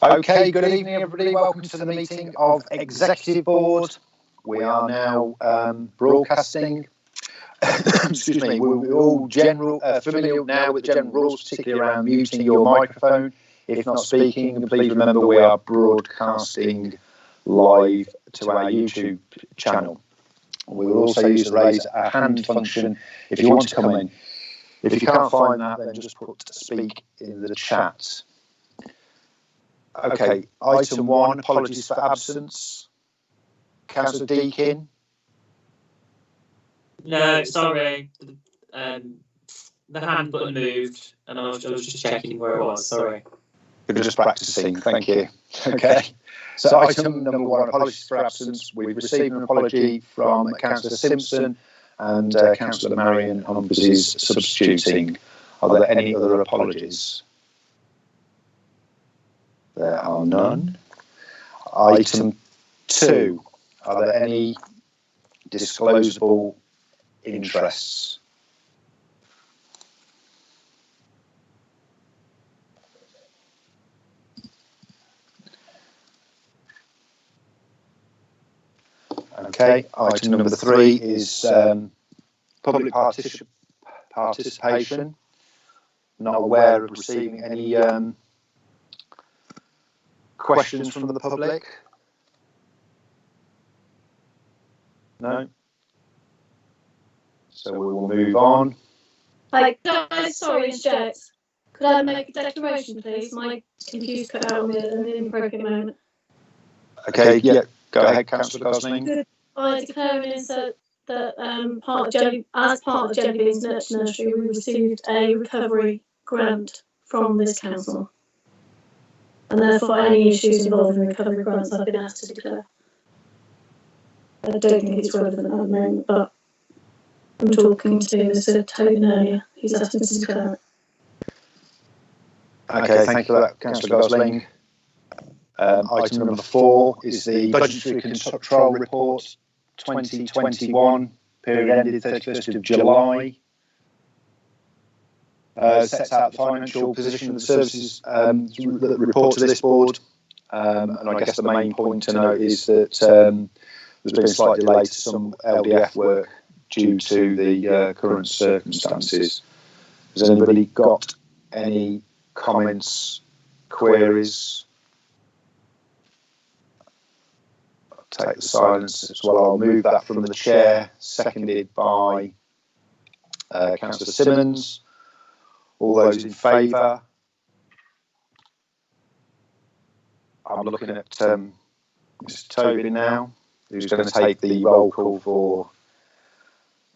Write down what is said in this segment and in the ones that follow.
Okay, good evening, everybody. Welcome to the meeting of Executive Board. We are now broadcasting. Excuse me. We're all familiar now with the general rules, particularly around muting your microphone if not speaking. And please remember, we are broadcasting live to our YouTube channel. We will also use the raise a hand function if you want to come in. If you can't find that, then just put speak in the chat. Okay, item 1, apologies for absence. Councillor Deakin. No, sorry. The hand button moved, and I was just checking where it was. Sorry. You're just practicing. Thank you. Okay. So item number 1, apologies for absence. We've received an apology from Councillor Simpson, and Councillor Marion Humphries is substituting. Are there any other apologies? There are none. Item 2, are there any disclosable interests? Okay, item number 3 is public participation. Not aware of receiving any questions from the public? No? So we will move on. Hi guys, sorry, it's Jax. Could I make a declaration, please? My computer's cut out on me at an inappropriate moment. Okay, yeah, go ahead, Councillor Gosling. I declare and insert that as part of Jelly Beans Nursery, we received a recovery grant from this council. And therefore, any issues involving recovery grants I've been asked to declare. I don't think it's relevant at the moment, but I'm talking to Mr. Tobin earlier. He's asked me to declare it. Okay, thank you for that, Councillor Gosling. Item number 4 is the Budgetary Control Report 2021, period ended 31st of July. Sets out the financial position of the services that report to this board. And I guess the main point to note is that there's been a slight delay to some LDF work due to the current circumstances. Has anybody got any comments, queries? I'll take the silence as well. I'll move that from the chair, seconded by Councillor Simmons. All those in favour? I'm looking at Mr. Tobin now, who's going to take the roll call for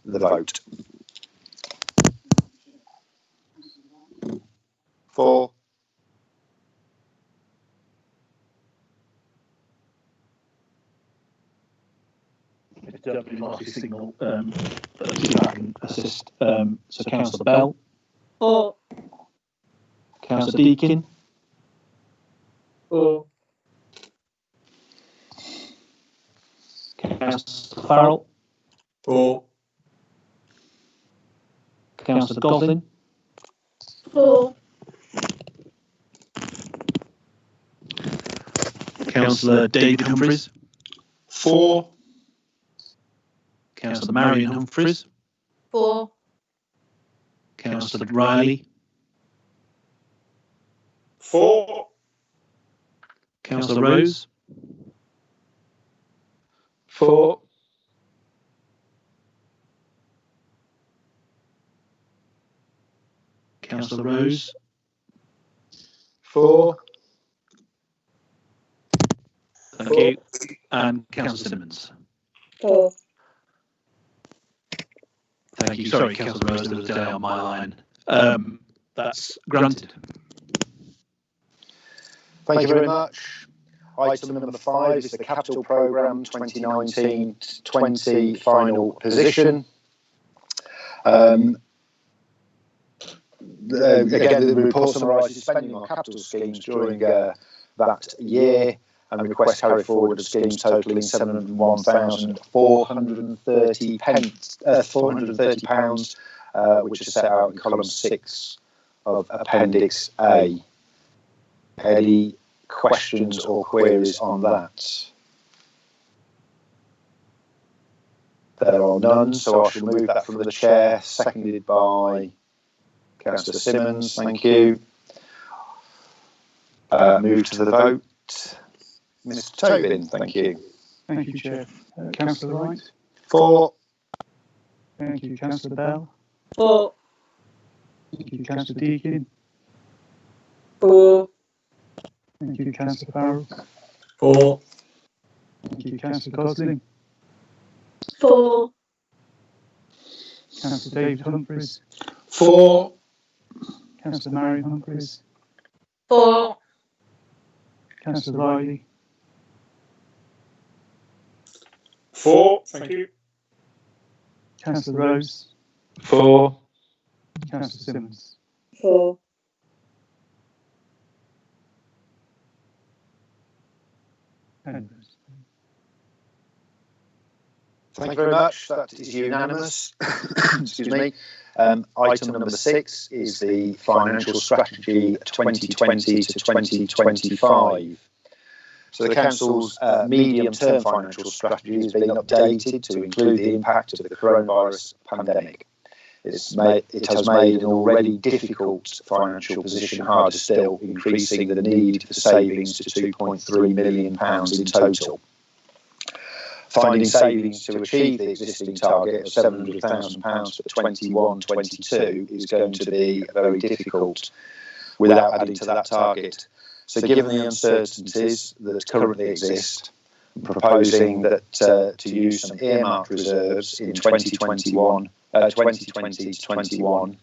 the vote. 4. Deputy Marty signal that I can assist. So Councillor Bell. 4. Councillor Deakin. 4. Councillor Farrell. 4. Councillor Goslin. 4. Councillor David Humphries. 4. Councillor Marion Humphries. 4. Councillor Riley. 4. Councillor Rose. 4. Councillor Rose. 4. Thank you. And Councillor Simmons. 4. Thank you. Sorry, Councillor Rose, there was a delay on my line. That's granted. Thank you very much. Item number 5 is the Capital Programme 2019-20 final position. Again, the report summarises spending on capital schemes during that year and request carry forward of schemes totalling £701,430, which is set out in column 6 of Appendix A. Any questions or queries on that? There are none, so I shall move that from the chair, seconded by Councillor Simmons. Thank you. Move to the vote. Mr. Tobin, thank you. Thank you, Chair. Councillor Wright. For. Thank you, Councillor Bell. For. Thank you, Councillor Deakin. For. Thank you, Councillor Farrell. For. Thank you, Councillor Gosling. For. Councillor David Humphreys. For. Councillor Marion Humphreys. For. Councillor Riley. For. Thank you. Councillor Rose. For. Councillor Simmons. For. Thank you very much. That is unanimous. Excuse me. Item number 6 is the financial strategy 2020 to 2025. So the council's medium-term financial strategy has been updated to include the impact of the coronavirus pandemic. It has made an already difficult financial position harder still, increasing the need for savings to £2.3 million in total. Finding savings to achieve the existing target of £700,000 for 21-22 is going to be very difficult without adding to that target. So given the uncertainties that currently exist, I'm proposing that to use some earmarked reserves in 2020 to 21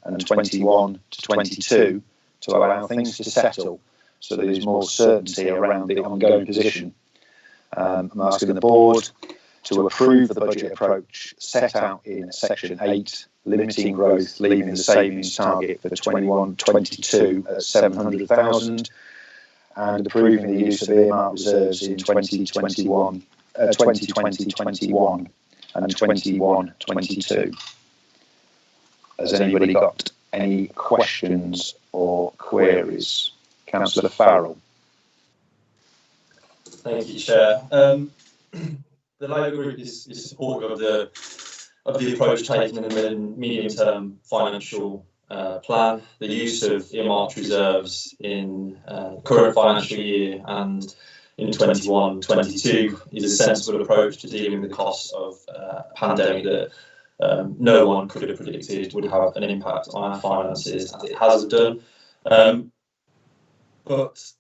and 21 to 22 to allow things to settle so there is more certainty around the ongoing position. I'm asking the board to approve the budget approach set out in section 8, limiting growth, leaving the savings target for 21-22 at 700,000, and approving the use of earmarked reserves in 2020-21 and 21-22. Has anybody got any questions or queries? Councillor Farrell. Thank you, Chair. The Labour Group is supportive of the approach taken in the medium-term financial plan. The use of earmarked reserves in the current financial year and in 21-22 is a sensible approach to dealing with the costs of a pandemic that no one could have predicted would have an impact on our finances, as it hasn't done. But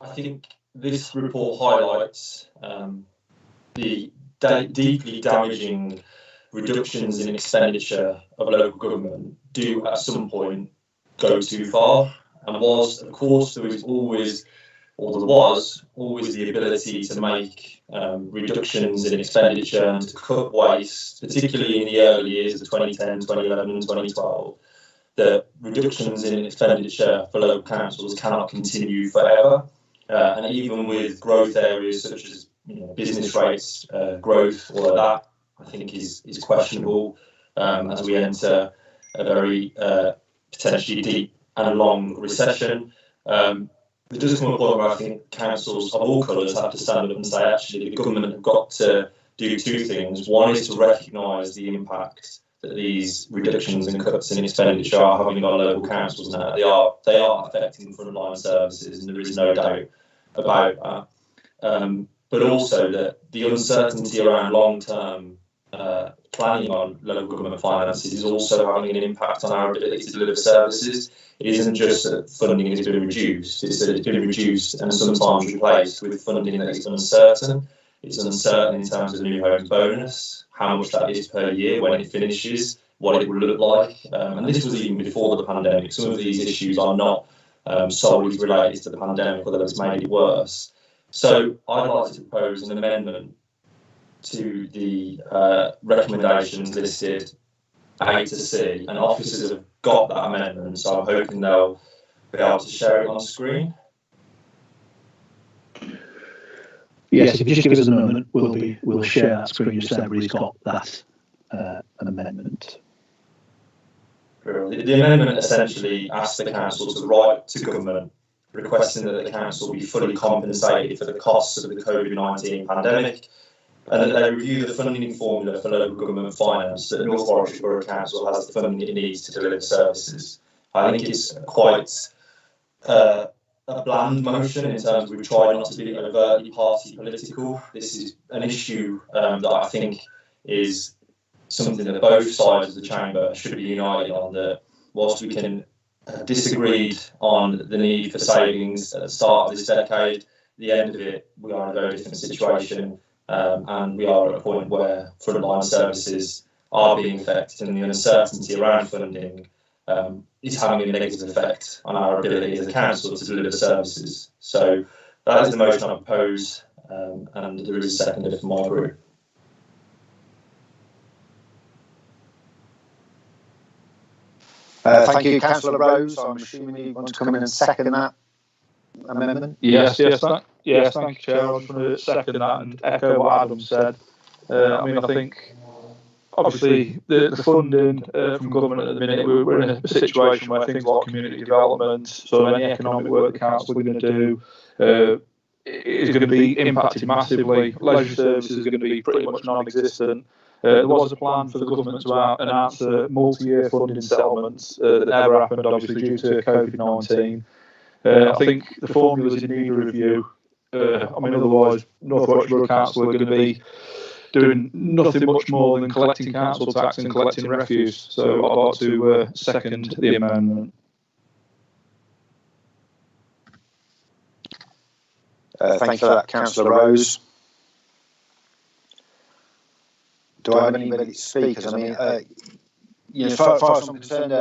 I think this report highlights the deeply damaging reductions in expenditure of local government do at some point go too far. And whilst, of course, there was always the ability to make reductions in expenditure and to cut waste, particularly in the early years of 2010, 2011 and 2012, the reductions in expenditure for local councils cannot continue forever. And even with growth areas such as business rates, growth, all of that, I think is questionable as we enter a very potentially deep and long recession. There does come a point where I think councils of all colours have to stand up and say, actually, the government have got to do two things. One is to recognise the impact that these reductions and cuts in expenditure are having on local councils now. They are affecting frontline services, and there is no doubt about that. But also that the uncertainty around long-term planning on local government finances is also having an impact on our ability to deliver services. It isn't just that funding has been reduced, it's that it's been reduced and sometimes replaced with funding that is uncertain. It's uncertain in terms of new homes bonus, how much that is per year when it finishes, what it will look like. And this was even before the pandemic. Some of these issues are not solely related to the pandemic, although it's made it worse. So I'd like to propose an amendment to the recommendations listed A to C, and officers have got that amendment, so I'm hoping they'll be able to share it on screen. Yes, if you just give us a moment, we'll share that screen just so everybody's got that amendment. The amendment essentially asks the council to write to government requesting that the council be fully compensated for the costs of the COVID-19 pandemic, and that they review the funding formula for local government finance, that North Warwickshire Borough Council has the funding it needs to deliver services. I think it's quite a bland motion in terms of we've tried not to be overtly party political. This is an issue that I think is something that both sides of the chamber should be united on, that whilst we can disagreed on the need for savings at the start of this decade, at the end of it, we are in a very different situation, and we are at a point where frontline services are being affected, and the uncertainty around funding is having a negative effect on our ability as a council to deliver services. So that is the motion I propose, and there is a seconder from my group. Thank you, Councillor Rose. I'm assuming you want to come in and second that amendment? Yes, thank you, Chair. I just want to second that and echo what Adam said. I mean, I think obviously the funding from government at the minute, we're in a situation where things like community development, so any economic work the council are going to do is going to be impacted massively. Leisure services is going to be pretty much non-existent. There was a plan for the government to announce multi-year funding settlements that never happened, obviously due to COVID-19. I think the formulas need a review. I mean, otherwise, North Warwickshire Borough Council are going to be doing nothing much more than collecting council tax and collecting refuse. So I'd like to second the amendment. Thank you for that, Councillor Rose. Do I have anybody speakers? I mean, as far as I'm concerned,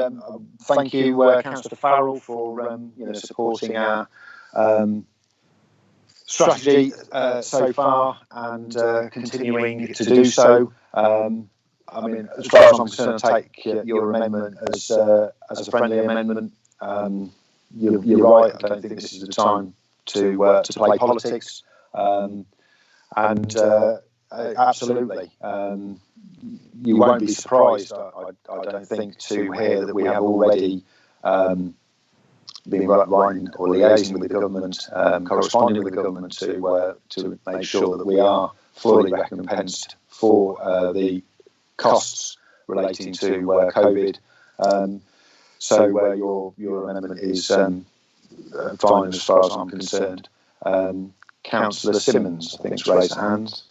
thank you, Councillor Farrell, for supporting our strategy so far and continuing to do so. I mean, as far as I'm concerned, I take your amendment as a friendly amendment. You're right. I don't think this is the time to play politics, and absolutely, you won't be surprised, I don't think, to hear that we have already been writing or liaising with the government, corresponding with the government to make sure that we are fully recompensed for the costs relating to COVID. So your amendment is fine as far as I'm concerned. Councillor Simmons, I think, has raised her hand.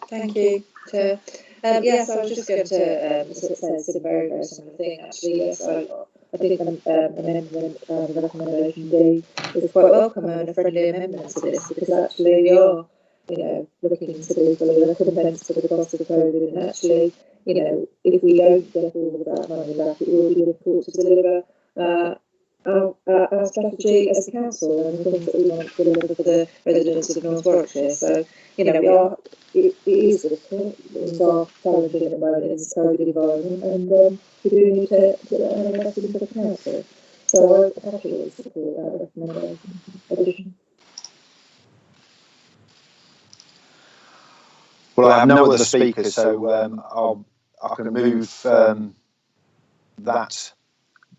Thank you, Chair. Yes, I was just going to say a very, very similar thing, actually. Yes, I think amendment, the recommendation D is quite welcome and a friendly amendment to this, because actually we are, looking to be fully recompensed for the cost of COVID, and actually, if we don't get all of that money back, it will be difficult to deliver our strategy as a council and the things that we want to deliver for the residents of North Warwickshire. So, it is difficult. Things are challenging at the moment in this COVID environment, and we do need to put that money back into the council. So I absolutely support that recommendation addition. Well, I have no other speakers, so I can move that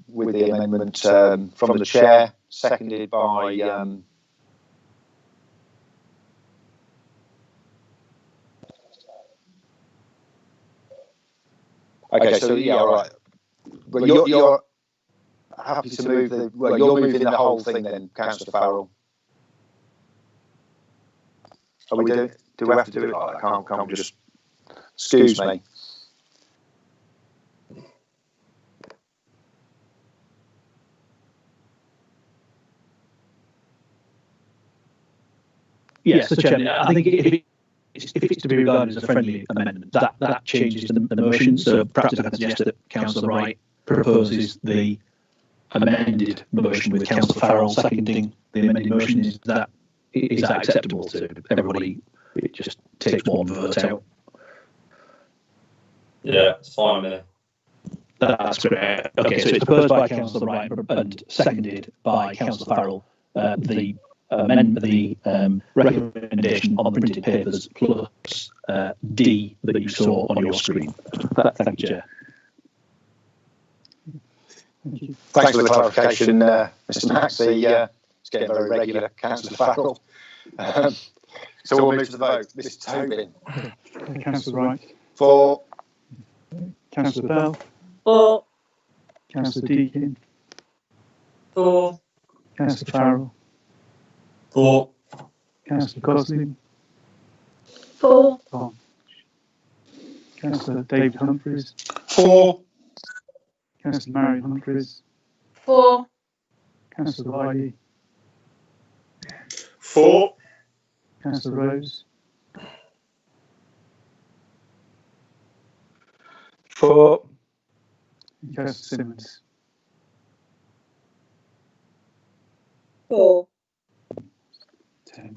with the amendment from the chair, seconded by okay, so yeah, all right. But you're happy to move you're moving the whole thing then, Councillor Farrell. Are we do we have to do it like that? Can't we just excuse me? Yes, Chair. I think if it's to be regarded as a friendly amendment, that changes the motion. So perhaps I can suggest that Councillor Wright proposes the amended motion with Councillor Farrell seconding the amended motion. Is that acceptable to everybody? It just takes one vote out. Yeah, it's fine with me. That's great. Okay, so it's proposed by Councillor Wright and seconded by Councillor Farrell. The recommendation on the printed papers plus D that you saw on your screen. Thank you, Chair. Thanks for the clarification, Mr. Maxey. It's getting very regular, Councillor Farrell. So we'll move to the vote. Mr. Tobin. Councillor Wright. For. Councillor Bell. For. Councillor Deakin. For. Councillor Farrell. For. Councillor Gosling. For. Councillor David Humphreys. For. Councillor Marion Humphreys. For. Councillor Riley. For. Councillor Rose. For. And Councillor Simmons. For. 10.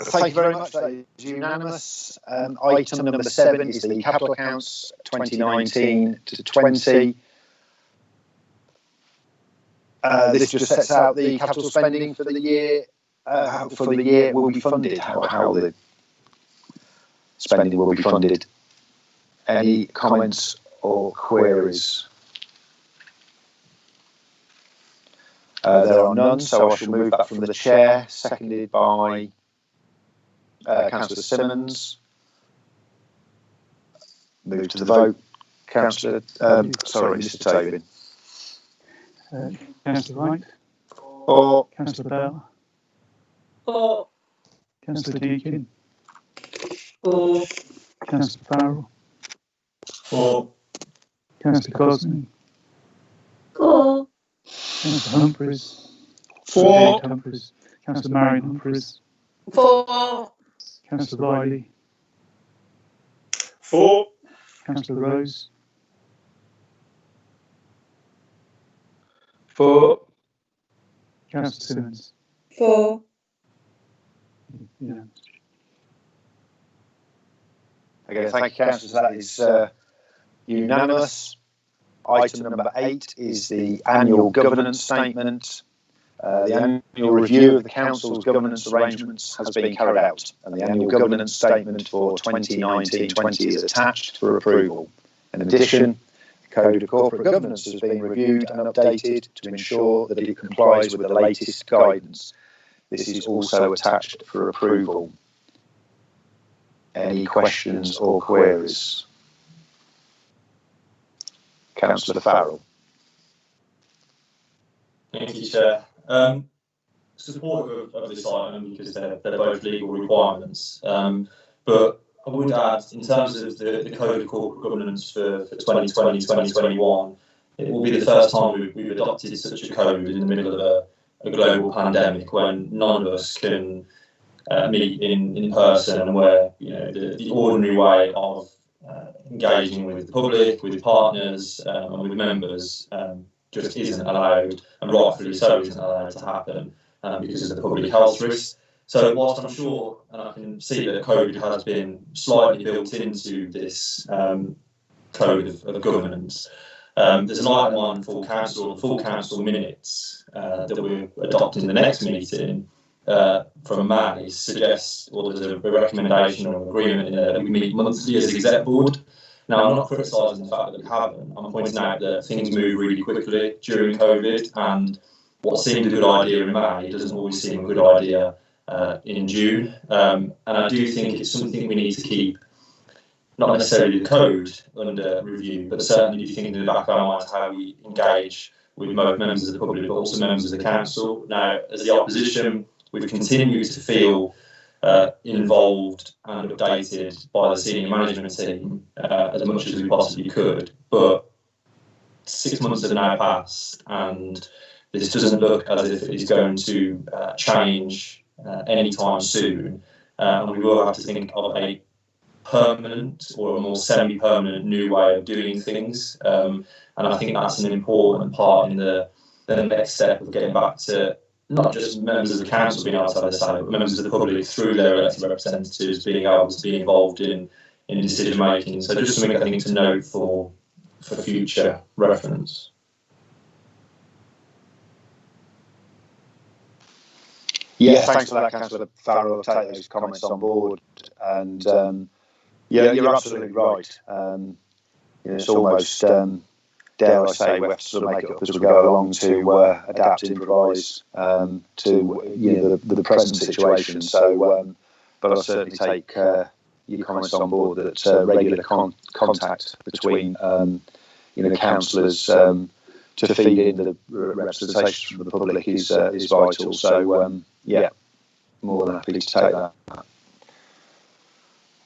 Thank you very much. That is unanimous. Item number 7 is the capital accounts 2019 to 20. This just sets out the capital spending for the year. For the year will be funded. How the spending will be funded. Any comments or queries? There are none, so I shall move that from the chair, seconded by Councillor Simmons. Move to the vote. Councillor, Mr. Tobin. Councillor Wright. For. Councillor Bell. For. Councillor Deakin. For. Councillor Farrell. For. Councillor Gosling. For. Councillor Humphreys. For. David Humphreys. Councillor Marion Humphreys. For. Councillor Riley. For. Councillor Rose. For. Councillor Simmons. For. Yeah. Again, thank you, councillors. That is unanimous. Item number 8 is the annual governance statement. The annual review of the council's governance arrangements has been carried out, and the annual governance statement for 2019-20 is attached for approval. In addition, the Code of Corporate Governance has been reviewed and updated to ensure that it complies with the latest guidance. This is also attached for approval. Any questions or queries? Councillor Farrell. Thank you, Chair. Supportive of this item because they're both legal requirements. But I would add, in terms of the Code of Corporate Governance for 2020-2021, it will be the first time we've adopted such a code in the middle of a global pandemic when none of us can meet in person, and where the ordinary way of engaging with the public, with partners, and with members just isn't allowed, and rightfully so isn't allowed to happen because of the public health risks. So whilst I'm sure, and I can see that code has been slightly built into this code of governance, there's an item on full council minutes that we're adopting the next meeting from May suggests, or there's a recommendation or agreement in there that we meet monthly as exec board. Now, I'm not criticising the fact that we haven't. I'm pointing out that things move really quickly during COVID, and what seemed a good idea in May doesn't always seem a good idea in June. And I do think it's something we need to keep, not necessarily the code under review, but certainly be thinking in the back of our minds how we engage with both members of the public, but also members of the council. Now, as the opposition, we've continued to feel involved and updated by the senior management team as much as we possibly could, but 6 months have now passed and this doesn't look as if it's going to change anytime soon, and we will have to think of a permanent or a more semi-permanent new way of doing things, and I think that's an important part in the next step of getting back to not just members of the council being able to have their say, but members of the public through their elected representatives being able to be involved in decision making. So just something I think to note for future reference. Yeah, thanks for that, Councillor Farrell. I'll take those comments on board. And yeah, you're absolutely right. It's almost dare I say, we have to sort of make it up as we go along to adapt, improvise to the present situation. So, but I certainly take your comments on board that regular contact between councillors to feed in the representation from the public is vital. So more than happy to take that.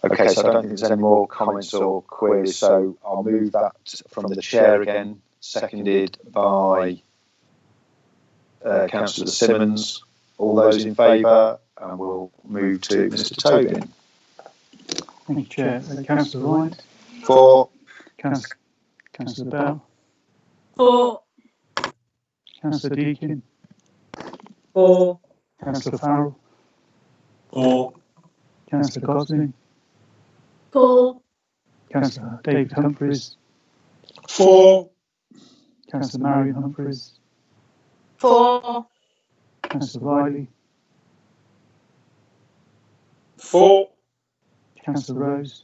Okay, so I don't think there's any more comments or queries, so I'll move that from the chair again, seconded by Councillor Simmons. All those in favour, and we'll move to Mr. Tobin. Thank you, Chair. Councillor Wright. For. Councillor Bell. For. Councillor Deakin. For. Councillor Farrell. For. Councillor Gosling. For. Councillor David Humphreys. For. Councillor Marion Humphreys. For. Councillor Riley. For. Councillor Rose.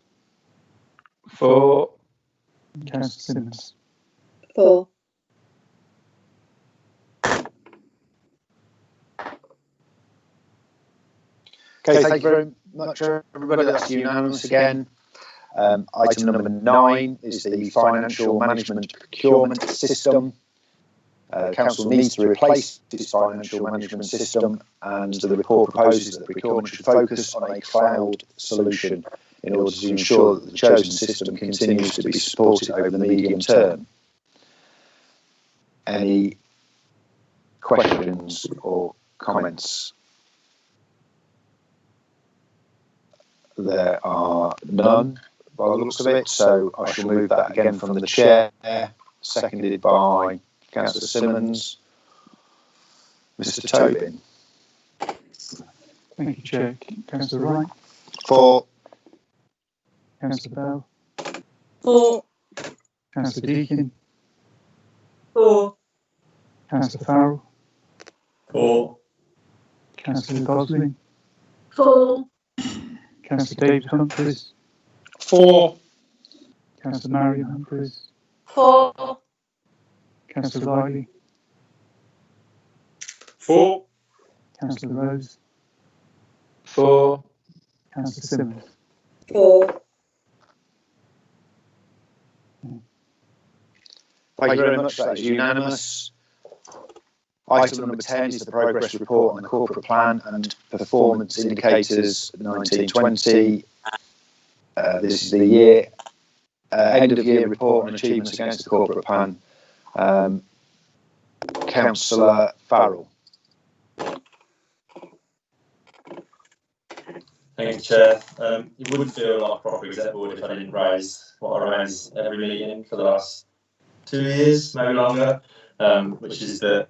For. Councillor Simmons. For. Okay, thank you very much, everybody. That's unanimous again. Item number 9 is the financial management procurement system. Council needs to replace its financial management system, and the report proposes that procurement should focus on a cloud solution in order to ensure that the chosen system continues to be supported over the medium term. Any questions or comments? There are none by the looks of it, so I shall move that again from the chair, seconded by Councillor Simmons. Mr. Tobin. Thank you, Chair. Councillor Wright. For. Councillor Bell. For. Councillor Deakin. For. Councillor Farrell. For. Councillor Gosling. For. Councillor David Humphreys. For. Councillor Marion Humphreys. For. Councillor Riley. For. Councillor Rose. For. Councillor Simmons. For. Thank you very much. That is unanimous. Item number 10 is the progress report on the corporate plan and performance indicators 1920. This is the year end of year report on achievements against the corporate plan. Councillor Farrell. Thank you, Chair. It wouldn't feel like a proper exec board if I didn't raise what I raise every meeting for the last 2 years, maybe longer, which is that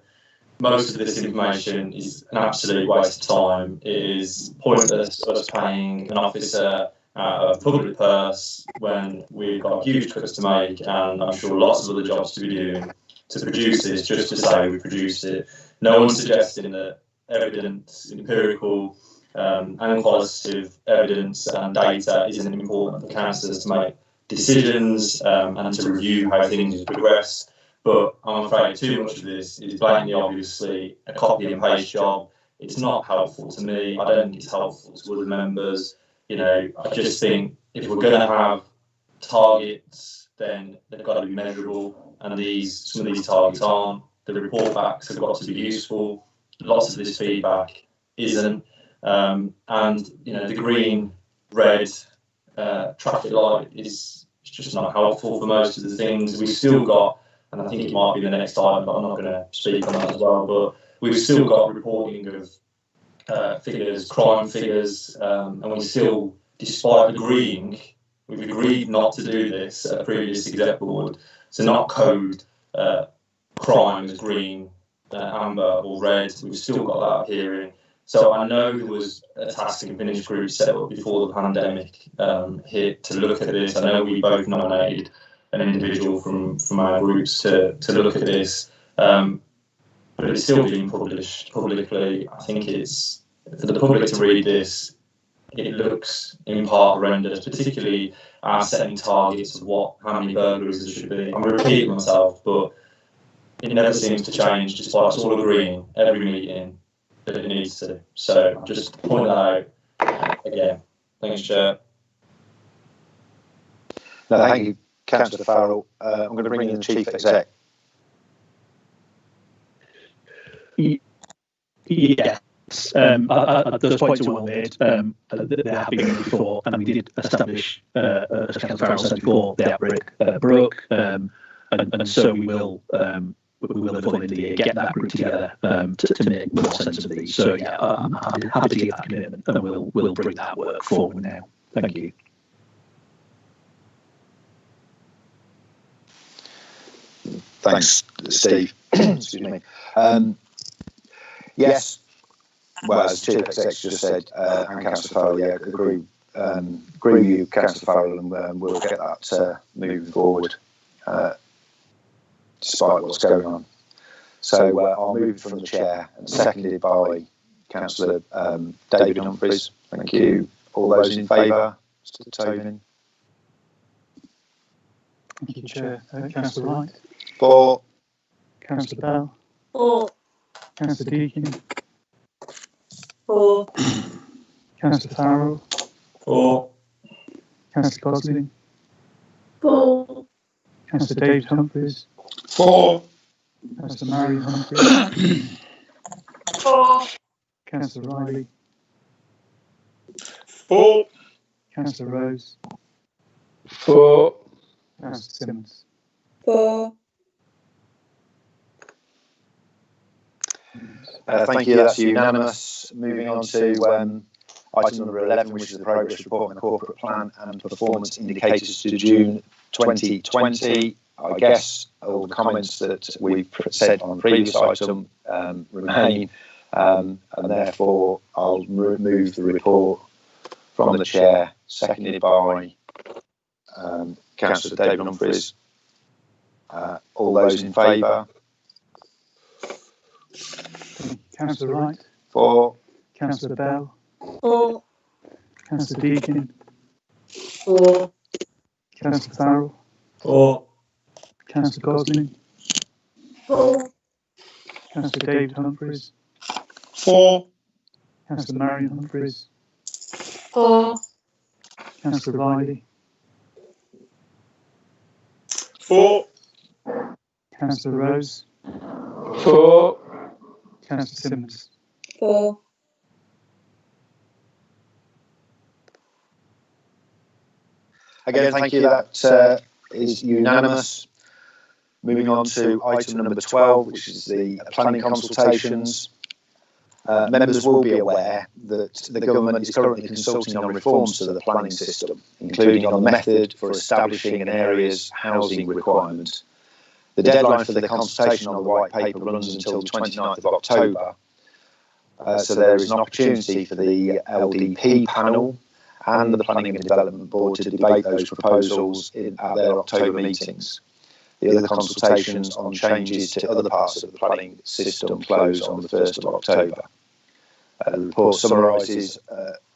most of this information is an absolute waste of time. It is pointless us paying an officer out of public purse when we've got huge cuts to make, and I'm sure lots of other jobs to be doing to produce this, just to say we produced it. No one's suggesting that evidence, empirical and qualitative evidence and data isn't important for councillors to make decisions and to review how things progress. But I'm afraid too much of this is blatantly obviously a copy and paste job. It's not helpful to me. I don't think it's helpful to other members. I just think if we're going to have targets, then they've got to be measurable, and some of these targets aren't. The report backs have got to be useful. Lots of this feedback isn't. And the green, red traffic light is just not helpful for most of the things. We've still got, and I think it might be the next item, but I'm not going to speak on that as well, but we've still got reporting of figures, crime figures, and we still, despite we've agreed not to do this at a previous exec board, to not code crime as green, amber or red. We've still got that appearing. So I know there was a task and finish group set up before the pandemic hit to look at this. I know we both nominated an individual from our groups to look at this, but it's still being published publicly. I think it's for the public to read this. it looks in part horrendous, particularly our setting targets of how many burglaries there should be. I'm repeating myself, but it never seems to change, despite us all agreeing every meeting that it needs to. So just point that out again. Thanks, Chair. No, thank you, Councillor Farrell. I'm going to bring in the Chief Exec. Yes, those points are well made. They have been made before, and we did establish, as Councillor Farrell said before, the outbreak broke, and so we will before the end of the year get that group together to make more sense of these. So yeah, I'm happy to give that commitment, and we'll bring that work forward now. Thank you. Thanks, Steve. Excuse me. Yes, well, as Chief Exec just said, and Councillor Farrell, yeah, agree with you, Councillor Farrell, and we'll get that moving forward, despite what's going on. So I'll move from the chair and seconded by Councillor David Humphreys. Thank you. All those in favour? Mr. Tobin. Thank you, Chair. Councillor Wright. For. Councillor Bell. For. Councillor Deakin. For. Councillor Farrell. For. Councillor Gosling. For. Councillor David Humphreys. For. Councillor Marion Humphreys. For. Councillor Riley. For. Councillor Rose. For. Councillor Simmons. For. Thank you, that's unanimous. Moving on to item number 11, which is the progress report on the corporate plan and performance indicators to June 2020. I guess all the comments that we've said on the previous item remain, and therefore I'll move the report from the chair, seconded by Councillor David Humphreys. All those in favour? Councillor Wright. For. Councillor Bell. For. Councillor Deakin. For. Councillor Farrell. For. Councillor Gosling. For. Councillor David Humphreys. For. Councillor Marion Humphreys. For. Councillor Riley. For. Councillor Rose. For. Councillor Simmons. For. Again, thank you. That is unanimous. Moving on to item number 12, which is the planning consultations. Members will be aware that the government is currently consulting on reforms to the planning system, including on the method for establishing an area's housing requirement. The deadline for the consultation on the white paper runs until the 29th of October. So there is an opportunity for the LDP panel and the Planning and Development Board to debate those proposals at their October meetings. The other consultations on changes to other parts of the planning system close on the 1st of October. The report summarises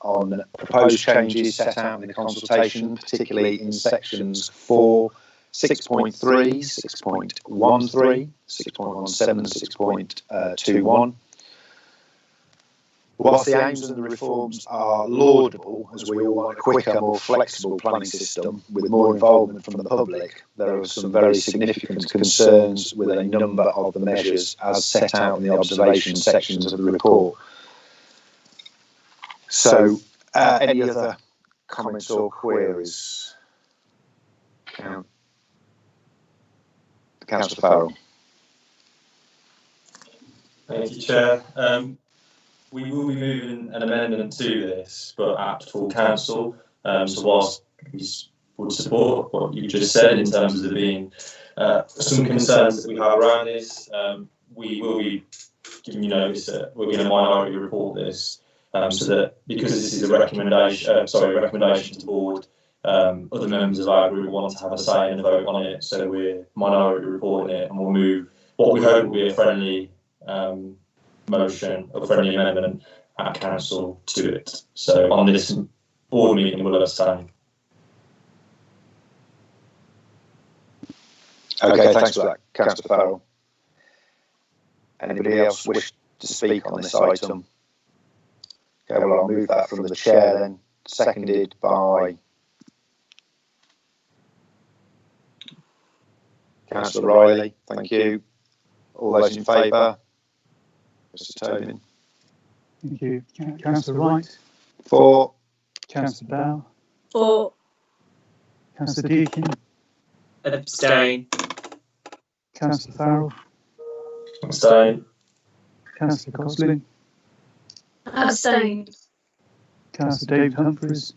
on proposed changes set out in the consultation, particularly in sections 4, 6.3, 6.13, 6.17 and 6.21. Whilst the aims of the reforms are laudable, as we all want a quicker, more flexible planning system with more involvement from the public, there are some very significant concerns with a number of the measures as set out in the observation sections of the report. So, any other comments or queries? Councillor Farrell. Thank you, Chair. We will be moving an amendment to this, but at full council. So whilst we would support what you just said in terms of there being some concerns that we have around this, we will be giving you notice that we're going to minority report this, so that because this is a recommendation, recommendation to the board, other members of our group want to have a say and a vote on it. So we're minority reporting it, and we'll move what we hope will be a friendly motion, a friendly amendment, at council to it. So on this board meeting, we'll abstain. Okay, thanks for that, Councillor Farrell. Anybody else wish to speak on this item? Okay, well, I'll move that from the chair then, seconded by Councillor Riley. Thank you. All those in favour? Mr. Tobin. Thank you. Councillor Wright. For. Councillor Bell. For. Councillor Deakin. Abstain. Councillor Farrell. Abstain. Councillor Gosling. Abstain. Councillor David Humphreys.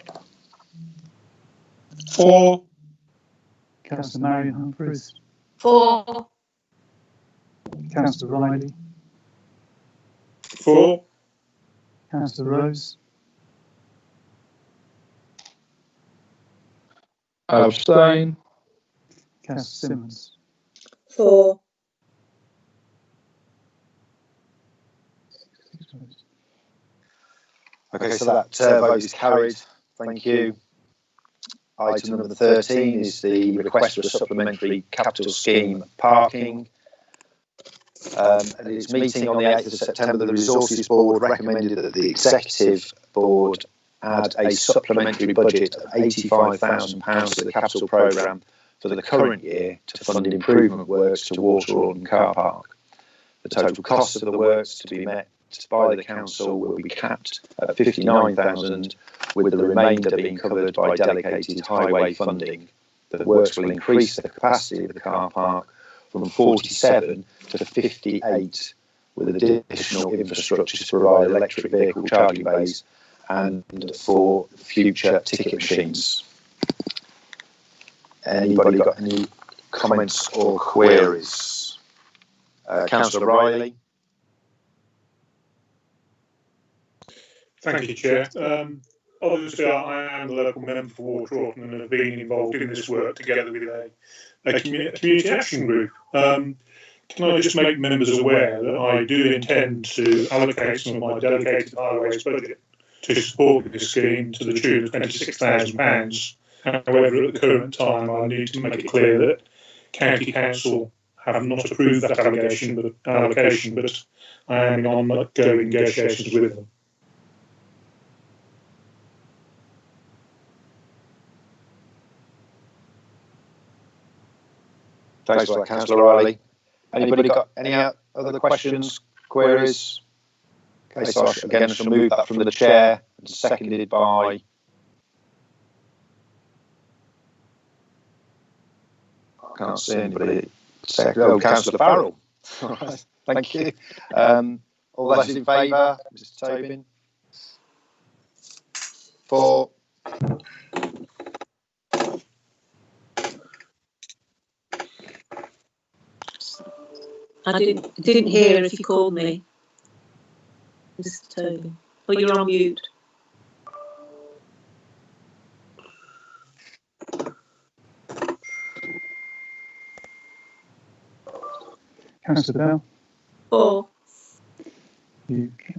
For. Councillor Marion Humphreys. For. Councillor Riley. For. Councillor Rose. Abstain. Councillor Simmons. For. Okay, so that vote is carried. Thank you. Item number 13 is the request for a supplementary capital scheme parking. At its meeting on the 8th of September, the Resources Board recommended that the Executive Board add a supplementary budget of £85,000 to the capital programme for the current year to fund improvement works to Waterorden Car Park. The total cost of the works to be met by the council will be capped at £59,000, with the remainder being covered by delegated highway funding. The works will increase the capacity of the car park from 47 to 58, with additional infrastructure to provide electric vehicle charging bays and for future ticket machines. Anybody got any comments or queries? Councillor Riley. Thank you, Chair. Obviously, I am the local member for Waterorden and have been involved in this work together with a community action group. Can I just make members aware that I do intend to allocate some of my delegated highways budget to support this scheme to the tune of £26,000. However, at the current time, I need to make it clear that County Council have not approved that allocation, but I am in ongoing negotiations with them. Thanks for that, Councillor Riley. Anybody got any other questions, queries? Okay, so again, I shall move that from the chair and seconded by I can't see anybody. Oh, Councillor Farrell. All right, thank you. All those in favour, Mr. Tobin? For. I didn't hear if you called me, Mr. Tobin. Oh, you're on mute. Councillor Bell. For.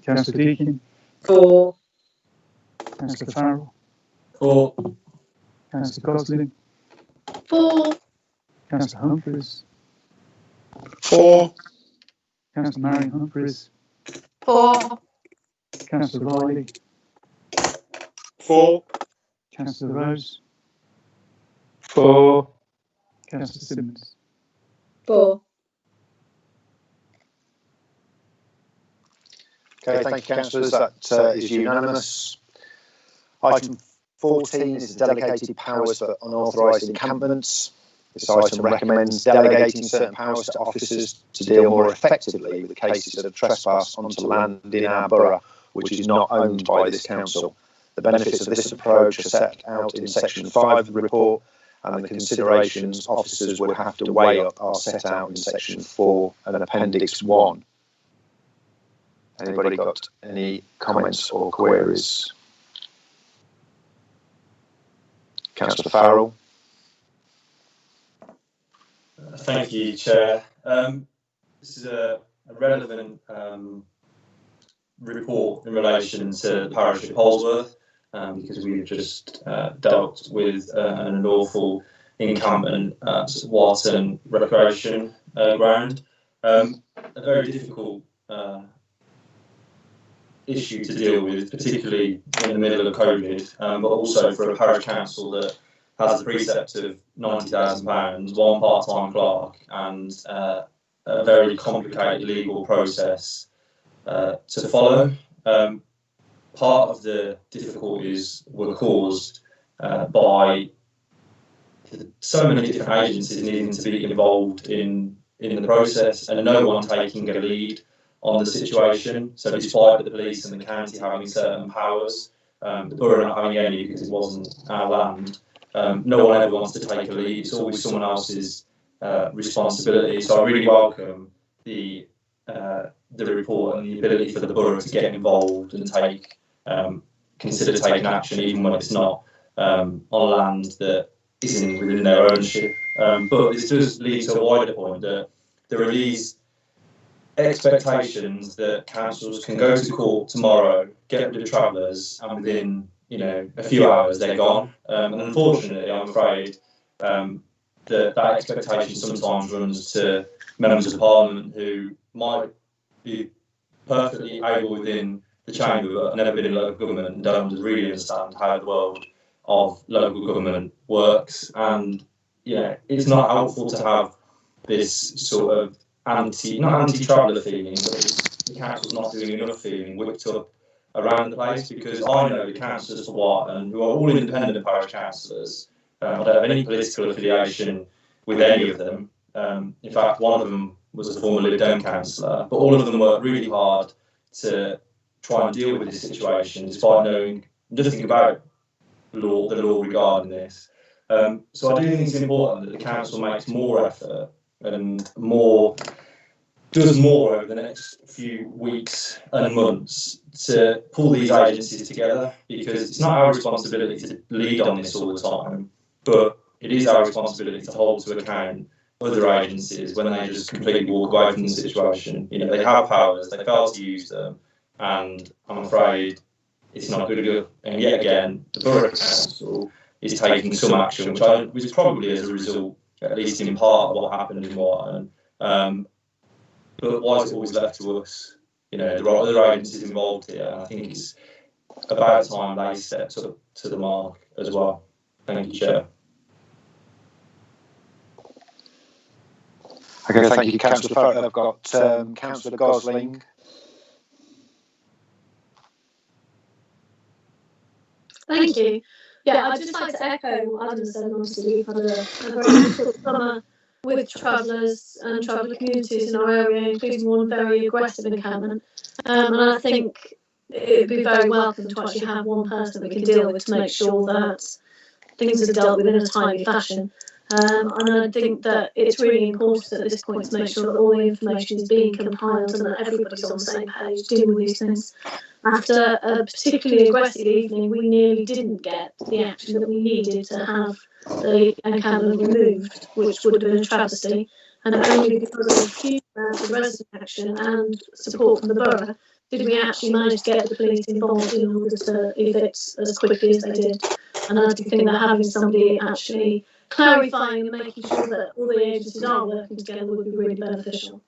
Councillor Deakin. For. Councillor Farrell. For. Councillor Gosling. For. Councillor Humphreys. For. Councillor Marion Humphreys. For. Councillor Riley. For. Councillor Rose. For. Councillor Simmons. For. Okay, thank you, councillors. That is unanimous. Item 14 is the delegated powers for unauthorised encampments. This item recommends delegating certain powers to officers to deal more effectively with the cases of trespass onto land in our borough, which is not owned by this council. The benefits of this approach are set out in section 5 of the report, and the considerations officers would have to weigh up are set out in section 4 and appendix 1. Anybody got any comments or queries? Councillor Farrell. Thank you, Chair. This is a relevant report in relation to the parish of Polesworth, because we've just dealt with an unlawful encampment at Wharton Recreation Ground. A very difficult issue to deal with, particularly in the middle of COVID, but also for a parish council that has a precept of £90,000, one part-time clerk, and a very complicated legal process to follow. Part of the difficulties were caused by so many different agencies needing to be involved in the process, and no one taking a lead on the situation. So despite the police and the county having certain powers, the borough not having any because it wasn't our land, no one ever wants to take a lead. It's always someone else's responsibility. So I really welcome the report and the ability for the borough to get involved and consider taking action, even when it's not on land that isn't within their ownership. But this does lead to a wider point that there are these expectations that councils can go to court tomorrow, get rid of travellers, and within a few hours they're gone. And unfortunately, I'm afraid that expectation sometimes runs to members of Parliament who might be perfectly able within the chamber but have never been in local government and don't really understand how the world of local government works. And it's not helpful to have this sort of not anti-traveller feeling, but the council's not doing enough feeling whipped up around the place, because I know the councillors for Wharton, who are all independent parish councillors. I don't have any political affiliation with any of them. In fact, one of them was a former Lib Dem councillor, but all of them worked really hard to try and deal with this situation, despite knowing nothing about the law regarding this. So I do think it's important that the council makes more effort and does more over the next few weeks and months to pull these agencies together, because it's not our responsibility to lead on this all the time, but it is our responsibility to hold to account other agencies when they just completely walk away from the situation. They have powers, they fail to use them, and I'm afraid it's not good enough. And yet again, the Borough Council is taking some action, which is probably as a result, at least in part, of what happened in Wharton. But why is it always left to us? There are other agencies involved here, and I think it's about time they stepped up to the mark as well. Thank you, Chair. Okay, thank you, Councillor Farrell. I've got Councillor Gosling. Thank you. Yeah, I'd just like to echo what Adam said. Obviously, we've had a very difficult summer with travellers and traveller communities in our area, including one very aggressive encampment. And I think it would be very welcome to actually have one person that we can deal with to make sure that things are dealt with in a timely fashion. And I think that it's really important at this point to make sure that all the information is being compiled and that everybody's on the same page dealing with these things. After a particularly aggressive evening, we nearly didn't get the action that we needed to have the encampment removed, which would have been a travesty. And only because of huge amounts of resident action and support from the borough did we actually manage to get the police involved in order to evict as quickly as they did. And I do think that having somebody actually clarifying and making sure that all the agencies are working together would be really beneficial.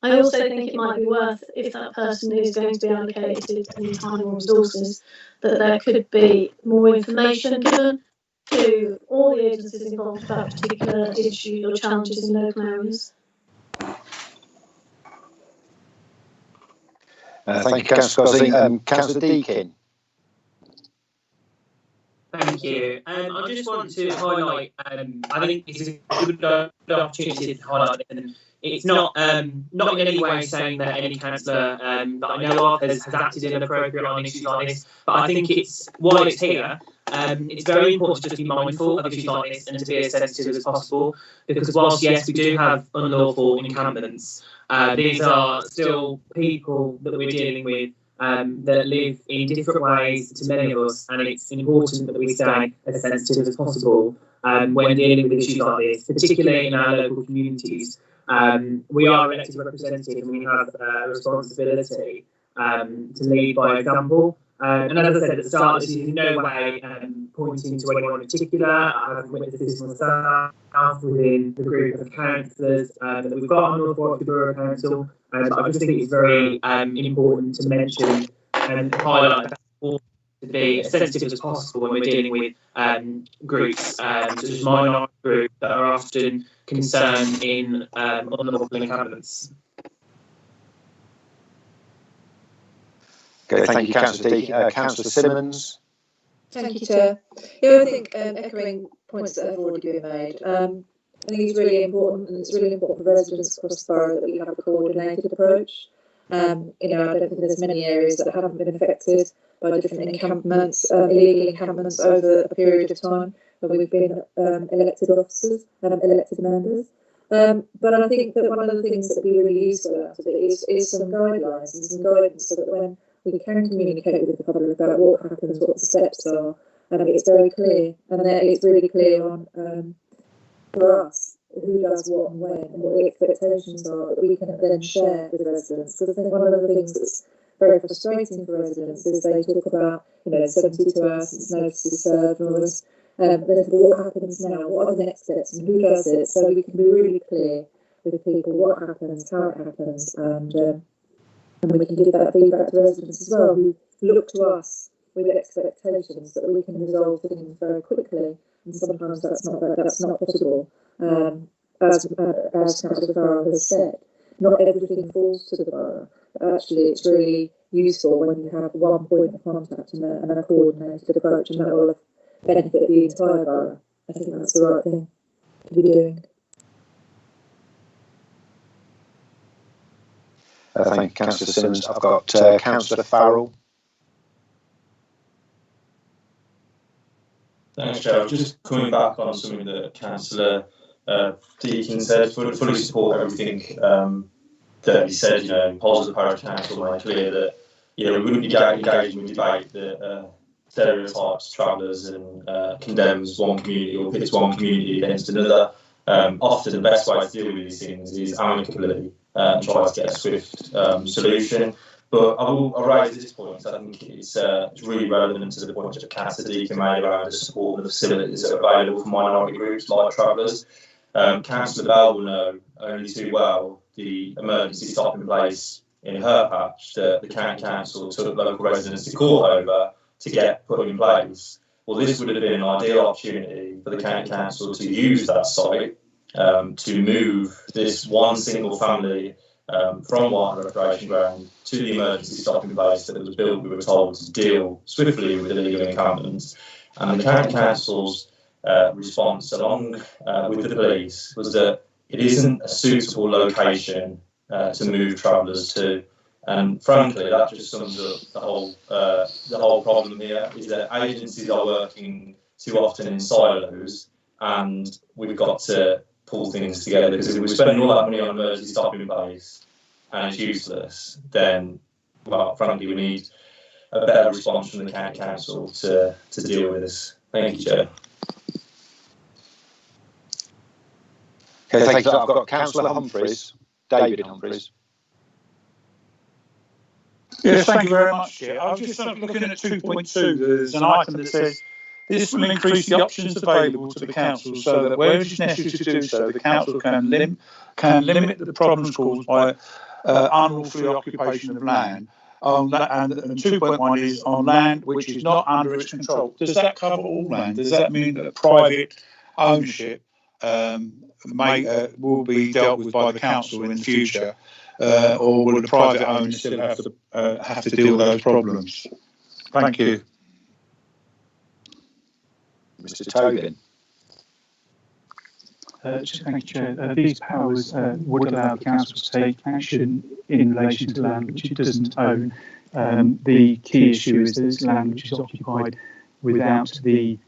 I also think it might be worth, if that person is going to be allocated any time or resources, that there could be more information given to all the agencies involved about particular issues or challenges in local areas. Thank you, Councillor Gosling. Councillor Deakin. Thank you. I just want to highlight, I think this is a good opportunity to highlight it. And it's not in any way saying that any councillor that I know of has acted inappropriately on issues like this, but I think while it's here, it's very important to just be mindful of issues like this and to be as sensitive as possible, because whilst, yes, we do have unlawful encampments, these are still people that we're dealing with that live in different ways to many of us, and it's important that we stay as sensitive as possible when dealing with issues like this, particularly in our local communities. We are elected representatives and we have a responsibility to lead by example. And as I said at the start, this is in no way pointing to anyone in particular. I have witnessed this myself within the group of councillors that we've got on NorthWarks Borough Council. But I just think it's very important to mention and highlight that to be as sensitive as possible when we're dealing with groups such as minority groups that are often concerned in unlawful encampments. Okay, thank you, Councillor Councillor Simmons. Thank you, Chair. Yeah, I think echoing points that have already been made, I think it's really important, and it's really important for residents across the borough that we have a coordinated approach. I don't think there's many areas that haven't been affected by different encampments, illegal encampments over a period of time when we've been elected officers and elected members. But I think that one of the things that would be really useful out of it is some guidelines and some guidance so that when we can communicate with the public about what happens, what the steps are, it's very clear, and that it's really clear on for us who does what and when, and what the expectations are that we can then share with residents. Because I think one of the things that's very frustrating for residents is they talk about 72 hours since notice is served and all this. Then what happens now? What are the next steps and who does it? So we can be really clear with people what happens, how it happens, and we can give that feedback to residents as well, who look to us with expectations that we can resolve things very quickly, and sometimes that's not possible. As Councillor Farrell has said, not everything falls to the borough, but actually it's really useful when you have one point of contact and a coordinated approach, and that will benefit the entire borough. I think that's the right thing to be doing. Thank you, Councillor Simmons. I've got Councillor Farrell. Thanks, Gerald. Just coming back on something that Councillor Deakin said, fully support everything that he said. Polls of the Parish Council made clear that we wouldn't be engaging in debate that stereotypes travellers and condemns one community or pits one community against another. Often the best way to deal with these things is amicably and try to get a swift solution. But I'll raise this point. I think it's really relevant to the point that Councillor Deakin made around the support and the facilities that are available for minority groups like travellers. Councillor Bell will know only too well the emergency stopping place in her patch that the county council took local residents to court over to get put in place. Well, this would have been an ideal opportunity for the county council to use that site to move this one single family from White Recreation Ground to the emergency stopping place that was built, we were told, to deal swiftly with illegal encampments. And the county council's response, along with the police, was that it isn't a suitable location to move travellers to. And frankly, that just sums up the whole problem here, is that agencies are working too often in silos, and we've got to pull things together, because if we're spending all that money on emergency stopping place and it's useless, then, well, frankly, we need a better response from the county council to deal with this. Thank you, Chair. Okay, thank you. I've got Councillor Humphreys, David Humphreys. Yes, thank you very much, Chair. I was just looking at 2.2. There's an item that says this will increase the options available to the council so that where it is necessary to do so, the council can limit the problems caused by unlawful occupation of land. And 2.1 is on land which is not under its control. Does that cover all land? Does that mean that private ownership will be dealt with by the council in the future? Or will the private owner still have to deal with those problems? Thank you. Mr. Tobin. Thank you, Chair. These powers would allow the council to take action in relation to land which it doesn't own. The key issue is that it's land which is occupied without the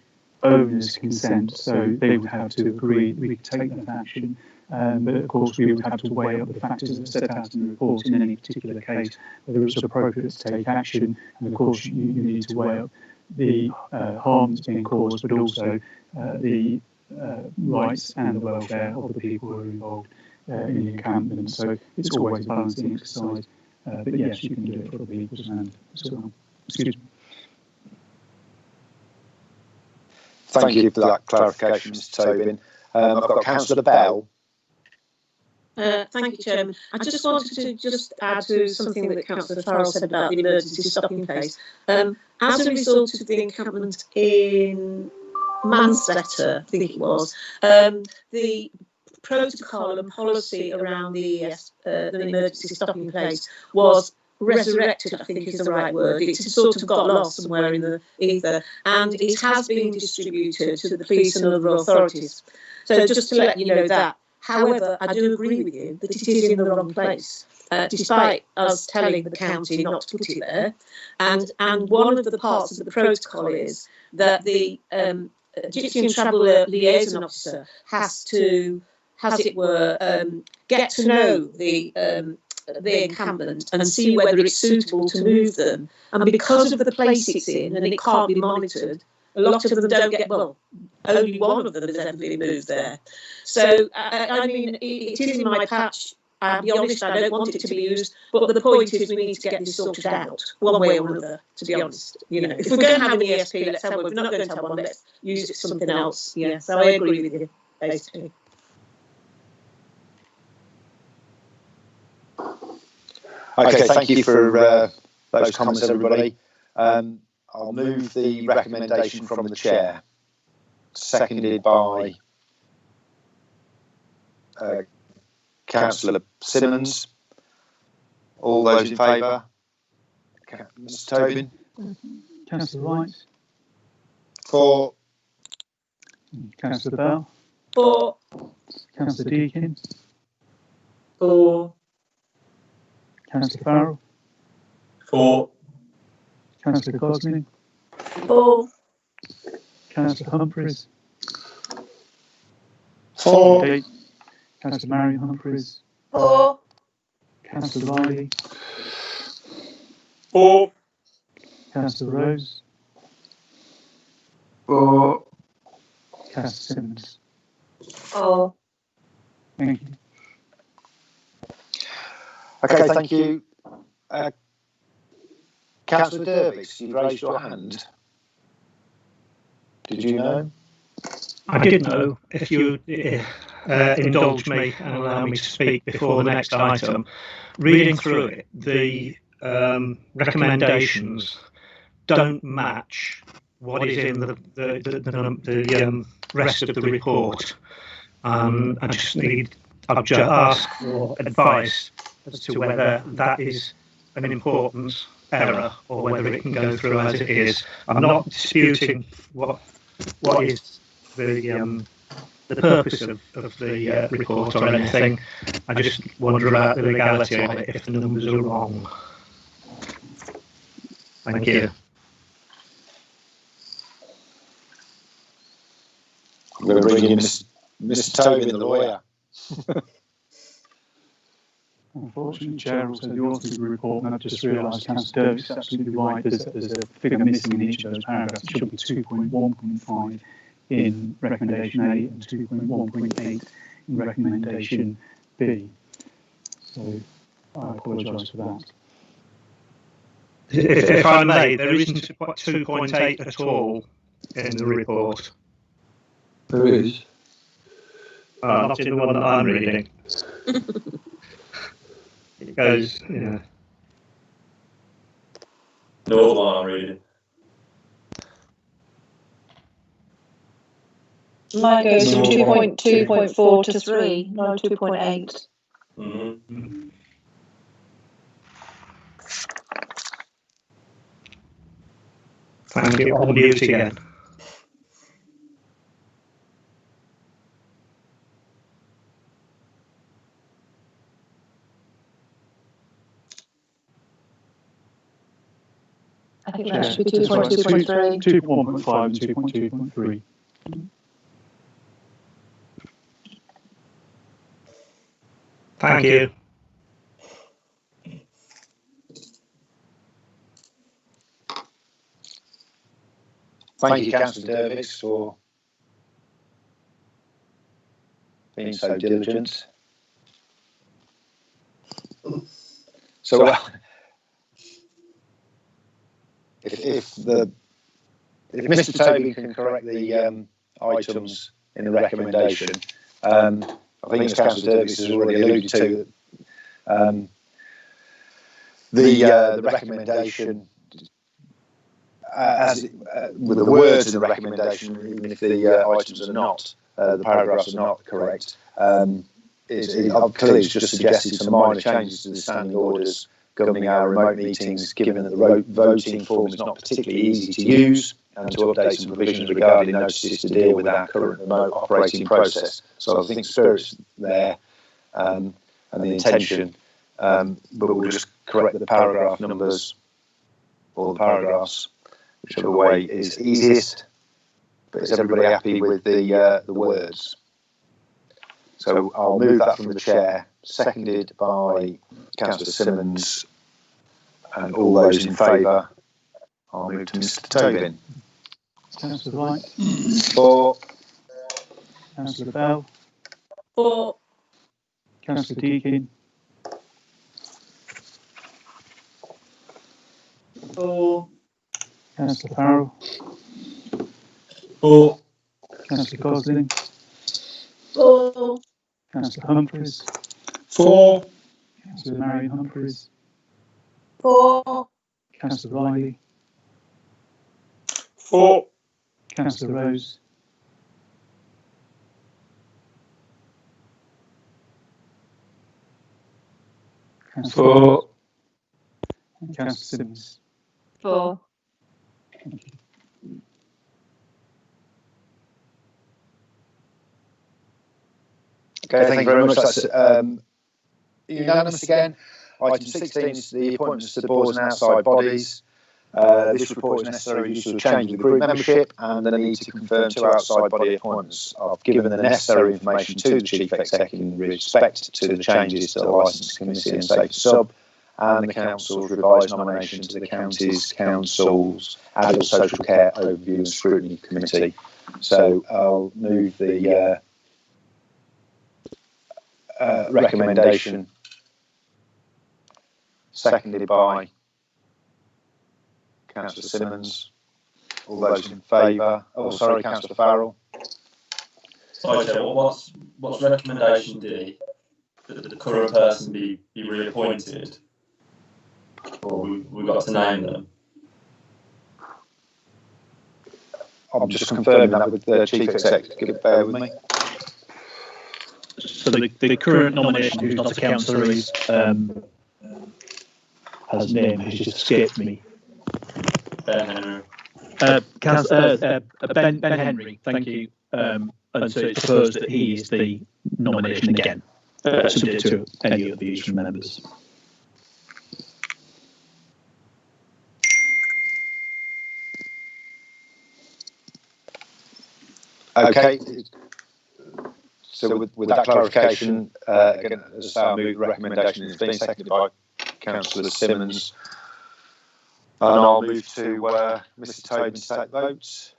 owner's consent, so they would have to agree that we could take that action. But of course, we would have to weigh up the factors that are set out in the report in any particular case, whether it's appropriate to take action. And of course, you need to weigh up the harm that's being caused, but also the rights and the welfare of the people who are involved in the encampment. So it's always a balancing exercise. But yes, you can do it for other people's land as well. Excuse me. Thank you for that clarification, Mr. Tobin. I've got Councillor Bell. Thank you, Chairman. I just wanted to just add to something that Councillor Farrell said about the emergency stopping place. As a result of the encampment in Mansletter, I think it was, the protocol and policy around the emergency stopping place was resurrected, I think is the right word. It's sort of got lost somewhere in the ether, and it has been distributed to the police and other authorities. So just to let you know that. However, I do agree with you that it is in the wrong place, despite us telling the county not to put it there. And one of the parts of the protocol is that the Gypsy and Traveller Liaison Officer has to, as it were, get to know the encampment and see whether it's suitable to move them. And because of the place it's in and it can't be monitored, a lot of them don't get, well, only one of them has ever been moved there. So, I mean, it is in my patch. I'll be honest, I don't want it to be used, but the point is we need to get this sorted out, one way or another, to be honest. You know, if we're going to have an ESP, let's have one. If we're not going to have one, let's use it for something else. Yeah, so I agree with you, basically. Okay, thank you for those comments, everybody. I'll move the recommendation from the chair, seconded by Councillor Simmons. All those in favour? Mr. Tobin? Councillor Wright. For? Councillor Bell. For? Councillor Deakin. For? Councillor Farrell. For. Councillor Cosney. For? Councillor Humphreys. For. Okay. Councillor Marion Humphreys. For? Councillor Riley. For. Councillor Rose. For. Councillor Simmons. For? Thank you. Okay, thank you. Councillor Dervix, you've raised your hand. Did you know? I did know. If you indulge me and allow me to speak before the next item, reading through it, the recommendations don't match what is in the rest of the report. I just ask for advice as to whether that is an important error or whether it can go through as it is. I'm not disputing what is the purpose of the report or anything. I just wonder about the legality of it if the numbers are wrong. Thank you. I'm going to bring in Mr. Tobin, the lawyer. Unfortunately, Chair, also the authors of the report, and I've just realised Councillor Dervix is absolutely right. There's a figure missing in each of those paragraphs. It should be 2.1.5 in recommendation A and 2.1.8 in recommendation B. So I apologise for that. If I may, there isn't 2.8 at all in the report. There is. Not in the one that I'm reading. It goes, yeah. No, the one I'm reading. Mine goes from 2.2.4 to 3, no 2.8. Mm-hmm. Thank you. On mute again. I think that should be 2.2.3. 2.1.5 and 2.2.3. Thank you. Thank you, Councillor Dervix, for being so diligent. So if Mr. Toby can correct the items in the recommendation, I think as Councillor Dervis has already alluded to, the recommendation, with the words in the recommendation, even if the items are not, the paragraphs are not correct, clearly it's just suggested some minor changes to the standing orders governing our remote meetings, given that the voting form is not particularly easy to use, and to update some provisions regarding notices to deal with our current remote operating process. So I think the spirit's there and the intention, but we'll just correct the paragraph numbers or the paragraphs, whichever way is easiest. But is everybody happy with the words? So I'll move that from the chair, seconded by Councillor Simmons, and all those in favour. I'll move to Mr. Tobin. Councillor Wright. For. Councillor Bell. For. Councillor Deakin. For. Councillor Farrell. For. Councillor Gosling. For. Councillor Humphreys. For. Councillor Marion Humphreys. For. Councillor Riley. For. Councillor Rose. For. And Councillor Simmons. For. Okay, thank you very much. That's unanimous again. Item 16 is the appointments to the boards and outside bodies. This report is necessary due to a change in the group membership and the need to confirm two outside body appointments. I've given the necessary information to the Chief Executive in respect to the changes to the Licensing Committee and Safety Sub, and the Council's revised nomination to the County's Council's Adult Social Care Overview and Scrutiny Committee. So I'll move the recommendation, seconded by Councillor Simmons. All those in favour? Oh, sorry, Councillor Farrell. Sorry, Chair, what's recommendation D? That the current person be reappointed? Or we've got to name them? I'm just confirming that with the Chief Executive. Bear with me. So the current nomination, who's not a councillor, is has name has just escaped me. Ben Henry. Ben Henry, thank you. And so it's proposed that he is the nomination again, subject to any other views from members. Okay. So with that clarification, again, as I say, I move the recommendation has been seconded by Councillor Simmons. And I'll move to Mr. Tobin to take votes.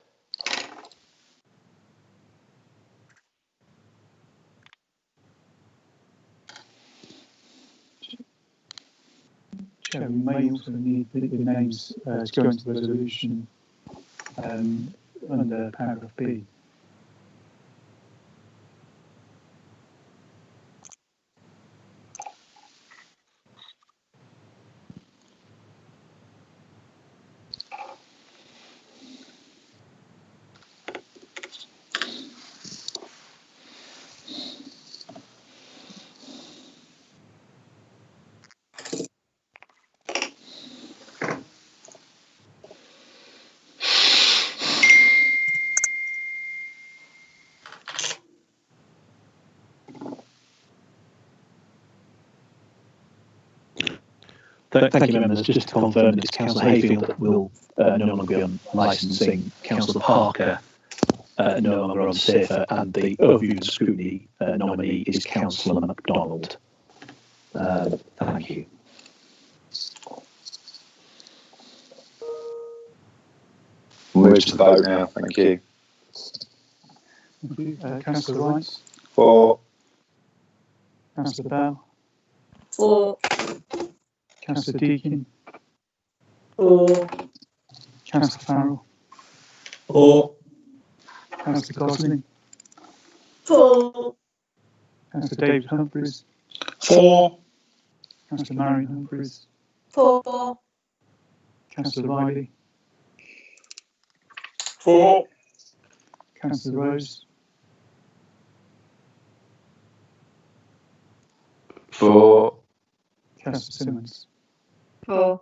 Chair, we may also need the names to go into the resolution under paragraph B. Thank you, members. Just to confirm that it's Councillor Hayfield that will no longer be on licensing, Councillor Parker no longer on SAFER, and the overview and scrutiny nominee is Councillor MacDonald. Thank you. We'll move to the vote now. Thank you. Thank you. Councillor Wright. For. Councillor Bell. For. Councillor Deakin, 4, Councillor Farrell, 4, Councillor Gosling, 4, Councillor David Humphreys, 4, Councillor Marion Humphreys, 4, Councillor Riley, 4, Councillor Rose, 4. Councillor Simmons. 4.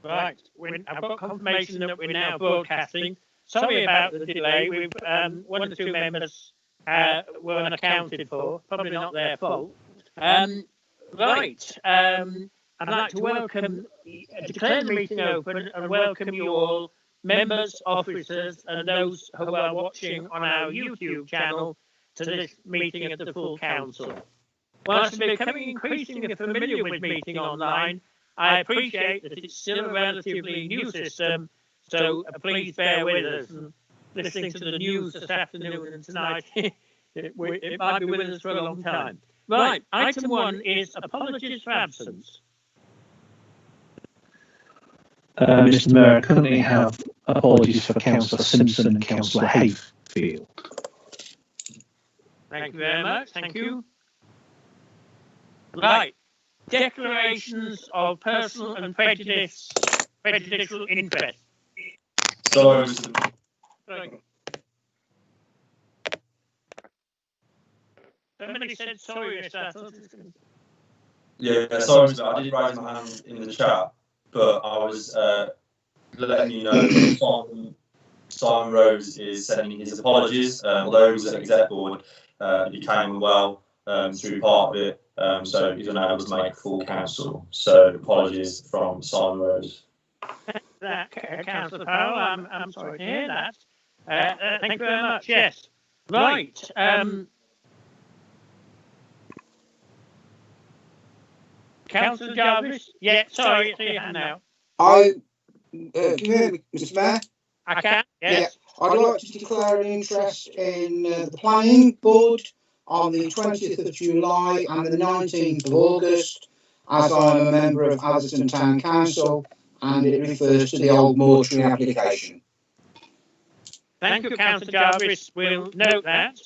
Right. I've got confirmation that we're now broadcasting. Sorry about the delay. We've one or two members were unaccounted for. Probably not their fault. Right. I'd like to declare the meeting open and welcome you all, members, officers, and those who are watching on our YouTube channel to this meeting of the full council. Whilst we're becoming increasingly familiar with meeting online, I appreciate that it's still a relatively new system, so please bear with us. And listening to the news this afternoon and tonight, it might be with us for a long time. Right, item 1 is apologies for absence. Mr. Mayor, I currently have apologies for Councillor Simpson and Councillor Hayfield. Thank you very much. Thank you. Right. Declarations of personal and prejudicial interest. Sorry. Somebody said sorry, Mr. Yeah, sorry, Mr. I did raise my hand in the chat, but I was letting you know that Simon Rose is sending his apologies. Although he was at exec board, he became unwell through part of it, so he's unable to make full council. So apologies from Simon Rose. Councillor Powell, I'm sorry to hear that. Thank you very much. Yes. Right. Councillor Jarvis. Yeah. Sorry, it's your hand now. Can you hear me, Mr. Mayor? I can. Yes. Yeah. I'd like to declare an interest in the planning board on the 20th of July and the 19th of August, as I'm a member of Atherton Town Council, and it refers to the old mortuary application. Thank you, Councillor Jarvis. We'll note that.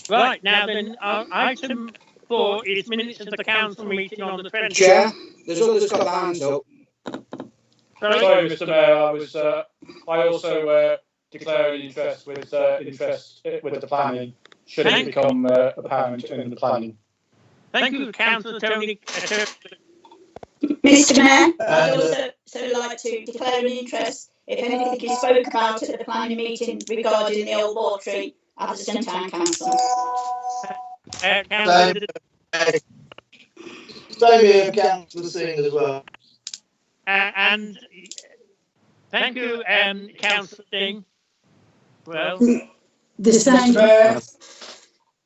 Right, now then, item 4 is minutes of the council meeting on the 20th. Chair, there's others got their hands up. Sorry, Mr. Mayor. I also declare an interest with the planning. Should it become apparent in the planning? Thank you, Councillor Tony. Mr. Mayor, I'd also like to declare an interest if anything is spoke about at the planning meeting regarding the old mortuary at the Town Council. Stay here, Councillor Singh as well. And thank you, Councillor Singh. Well, The same.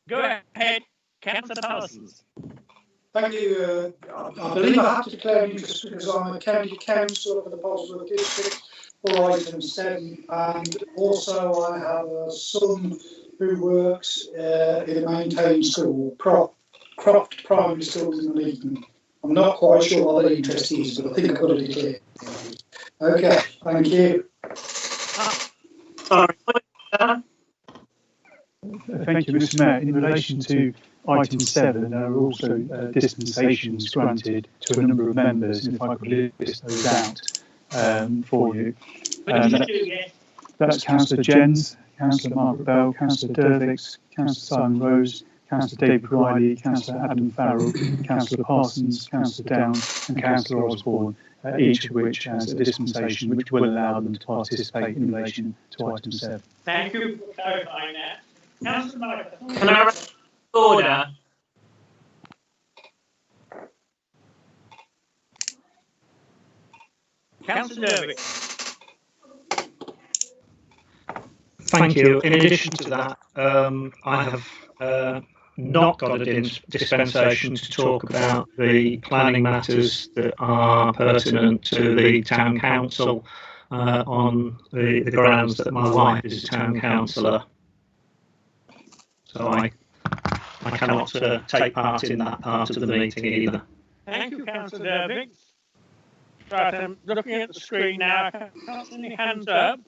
go ahead, Councillor Parsons. Thank you. I believe I have to declare an interest because I'm a county councillor for the Bosworth district for item 7, and also I have a son who works in a maintained school, Croft Primary Schools in Leeton. I'm not quite sure what the interest is, but I think I've got to declare. Okay, thank you. Sorry. Thank you, Mr. Mayor. In relation to item 7, there are also dispensations granted to a number of members, and if I could list those out for you. That's Councillor Jens, Councillor Margaret Bell, Councillor Dervix, Councillor Simon Rose, Councillor David Riley, Councillor Adam Farrell, Councillor Parsons, Councillor Down, and Councillor Osborne, each of which has a dispensation which will allow them to participate in relation to item 7. Thank you for clarifying that. Councillor Michael, can I order? Councillor Dervick. Thank you. In addition to that, I have not got a dispensation to talk about the planning matters that are pertinent to the town council on the grounds that my wife is a town councillor. So I cannot take part in that part of the meeting either. Thank you, Councillor Dervick. Right, I'm looking at the screen now. I can't see any hands up.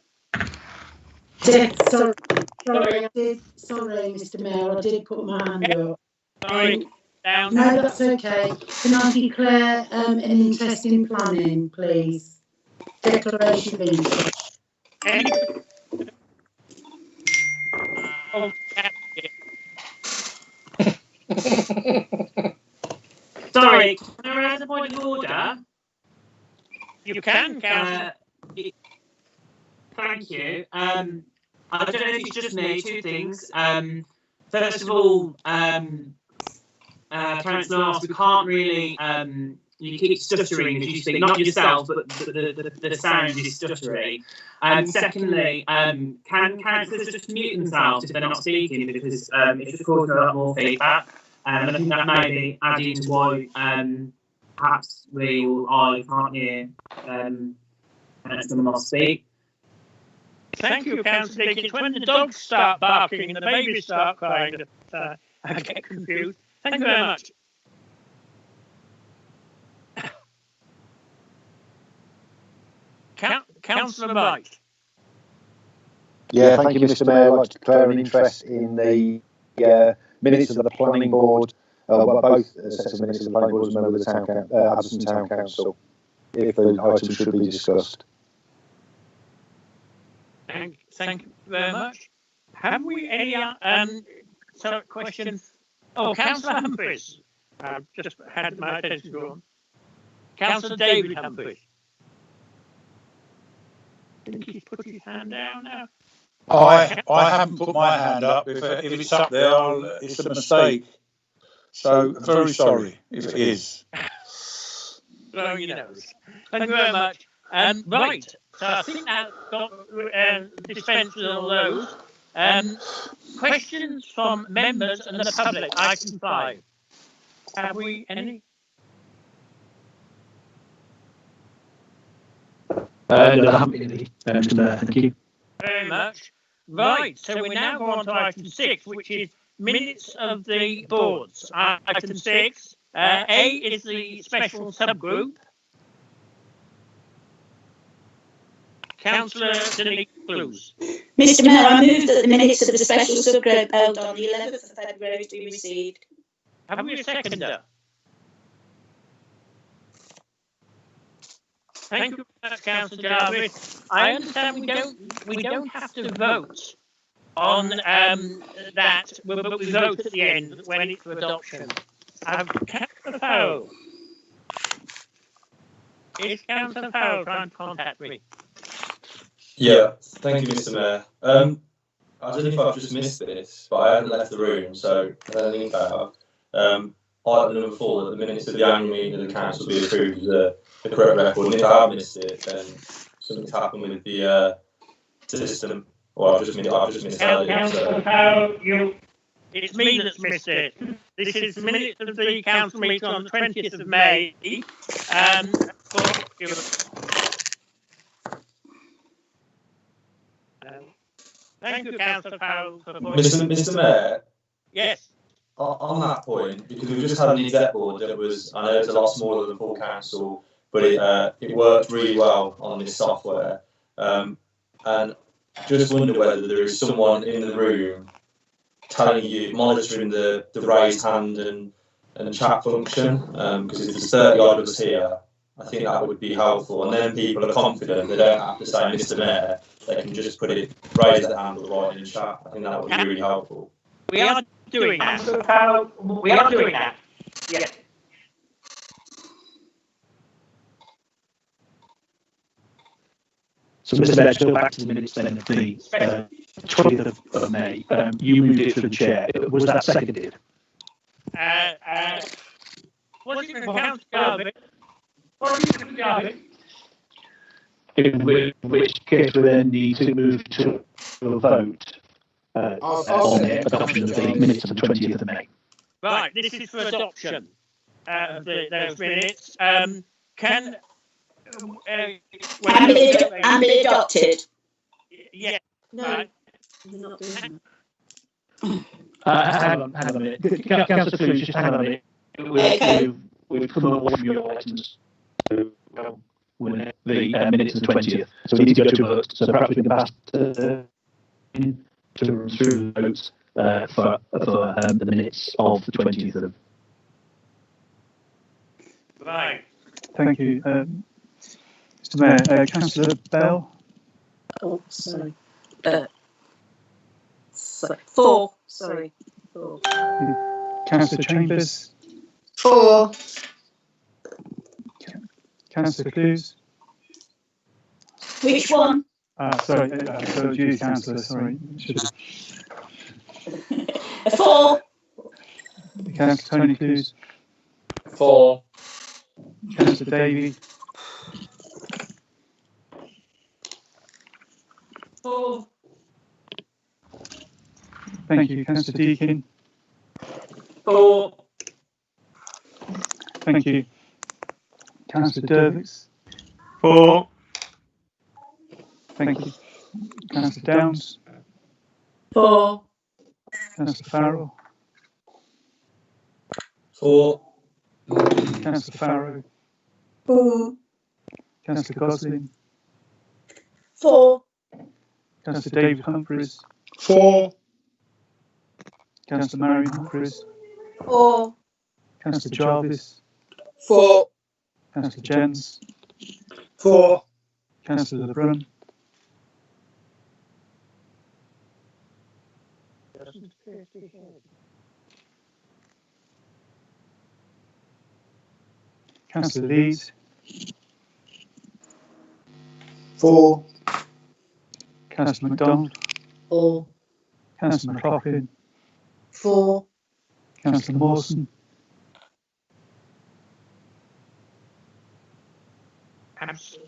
Sorry, Mr. Mayor, I did put my hand up. Sorry, down. No, that's okay. Can I declare an interest in planning, please? Declaration of interest. Oh, sorry, can I raise a point of order? You can, Councillor. Thank you. I don't know if it's just me. Two things. First of all, Councillor Ross, we can't really. You keep stuttering as you speak, not yourself, but the sound is stuttery. Secondly, can councillors just mute themselves if they're not speaking, because it's just causing a lot more feedback. And I think that may be adding to why perhaps we or I can't hear Councillor Moss speak. Thank you, Councillor Dick. It's when the dogs start barking and the babies start crying that I get confused. Thank you very much. Councillor Wright. Yeah, thank you, Mr. Mayor. I'd like to declare an interest in the minutes of the planning board, both sets of minutes of the planning board as a member of the Addison Town Council, if the item should be discussed. Thank you very much. Have we any questions? Oh, Councillor Humphries. I've just had my attention drawn. Councillor David Humphries. I think he's put his hand down now. I haven't put my hand up. If it's up there, it's a mistake. So very sorry if it is. Blow your nose. Thank you very much. Right. So I think that got dispensed with all those. Questions from members and the public. Item 5. Have we any? No, I haven't really, Mr. Mayor, thank you. Very much. Right, so we now go on to item 6, which is minutes of the boards. Item 6, A is the special subgroup. Councillor Denise Clues. Mr. Mayor, I move that the minutes of the special subgroup held on the 11th of February be received. Have we a seconder? Thank you, Councillor Jarvis. I understand we don't have to vote on that, but we vote at the end when it's for adoption. Councillor Farrell. Is Councillor Farrell trying to contact me? Yeah, thank you, Mr. Mayor. I don't know if I've just missed this, but I haven't left the room, so I don't think I have. Item number 4, that the minutes of the annual meeting of the council be approved as the correct record. And if I have missed it, then something's happened with the system, or I've just missed it earlier. Councillor Farrell, it's me that's missed it. This is the minutes of the council meeting on the 20th of May. Thank you, Councillor Farrell. Mr. Mayor? Yes. On that point, because we've just had an exec board that was, I know it's a lot smaller than full council, but it worked really well on this software. And just wonder whether there is someone in the room telling you, monitoring the raised hand and chat function, because if there's 30 odd of us here, I think that would be helpful. And then people are confident, they don't have to say Mr. Mayor, they can just put it, raise their hand or write in chat. I think that would be really helpful. We are doing that. We are doing that. Yes. So, Mr. Mayor, still back to the minutes then of the 20th of May. You moved it to the chair. Was that seconded? Was it from Councillor Garvey? In which case we then need to move to a vote on the adoption of the minutes of the 20th of May. Right, this is for adoption of those minutes. Can be adopted. Yeah. No, right. you're not doing Hang on a minute. Councillor Clues, just hang on a minute. We've come up with your items to the minutes of the 20th. So we need to go to a vote. So perhaps we can pass to run through the votes for the minutes of the 20th of. Right. Thank you. Mr. Mayor, Councillor Bell? Oh, sorry. 4. Sorry. 4. Councillor Chambers? 4. Councillor Clues? Which one? Sorry, so you, Councillor, sorry. Four. Councillor Tony Clues. 4. Councillor Davey. 4. Thank you. Councillor Deakin. 4. Thank you. Councillor Dervix. 4. Thank you. Councillor Downs. 4. Councillor Farrell. 4. Councillor Farrow. 4. Councillor Gosling. 4. Councillor David Humphreys. 4. Councillor Marion Humphreys. 4. Councillor Jarvis. 4. Councillor Jens. 4. Councillor LeBrun. 50. Councillor Lees. 4. Councillor MacDonald. 4. Councillor McLaughlin. 4. Councillor Mawson. Absent.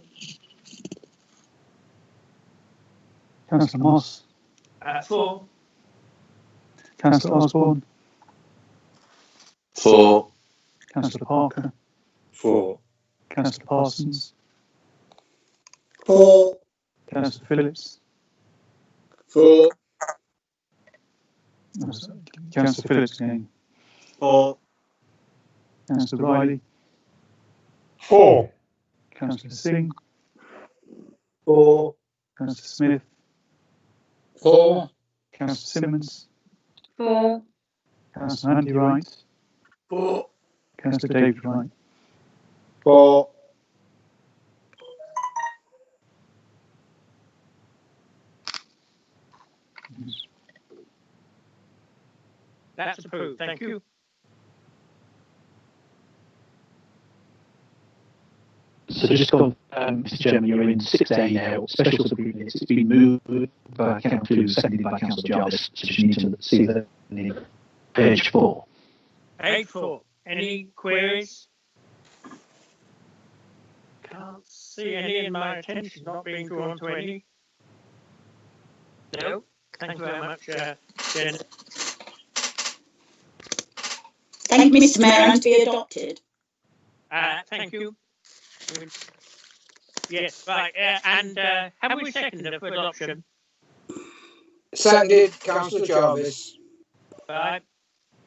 Councillor Moss. 4. Councillor Osborne. 4. Councillor Parker. 4. Councillor Parsons. 4. Councillor Phillips. 4. Councillor Phillips again. 4. Councillor Riley. 4. Councillor Singh. 4. Councillor Smith. 4. Councillor Simmons. 4. Councillor Andy Wright. 4. Councillor David Wright. 4. That's approved. Thank you. So just on, Mr. Chairman, you're in 6A now, special subgroup minutes. It's been moved by Councillor Clues, seconded by Councillor Jarvis. So just need to see that in page 4. Page 4. Any queries? Can't see any, and my attention not being drawn to any. No. Thank you very much, Jen. Thank you, Mr. Mayor, and to be adopted. Thank you. Yes, right. And have we seconded for adoption? Seconded, Councillor Jarvis. Right.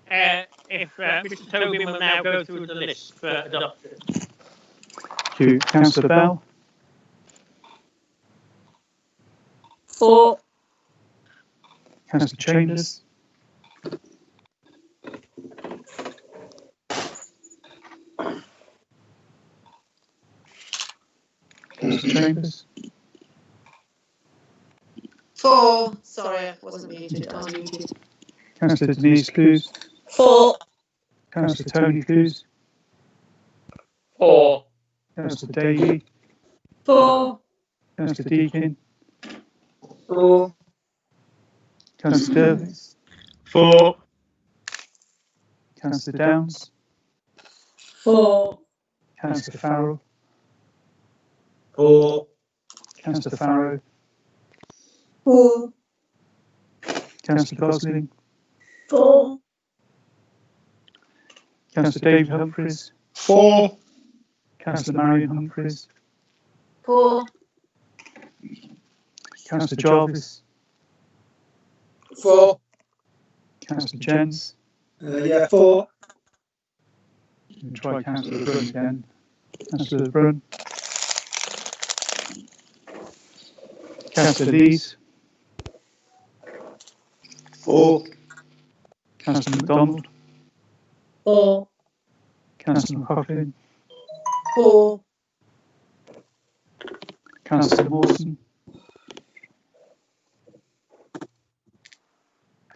If Mr. Tobin will now go through the list for adoption. Thank you. Councillor Bell. 4. Councillor Chambers. 4. Sorry, I wasn't muted. I was muted. Councillor Denise Clues. 4. Councillor Tony Clues. 4. Councillor Davey. 4. Councillor Deakin. 4. Councillor Dervis. 4. Councillor Downs. 4. Councillor Farrell. 4. Councillor Farrow. 4. Councillor Gosling. 4. Councillor David Humphreys. 4. Councillor Marion Humphreys. 4. Councillor Jarvis. 4. Councillor Jens. Yeah, 4. We'll try Councillor LeBrun again. Councillor LeBrun. Councillor Lees. 4. Councillor MacDonald. 4. Councillor McLaughlin. 4. Councillor Mawson.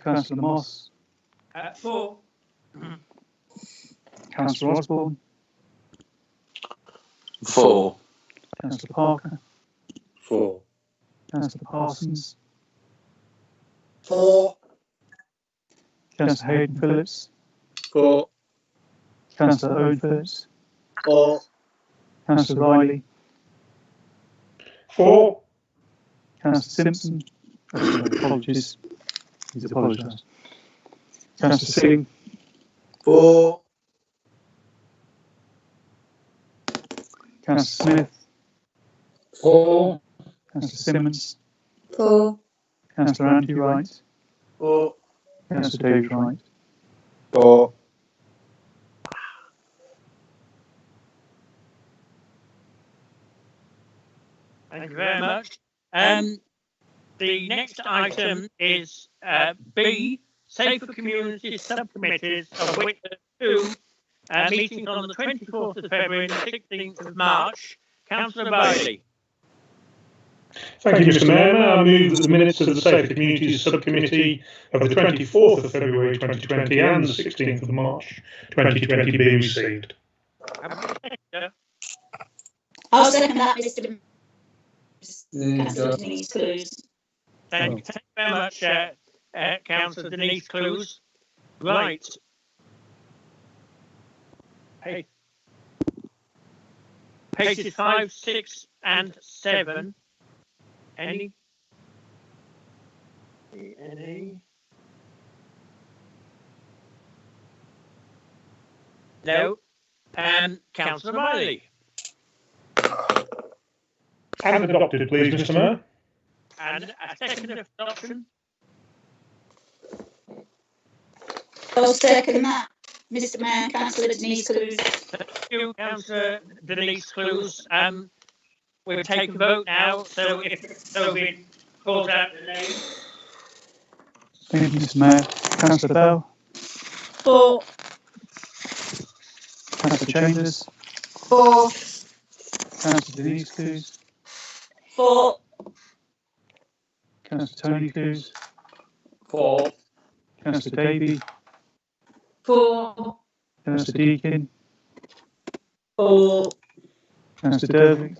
Councillor Moss. 4. Councillor Osborne. 4. Councillor Parker. 4. Councillor Parsons, 4. Councillor Hayden Phillips, 4. Councillor Owen Phillips, 4. Councillor Riley, 4. Councillor Simpson, apologies, he's apologised. Councillor Singh, 4. Councillor Smith, 4. Councillor Simmons, 4. Councillor Andy Wright, 4. Councillor David Wright. 4. Thank you very much. The next item is B, Safer Communities Subcommittees, of which there are 2 meetings on the 24th of February and the 16th of March. Councillor Bailey. Thank you, Mr. Mayor. May I move that the minutes of the Safer Communities Subcommittee of the 24th of February 2020 and the 16th of March 2020 be received. I'll second that, Mr. Councillor Denise Clues. Thank you very much, Councillor Denise Clues. Right. Pages 5, 6 and 7. Any? No. Councillor Riley. And adopted, please, Mr. Mayor. And a second adoption. I'll second that, Mr. Mayor, Councillor Denise Clues. Thank you, Councillor Denise Clues. We'll take a vote now, so if Toby calls out the name. Thank you, Mr. Mayor. Councillor Bell, 4. Councillor Chambers, 4. Councillor Denise Clues, 4. Councillor Tony Clues, 4. Councillor Davey, 4. Councillor Deakin, 4. Councillor Dervick,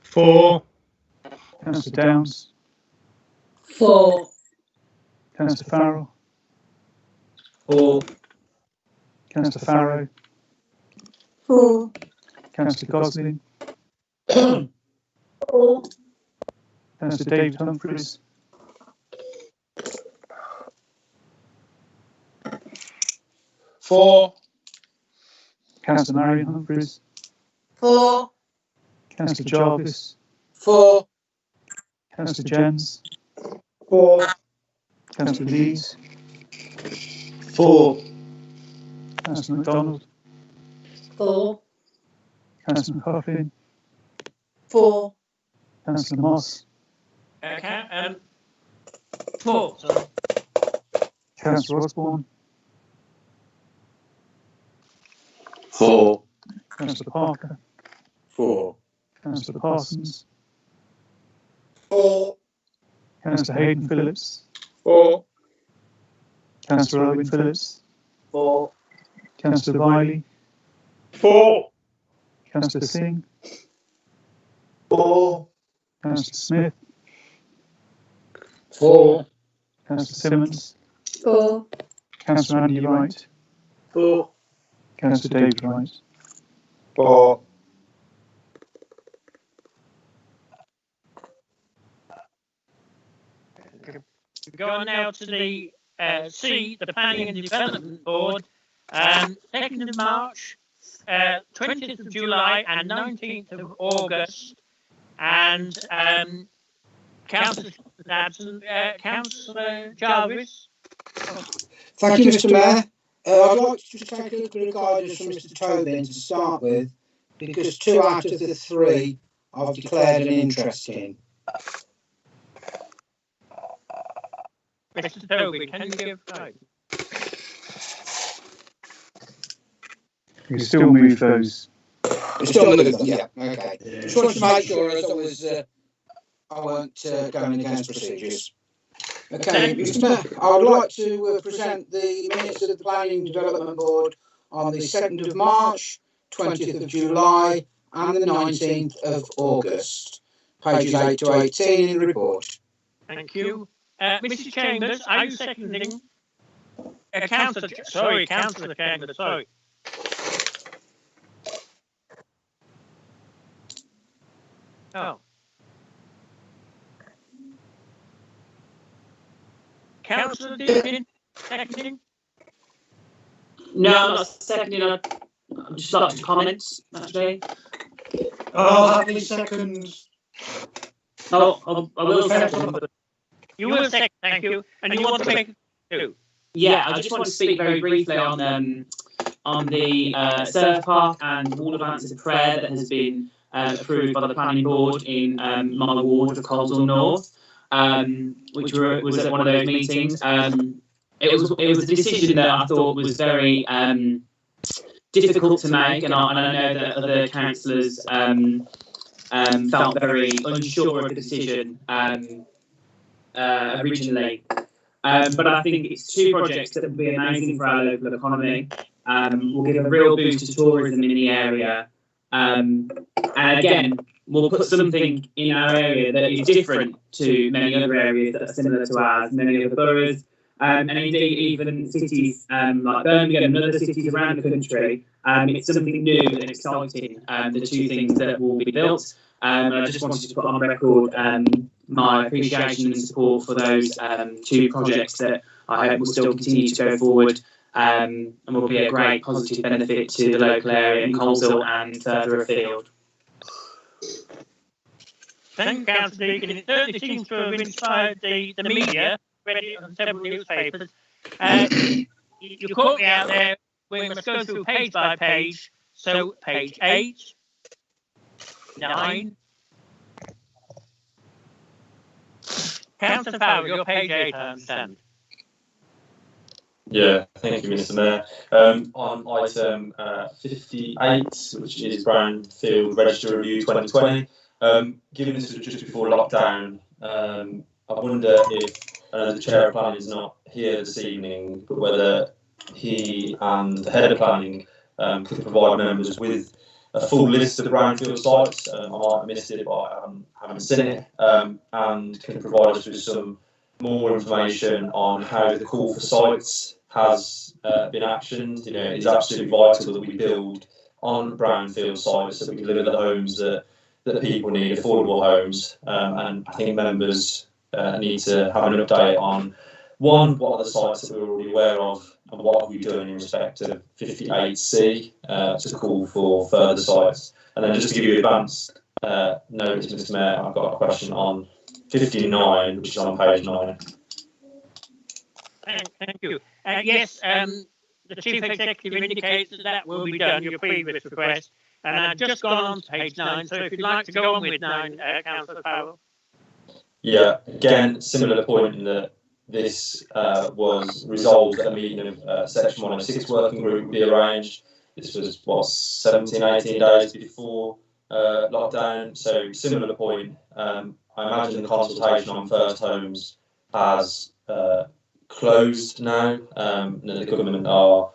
4. Councillor Downs, 4. Councillor Farrell, 4. Councillor Farrow, 4. Councillor Goslin, 4. Councillor David Humphreys, 4. Councillor Marion Humphreys, 4. Councillor Jarvis, 4. Councillor Jens, 4. Councillor Lees, 4. Councillor MacDonald, 4. Councillor McCuffin, 4. Councillor Moss, 4. Sorry. Councillor Osborne, 4. Councillor Parker, 4. Councillor Parsons, 4. Councillor Hayden Phillips, 4. Councillor Owen Phillips, 4. Councillor Riley, 4. Councillor Singh, 4. Councillor Smith, 4. Councillor Simmons, 4. Councillor Andy Wright, 4. Councillor David Wright. 4. We go on now to the C, the Planning and Development Board. 2nd of March, 20th of July, and 19th of August. And Councillor absent, Councillor Jarvis. Thank you, Mr. Mayor. I'd like to just take a little bit of guidance from Mr. Tobin to start with, because 2 out of the 3 I've declared an interest in. Mr. Toby, can you give guidance? You can still move those. Still move them, yeah. Okay. Just wanted to make sure as I weren't going against procedures. Okay, Mr. Mayor, I would like to present the minutes of the Planning and Development Board on the 2nd of March, 20th of July and the 19th of August. pages 8 to 18 in the report. Thank you. Mrs. Chambers, are you seconding? Councillor Chambers, sorry. Oh. Councillor Deacon, seconding? No, I'm not seconding. I'd just like to comment, actually. I'll happily second. I will second. But You will second, thank you. And you want to make two? yeah, I just want to speak very briefly on the surf park and wall of answers prayer that has been approved by the planning board in my ward of Coleshill North, which was at one of those meetings. It was a decision that I thought was very difficult to make, and I know that other councillors felt very unsure of the decision originally. But I think it's two projects that will be amazing for our local economy. Will give a real boost to tourism in the area. And again, we'll put something in our area that is different to many other areas that are similar to ours, many other boroughs, and indeed even cities like Birmingham and other cities around the country. It's something new and exciting, the two things that will be built. And I just wanted to put on record my appreciation and support for those two projects that I hope will still continue to go forward and will be a great positive benefit to the local area in Coleshill and further afield. Thank you, Councillor Deacon. It certainly seems to have inspired the media, read it on several newspapers. You caught me out there. We must go through page by page. So, page 8, 9. Councillor Farrell, you're page 8, I understand. Yeah, thank you, Mr. Mayor. On item 58, which is Brownfield Register Review 2020, given this was just before lockdown, I wonder if, I know the Chair of Planning is not here this evening, but whether he and the Head of Planning could provide members with a full list of brownfield sites. I might have missed it, but I haven't seen it, and can provide us with some more information on how the call for sites has been actioned. You know, it's absolutely vital that we build on brownfield sites so that we deliver the homes that people need, affordable homes. And I think members need to have an update on, one, what are the sites that we're already aware of, and what have we done in respect of 58C to call for further sites. And then just to give you advanced notice, Mr. Mayor, I've got a question on 59, which is on page 9. Thank you. Yes, the Chief Executive indicates that will be done, your previous request. And I've just gone on to page 9, so if you'd like to go on with 9, Councillor Farrell. Yeah, again, similar point in that this was resolved at a meeting of Section 106 working group would be arranged. This was, what, 17, 18 days before lockdown, so similar point. I imagine the consultation on first homes has closed now, and the government are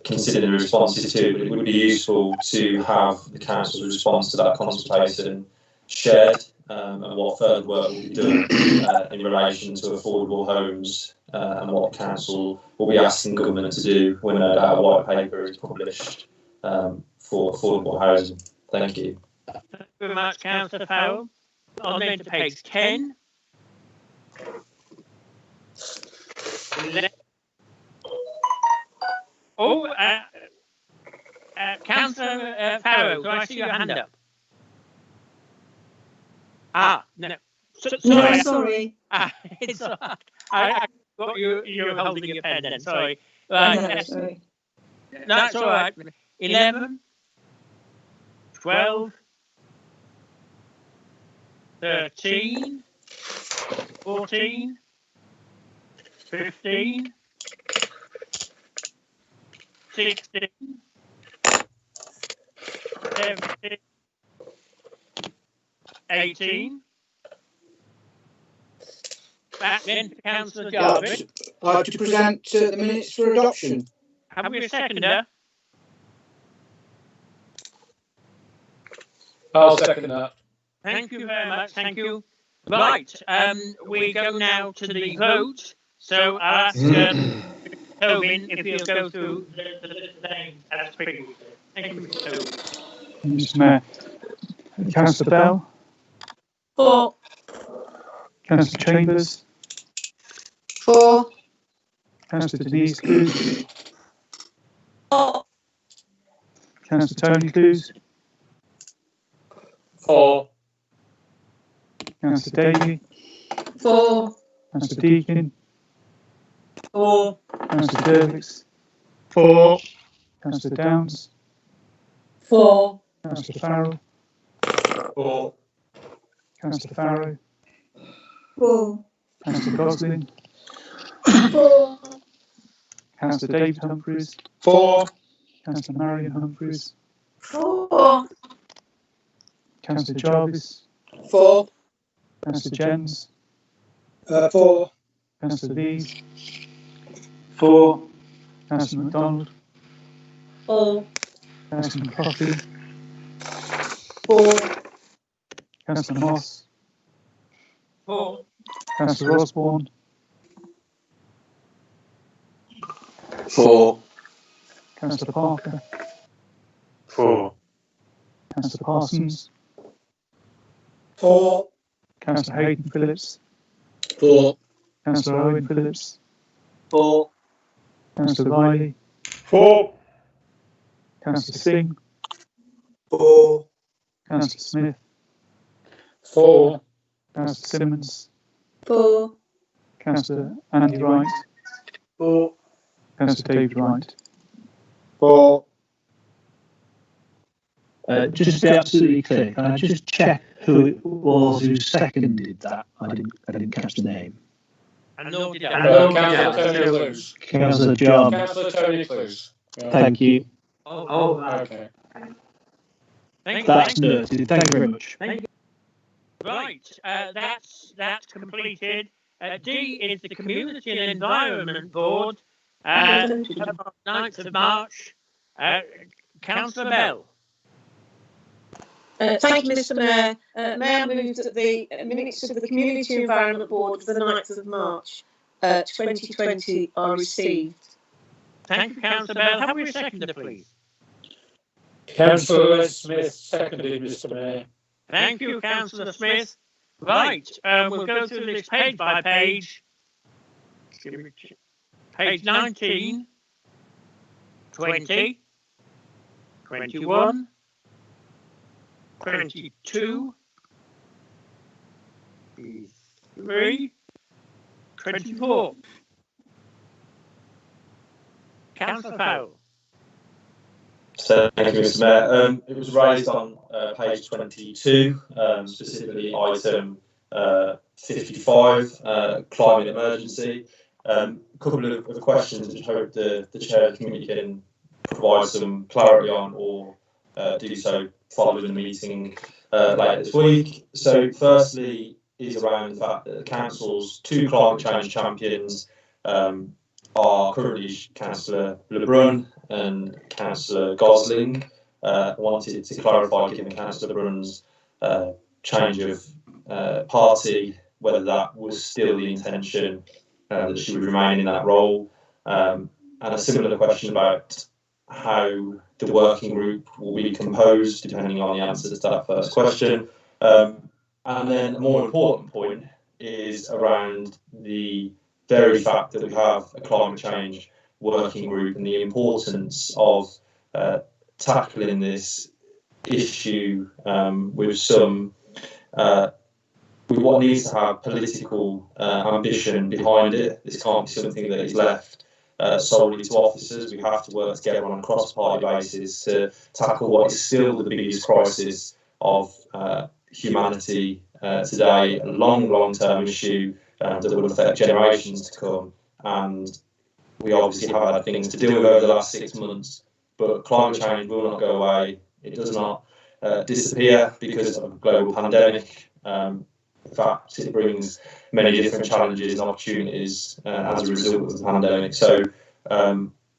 considering the responses to, but it would be useful to have the council's response to that consultation shared, and what further work will be done in relation to affordable homes, and what council will be asking government to do when no doubt a white paper is published for affordable housing. Thank you. Thank you very much, Councillor Farrell. On then to page 10. Oh, Councillor Farrell, do I see your hand up? No. No, sorry. It's I got you're holding your pen then, sorry. No, sorry. That's all right. 11, 12, 13, 14, 15, 16, 17, 18. Back then to Councillor Jarvis. I'd like to present the minutes for adoption. Have we a seconder? I'll second that. Thank you very much. Thank you. Right. We go now to the vote. So I'll ask Tobin if he'll go through the list of names as previously. Thank you, Mr. Tobin. Mr. Mayor. Councillor Bell, 4. Councillor Chambers, 4. Councillor Denise Clues, 4. Councillor Tony Clues, 4. Councillor Davey, 4. Councillor Deakin, 4. Councillor Dervix, 4. Councillor Downs, 4. Councillor Farrell, 4. Councillor Farrow, 4. Councillor Gosling, 4. Councillor David Humphreys, 4. Councillor Marion Humphreys, 4. Councillor Jarvis, 4. Councillor Jens, 4. Councillor Lees, 4. Councillor MacDonald, 4. Councillor McCarthy, 4. Councillor Moss, 4. Councillor Osborne, 4. Councillor Parker, 4. Councillor Parsons, 4. Councillor Hayden Phillips, 4. Councillor Owen Phillips, 4. Councillor Riley, 4. Councillor Singh, 4. Councillor Smith, 4. Councillor Simmons, 4. Councillor Andy Wright, 4. Councillor David Wright. 4. Just to be absolutely clear, can I just check who it was who seconded that? I didn't catch the name. And nor did Councillor Tony Clues. Councillor John. Councillor Tony Clues. Thank you. Oh, Okay. That's noted. Thank you very much. Right, that's completed. D is the Community and Environment Board. 9th of March. Councillor Bell. Thank you, Mr. Mayor. May I move that the minutes of the Community Environment Board for the 9th of March 2020 are received. Thank you, Councillor Bell. Have we a seconder, please? Councillor Smith seconded, Mr. Mayor. Thank you, Councillor Smith. Right, we'll go through this page by page. Page 19, 20, 21, 22, 23, 24. Councillor Farrell. So, thank you, Mr. Mayor. It was raised on page 22, specifically item 55, climate emergency. A couple of questions which I hope the Chair of the Committee can provide some clarity on, or do so following the meeting later this week. So, firstly, is around the fact that the Council's 2 climate change champions are currently Councillor Lebrun and Councillor Gosling. Wanted to clarify, given Councillor Lebrun's change of party, whether that was still the intention that she would remain in that role. And a similar question about how the working group will be composed, depending on the answers to that first question. And then a more important point is around the very fact that we have a climate change working group and the importance of tackling this issue with some with what needs to have political ambition behind it. This can't be something that is left solely to officers. We have to work together on a cross-party basis to tackle what is still the biggest crisis of humanity today, a long-term issue that will affect generations to come. And we obviously have had things to deal with over the last 6 months, but climate change will not go away. It does not disappear because of a global pandemic. In fact, it brings many different challenges and opportunities as a result of the pandemic. So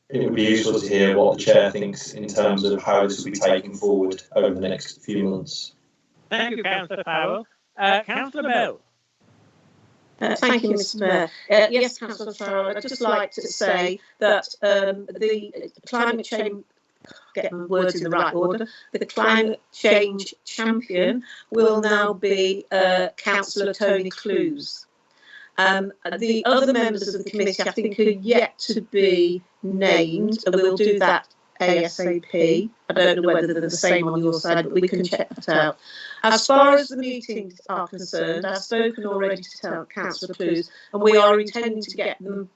it would be useful to hear what the Chair thinks in terms of how this will be taken forward over the next few months. Thank you, Councillor Farrell. Councillor Bell. Thank you, Mr. Mayor. Yes, Councillor Farrell, I'd just like to say that the climate change, get my words in the right order, the climate change champion will now be Councillor Tony Clues. The other members of the committee, I think, are yet to be named, and we'll do that ASAP. I don't know whether they're the same on your side, but we can check that out. As far as the meetings are concerned, I've spoken already to Councillor Clues, and we are intending to get them,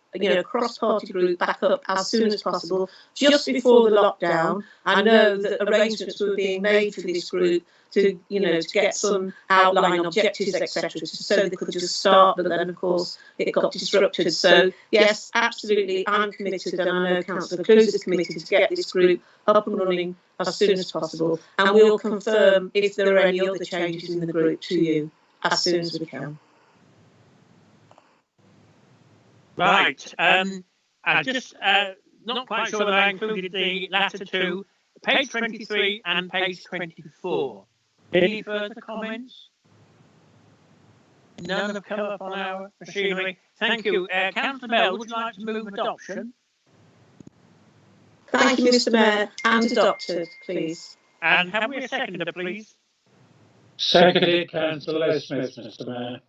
cross-party group back up as soon as possible, just before the lockdown. I know that arrangements were being made for this group to get some outline objectives, etc., so they could just start, but then, of course, it got disrupted. So, yes, absolutely, I'm committed, and I know Councillor Clues is committed to get this group up and running as soon as possible, and we'll confirm if there are any other changes in the group to you as soon as we can. Right. I'm just not quite sure that I included the latter two, page 23 and page 24. Any further comments? None have come up on our machinery. Thank you. Councillor Bell, would you like to move adoption? Thank you, Mr. Mayor. And adopted, please. And have we a seconder, please? Seconded, Councillor Smith, Mr. Mayor.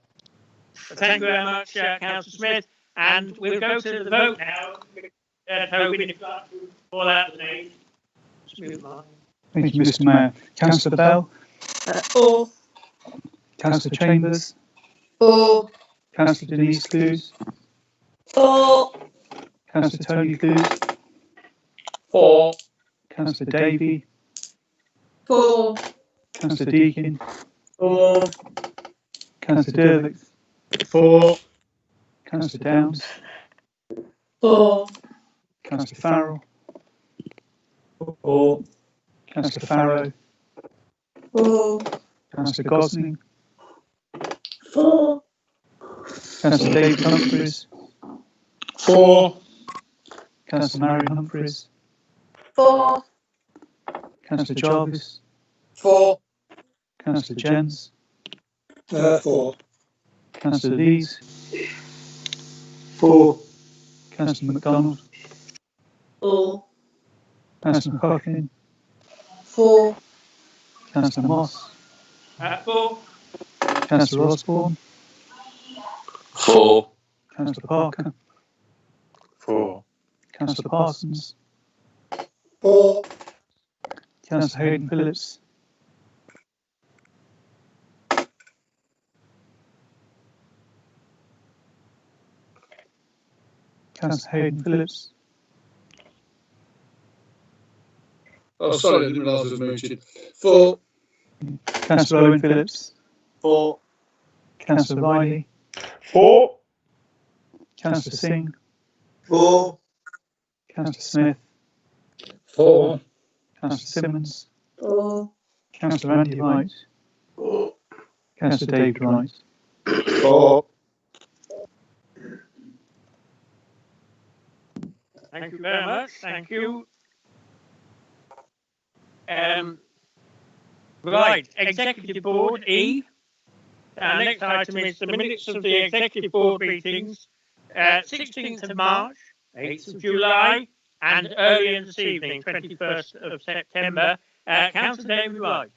Thank you very much, Councillor Smith. And we'll go to the vote now. Tobin, if you'd like to call out the names. Thank you, Mr. Mayor. Councillor Bell. 4. Councillor Chambers. 4. Councillor Denise Clues. 4. Councillor Tony Clues. 4. Councillor Davey. 4. Councillor Deakin. 4. Councillor Dervick. 4. Councillor Downs. 4. Councillor Farrell. 4. Councillor Farrow. 4. Councillor Gosling. 4. Councillor David Humphreys. 4. Councillor Marion Humphreys. 4. Councillor Jarvis. 4. Councillor Jens. 4. Councillor Lees. 4. Councillor MacDonald. 4. Councillor McCarthy. 4. Councillor Moss. 4. Councillor Osborne. 4. Councillor Parker. 4. Councillor Parsons. 4. Councillor Hayden Phillips. Councillor Hayden Phillips. Oh, sorry, I didn't realise I was muted. 4. Councillor Owen Phillips. 4. Councillor Riley. 4. Councillor Singh. 4. Councillor Smith. 4. Councillor Simmons. 4. Councillor Andy Wright. 4. Councillor David Wright. 4. Thank you very much. Thank you. Right, Executive Board E. Our next item is the minutes of the Executive Board meetings, 16th of March, 8th of July, and earlier this evening, 21st of September. Councillor David Wright.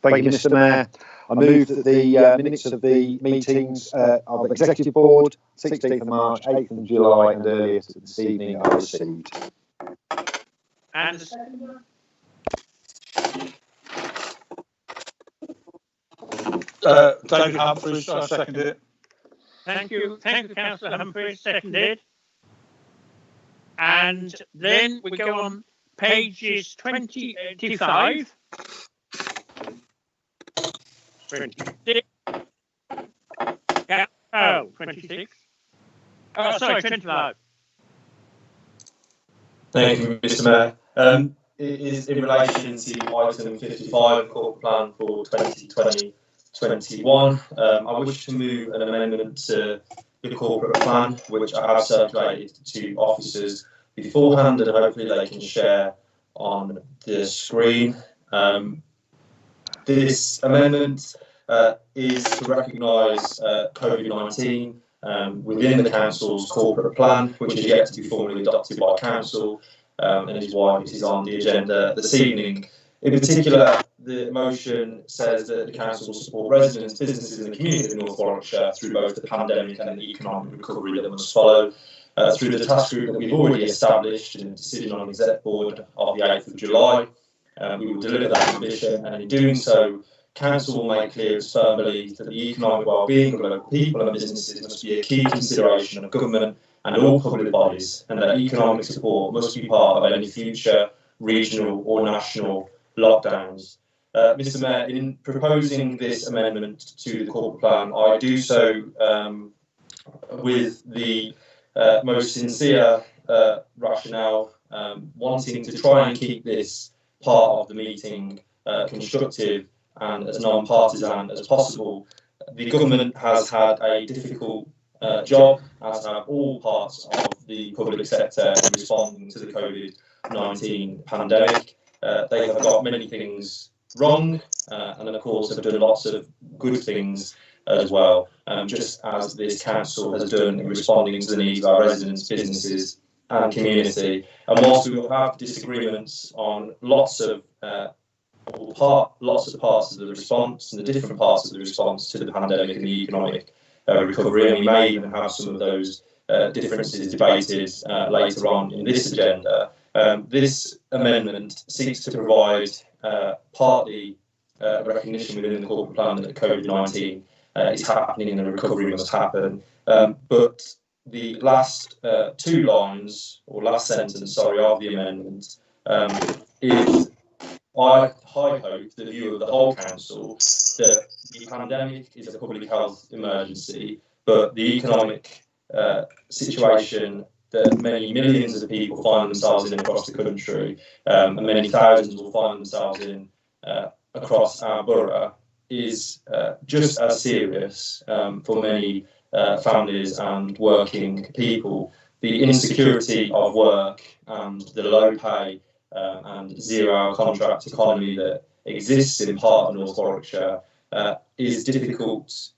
Thank you, Mr. Mayor. I move that the minutes of the meetings of Executive Board, 16th of March, 8th of July, and earlier this evening are received. And the second one? David Humphreys, I second it. Thank you, Councillor Humphreys, seconded. And then we go on pages 25, 26. Oh, 26. Oh, sorry, 25. Thank you, Mr. Mayor. It is in relation to item 55, corporate plan for 2020-21. I wish to move an amendment to the corporate plan, which I have circulated to officers beforehand, and hopefully they can share on the screen. This amendment is to recognise COVID-19 within the council's corporate plan, which is yet to be formally adopted by council, and is why this is on the agenda this evening. In particular, the motion says that the council will support residents, businesses and the community of North Warwickshire through both the pandemic and the economic recovery that must follow. Through the task group that we've already established in a decision on the Exec Board of the 8th of July, we will deliver that ambition, and in doing so, Council will make clear its firm belief that the economic well-being of local people and businesses must be a key consideration of government and all public bodies, and that economic support must be part of any future regional or national lockdowns. Mr Mayor, in proposing this amendment to the corporate plan, I do so with the most sincere rationale, wanting to try and keep this part of the meeting constructive and as non-partisan as possible. The government has had a difficult job, as have all parts of the public sector, in responding to the COVID-19 pandemic. They have got many things wrong, and of course have done lots of good things as well, just as this council has done in responding to the needs of our residents, businesses and community. And whilst we will have disagreements on lots of parts of the response and the different parts of the response to the pandemic and the economic recovery, and we may even have some of those differences debated later on in this agenda, this amendment seeks to provide partly recognition within the corporate plan that COVID-19 is happening and the recovery must happen, but the last two lines, or last sentence, sorry, of the amendment is, I hope, the view of the whole council that the pandemic is a public health emergency, but the economic situation that many millions of people find themselves in across the country, and many thousands will find themselves in across our borough, is just as serious for many families and working people. The insecurity of work and the low pay and zero-hour contract economy that exists in part of North Warwickshire is difficult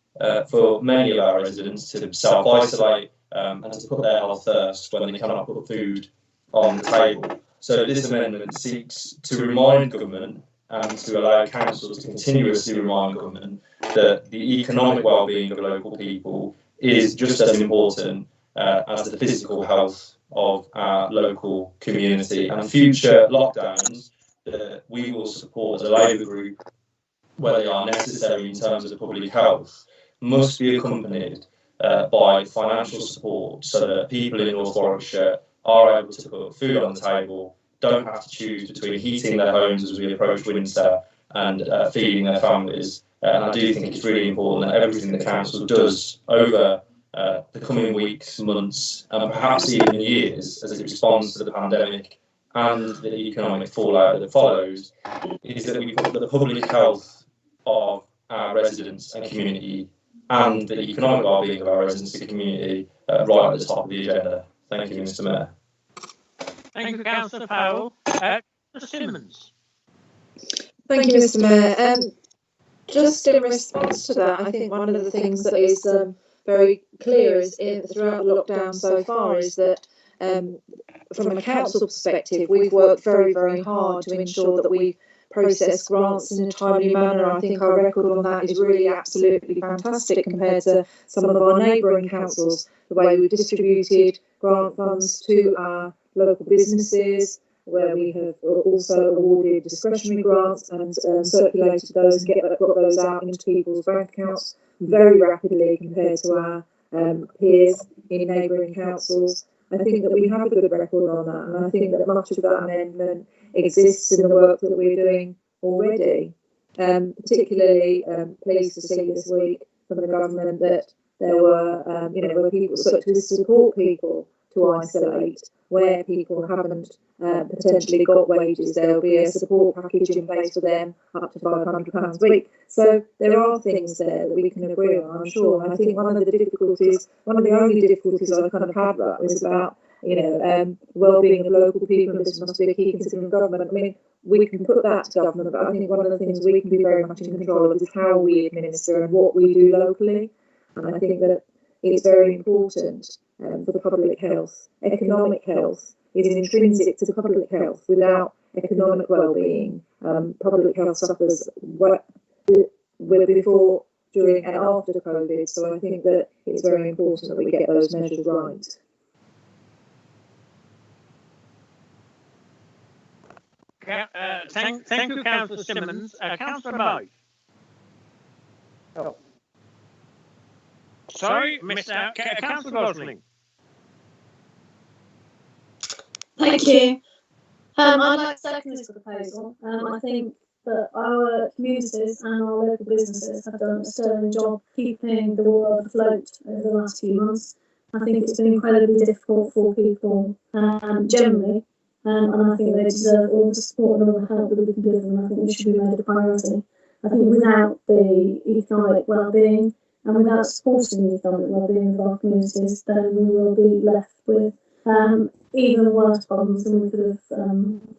for many of our residents to self-isolate and to put their health first when they cannot put food on the table. So this amendment seeks to remind government and to allow council to continuously remind government that the economic well-being of local people is just as important as the physical health of our local community, and future lockdowns that we will support as a Labour group, where they are necessary in terms of public health, must be accompanied by financial support so that people in North Warwickshire are able to put food on the table, don't have to choose between heating their homes as we approach winter and feeding their families. And I do think it's really important that everything the council does over the coming weeks, months, and perhaps even years as it responds to the pandemic and the economic fallout that follows, is that we put the public health of our residents and community and the economic well-being of our residents and community right at the top of the agenda. Thank you, Mr Mayor. Thank you, Councillor Powell. Mr Simmons. Thank you, Mr Mayor. Just in response to that, I think one of the things that is very clear is throughout the lockdown so far is that from a council perspective, we've worked very, very hard to ensure that we process grants in a timely manner. I think our record on that is really absolutely fantastic compared to some of our neighbouring councils, the way we've distributed grant funds to our local businesses, where we have also awarded discretionary grants and circulated those and got those out into people's bank accounts very rapidly compared to our peers in neighbouring councils. I think that we have a good record on that, and I think that much of that amendment exists in the work that we're doing already. Particularly pleased to see this week from the government that there were, where people sought to support people to isolate, where people haven't potentially got wages, there'll be a support package in place for them up to £500 a week. So there are things there that we can agree on, I'm sure. And I think one of the only difficulties I kind of had that was about well-being of local people, and this must be a key consideration of government. I mean, we can put that to government, but I think one of the things we can be very much in control of is how we administer and what we do locally. And I think that it's very important for the public health. Economic health is intrinsic to public health. Without economic well-being, public health suffers before, during and after COVID. So I think that it's very important that we get those measures right. Thank you, Councillor Simmons. Councillor Mike. Oh. Sorry, Mr. Councillor Gosling. Thank you. I'd like to second this proposal. I think that our communities and our local businesses have done a sterling job keeping the world afloat over the last few months. I think it's been incredibly difficult for people generally, and I think they deserve all the support and all the help that we can give them. I think it should be made a priority. I think without the economic well-being and without supporting the economic well-being of our communities, then we will be left with even worse problems than we could have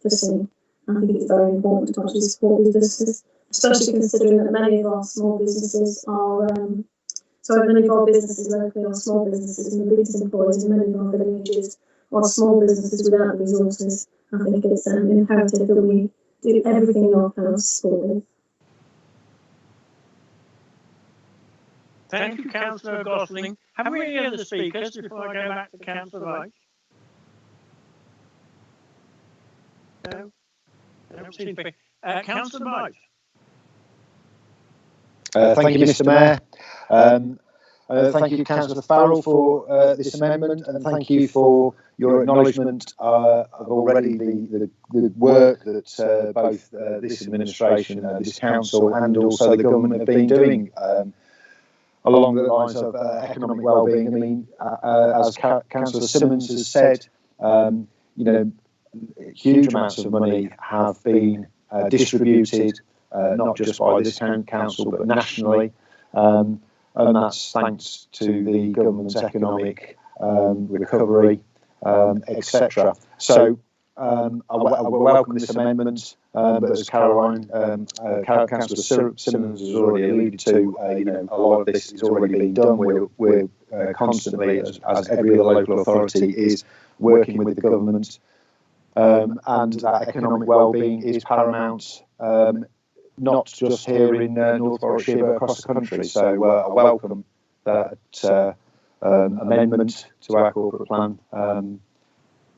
foreseen. I think it's very important to actually support these businesses, especially considering that many of our small businesses are, many of our businesses locally are small businesses, and the biggest employers in many of our villages are small businesses without the resources. I think it's imperative that we do everything in our power to support them. Thank you, Councillor Gosling. Have we any other speakers before I go back to Councillor Wright? No? Don't seem to be. Councillor Wright. Thank you, Mr. Mayor. Thank you, Councillor Farrell, for this amendment, and thank you for your acknowledgement of already the work that both this administration, this council, and also the government have been doing along the lines of economic well-being. I mean, as Councillor Simmons has said, huge amounts of money have been distributed, not just by this council, but nationally. And that's thanks to the government's economic recovery, etc. So I welcome this amendment, but as Councillor Simmons has already alluded to, a lot of this has already been done. We're constantly, as every other local authority is, working with the government, and that economic well-being is paramount. Not just here in North Warwickshire, but across the country. So I welcome that amendment to our corporate plan,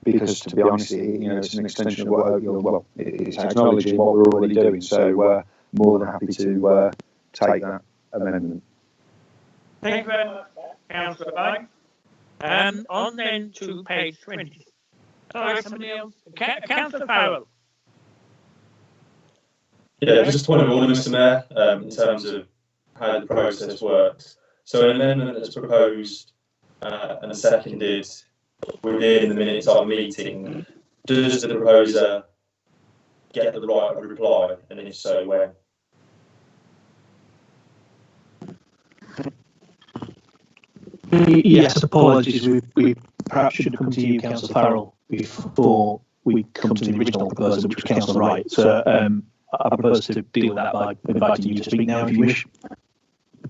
because, to be honest, it's an extension of what it's acknowledging what we're already doing. So more than happy to take that amendment. Thank you very much, Councillor Wright. On then to page 20. Sorry, somebody else. Councillor Farrell. Yeah, just a point of order, Mr. Mayor, in terms of how the process works. So an amendment that's proposed and seconded within the minutes of a meeting, does the proposer get the right of reply, and if so, when? Yes, apologies. We perhaps should have come to you, Councillor Farrell, before we come to the original proposer, which was Councillor Wright. So I propose to deal with that by inviting you to speak now, if you wish.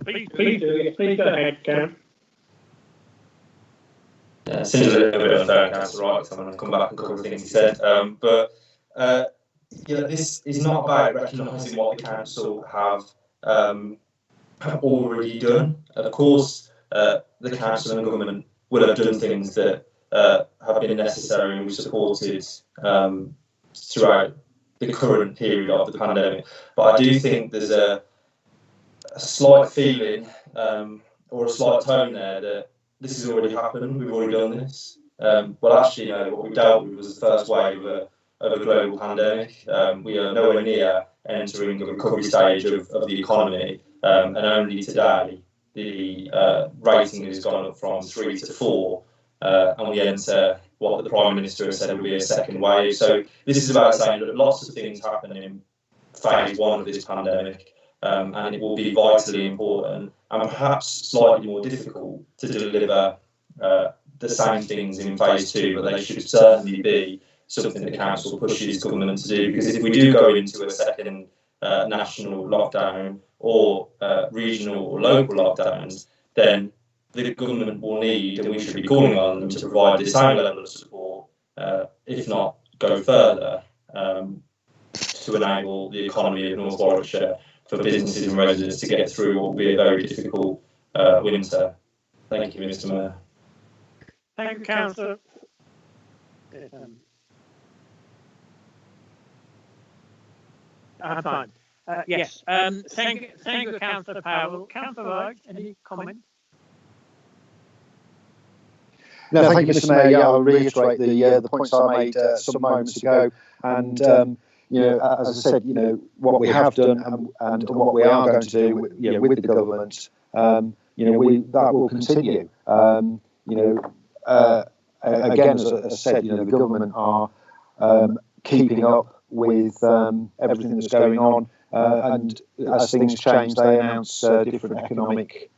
Please do. Please go ahead, Karen. Yeah, it seems a little bit unfair, Councillor Wright, because I'm going to come back and cover things he said. This is not about recognising what the council have already done. Of course, the council and government will have done things that have been necessary and we've supported throughout the current period of the pandemic. But I do think there's a slight feeling or a slight tone there that this has already happened, we've already done this. Well, actually, what we dealt with was the first wave of a global pandemic. We are nowhere near entering the recovery stage of the economy, and only today the rating has gone up from 3 to 4, and we enter what the Prime Minister has said will be a second wave. So this is about saying that lots of things happen in phase 1 of this pandemic, and it will be vitally important and perhaps slightly more difficult to deliver the same things in phase 2, but they should certainly be something the council pushes government to do, because if we do go into a second national lockdown or regional or local lockdowns, then the government will need, and we should be calling on them to provide the same level of support, if not go further, to enable the economy of North Warwickshire for businesses and residents to get through what will be a very difficult winter. Thank you, Mr. Mayor. Thank you, Councillor. Fine. Yes. Thank you, Councillor Powell. Councillor Wright, any comment? No, thank you, Mr. Mayor. Yeah, I'll reiterate the points I made some moments ago, and as I said, what we have done and what we are going to do, with the government, that will continue. Again, as I said, the government are keeping up with everything that's going on, and as things change, they announce different economic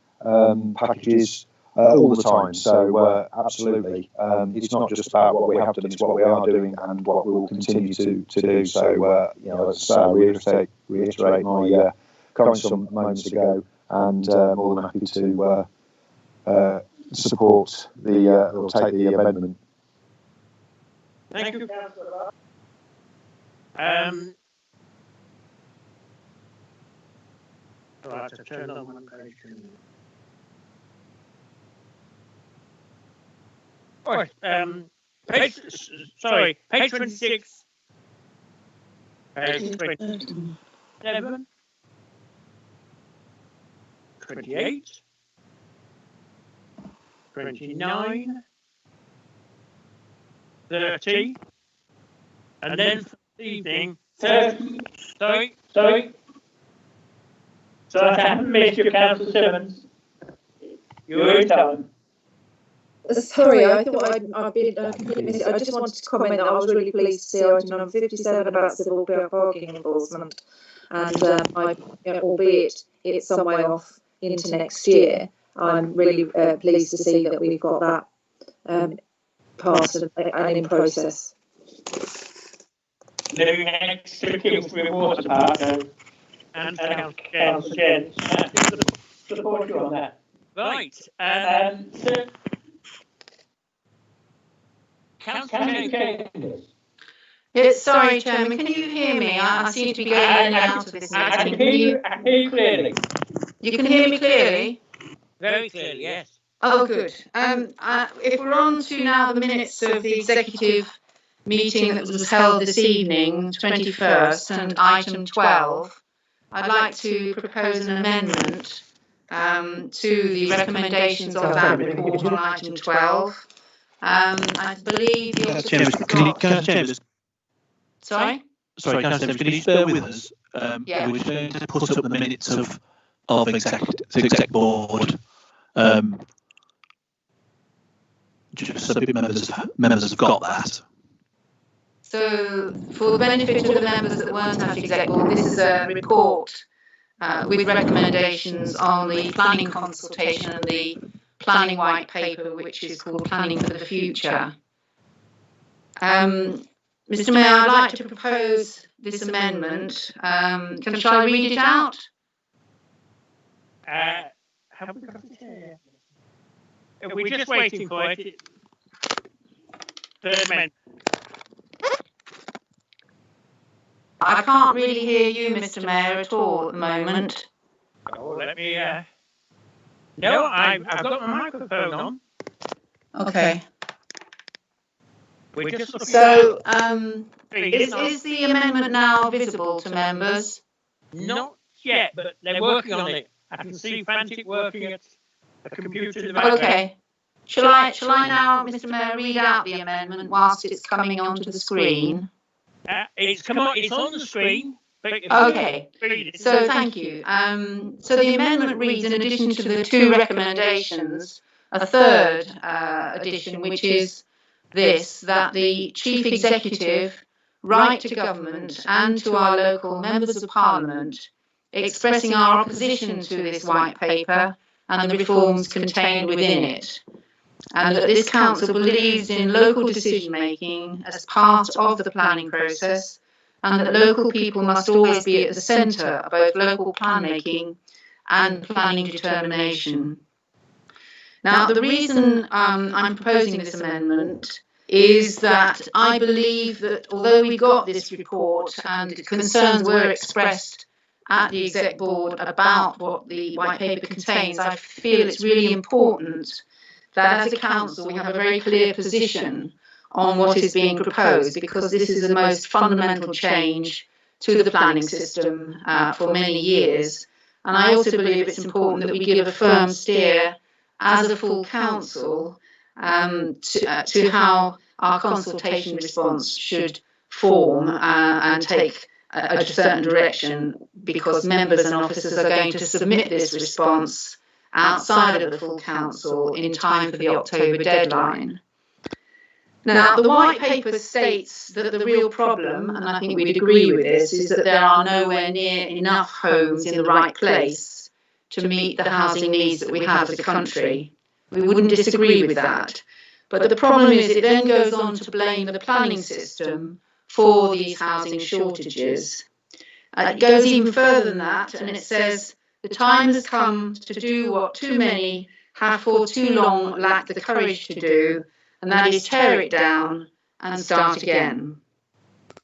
packages all the time. So absolutely, it's not just about what we have done; it's what we are doing and what we will continue to do. So as I say, reiterate my comments some moments ago, and more than happy to support or take the amendment. Thank you, Councillor. Right, I've turned on one page. Right, page 26, page 27, 28, 29, 30, and then for the evening, 30, sorry. So I haven't missed your Councillor Simmons. You're in time. Sorry, I thought I'd been completely missed. I just wanted to comment that I was really pleased to see item number 57 about civil parking enforcement, and albeit it's some way off into next year, I'm really pleased to see that we've got that passed and in process. Living next to Kingsbury Water Park and Council Jens, support you on that. Right, so Councillor Chambers. Yes, sorry, Chairman, can you hear me? I seem to be going in and out of this meeting. I can hear you clearly. You can hear me clearly? Very clearly, yes. Oh, good. If we're on to now the minutes of the executive meeting that was held this evening, 21st, and item 12, I'd like to propose an amendment to the recommendations of that report on item 12. I believe the Chambers. Sorry? Sorry, Councillor Chambers, can you just bear with us? Yeah. We're going to put up the minutes of exec board. Just so members have got that. So, for the benefit of the members that weren't at exec board, this is a report with recommendations on the planning consultation and the planning white paper, which is called Planning for the Future. Mr. Mayor, I'd like to propose this amendment. Shall I read it out? Have we got it here? We're just waiting for it. The amendment. I can't really hear you, Mr. Mayor, at all at the moment. Oh, let me. No, I've got my microphone on. Okay. We're just so, is the amendment now visible to members? Not yet, but they're working on it. I can see Frantic working at a computer device. Okay. Shall I now, Mr. Mayor, read out the amendment whilst it's coming onto the screen? It's on the screen. Okay. So thank you. So the amendment reads, in addition to the two recommendations, a third addition, which is this, that the Chief Executive write to government and to our local members of Parliament expressing our opposition to this white paper and the reforms contained within it. and that this council believes in local decision making as part of the planning process, and that local people must always be at the centre of both local plan making and planning determination. Now, the reason I'm proposing this amendment is that I believe that although we got this report and concerns were expressed at the exec board about what the white paper contains, I feel it's really important that as a council we have a very clear position on what is being proposed, because this is the most fundamental change to the planning system for many years. And I also believe it's important that we give a firm steer as a full council to how our consultation response should form and take a certain direction, because members and officers are going to submit this response outside of the full council in time for the October deadline. Now, the white paper states that the real problem, and I think we'd agree with this, is that there are nowhere near enough homes in the right place to meet the housing needs that we have as a country. We wouldn't disagree with that. But the problem is it then goes on to blame the planning system for these housing shortages. It goes even further than that, and it says the time has come to do what too many have for too long lacked the courage to do, and that is tear it down and start again.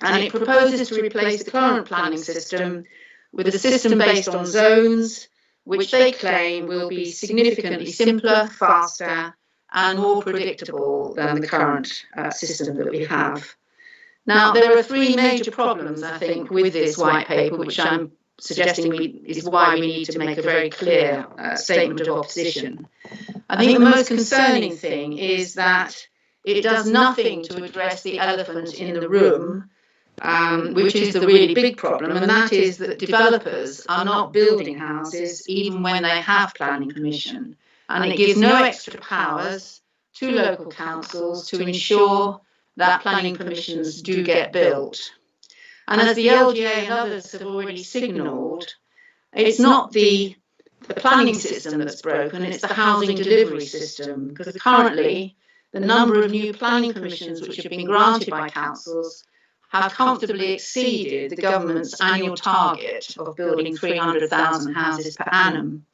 And it proposes to replace the current planning system with a system based on zones, which they claim will be significantly simpler, faster, and more predictable than the current system that we have. Now, there are three major problems, I think, with this white paper, which I'm suggesting is why we need to make a very clear statement of opposition. I think the most concerning thing is that it does nothing to address the elephant in the room, which is the really big problem, and that is that developers are not building houses even when they have planning permission. And it gives no extra powers to local councils to ensure that planning permissions do get built. And as the LGA and others have already signalled, it's not the planning system that's broken, it's the housing delivery system, because currently the number of new planning permissions which have been granted by councils have comfortably exceeded the government's annual target of building 300,000 houses per annum.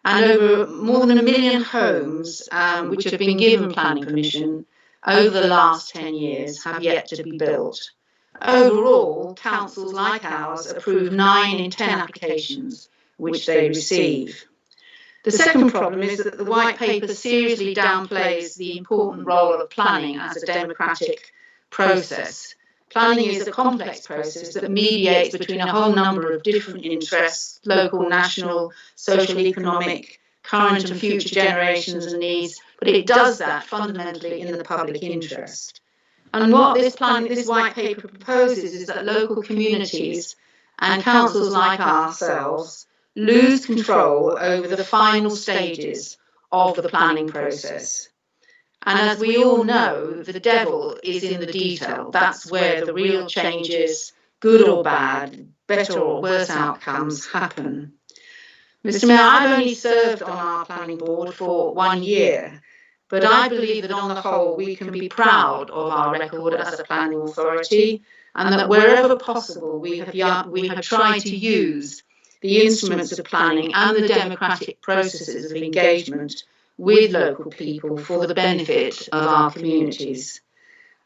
And over more than 1 million homes which have been given planning permission over the last 10 years have yet to be built. Overall, councils like ours approve 9 in 10 applications which they receive. The second problem is that the white paper seriously downplays the important role of planning as a democratic process. Planning is a complex process that mediates between a whole number of different interests, local, national, social, economic, current and future generations and needs, but it does that fundamentally in the public interest. And what this white paper proposes is that local communities and councils like ourselves lose control over the final stages of the planning process. And as we all know, the devil is in the detail. That's where the real changes, good or bad, better or worse outcomes happen. Mr. Mayor, I've only served on our planning board for 1 year, but I believe that on the whole we can be proud of our record as a planning authority, and that wherever possible we have tried to use the instruments of planning and the democratic processes of engagement with local people for the benefit of our communities.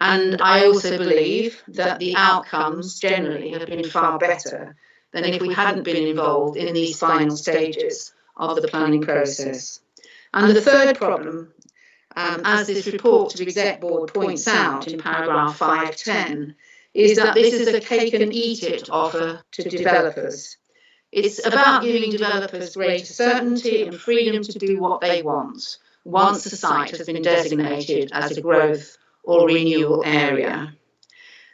And I also believe that the outcomes generally have been far better than if we hadn't been involved in these final stages of the planning process. And the third problem, as this report to the Exec Board points out in paragraph 510, is that this is a cake and eat it offer to developers. It's about giving developers greater certainty and freedom to do what they want once a site has been designated as a growth or renewal area.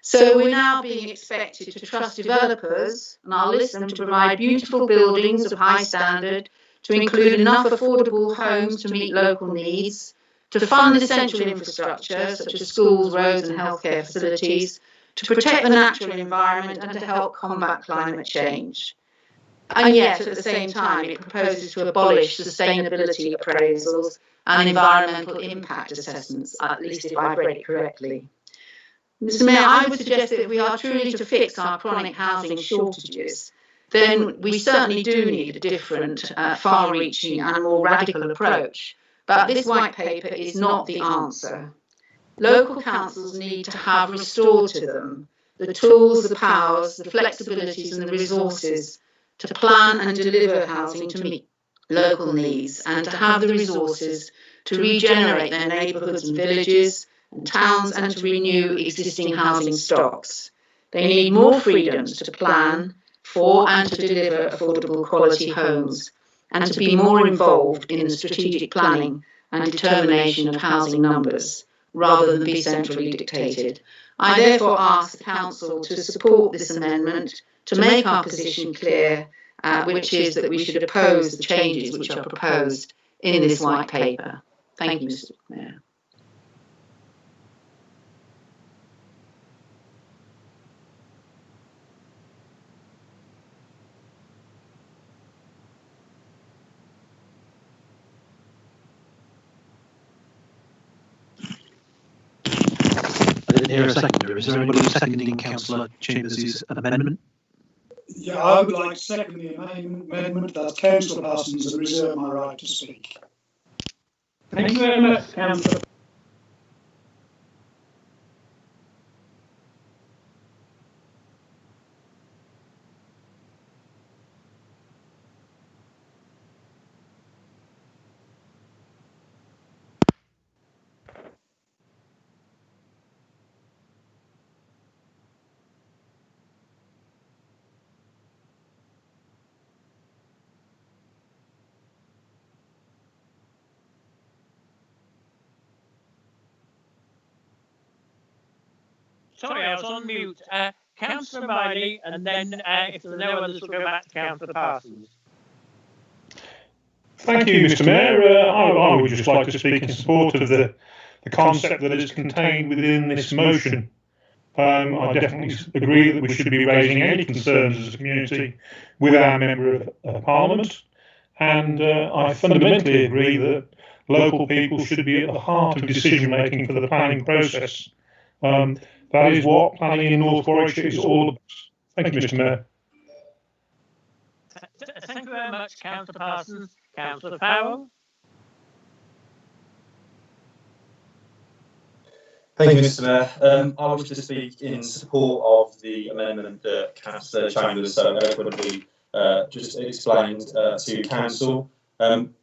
So we're now being expected to trust developers, and I'll list them, to provide beautiful buildings of high standard, to include enough affordable homes to meet local needs, to fund essential infrastructure such as schools, roads and healthcare facilities, to protect the natural environment and to help combat climate change. And yet, at the same time, it proposes to abolish sustainability appraisals and environmental impact assessments, at least if I've read it correctly. Mr. Mayor, I would suggest that if we are truly to fix our chronic housing shortages, then we certainly do need a different, far-reaching and more radical approach. But this white paper is not the answer. Local councils need to have restored to them the tools, the powers, the flexibilities and the resources to plan and deliver housing to meet local needs, and to have the resources to regenerate their neighbourhoods and villages and towns and to renew existing housing stocks. They need more freedoms to plan for and to deliver affordable quality homes, and to be more involved in the strategic planning and determination of housing numbers, rather than be centrally dictated. I therefore ask the Council to support this amendment, to make our position clear, which is that we should oppose the changes which are proposed in this white paper. Thank you, Mr. Mayor. I didn't hear a seconder. Is there anybody seconding Councillor Chambers' amendment? Yeah, I would like to second the amendment that Councillor Parsons has reserved my right to speak. Thank you very much, Councillor. Sorry, I was on mute. Councillor Riley, and then if there are no others, we'll go back to Councillor Parsons. Thank you, Mr. Mayor. I would just like to speak in support of the concept that is contained within this motion. I definitely agree that we should be raising any concerns as a community with our Member of Parliament, and I fundamentally agree that local people should be at the heart of decision making for the planning process. That is what planning in North Warwickshire is all about. Thank you, Mr. Mayor. Thank you very much, Councillor Parsons. Councillor Farrell. Thank you, Mr. Mayor. I wish to speak in support of the amendment that Councillor Chambers so eloquently just explained to Council.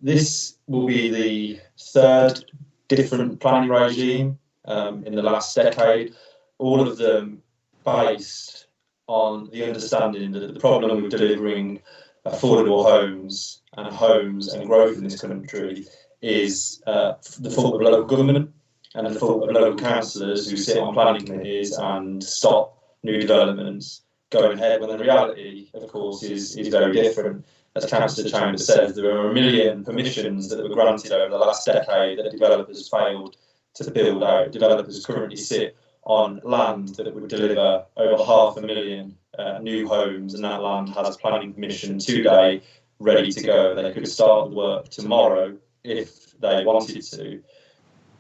This will be the third different planning regime in the last decade, all of them based on the understanding that the problem with delivering affordable homes and growth in this country is the fault of local government and the fault of local councillors who sit on planning committees and stop new developments going ahead, when the reality, of course, is very different. As Councillor Chambers says, there are 1 million permissions that were granted over the last decade that developers failed to build out. Developers currently sit on land that would deliver over 500,000 new homes, and that land has planning permission today ready to go. They could start the work tomorrow if they wanted to.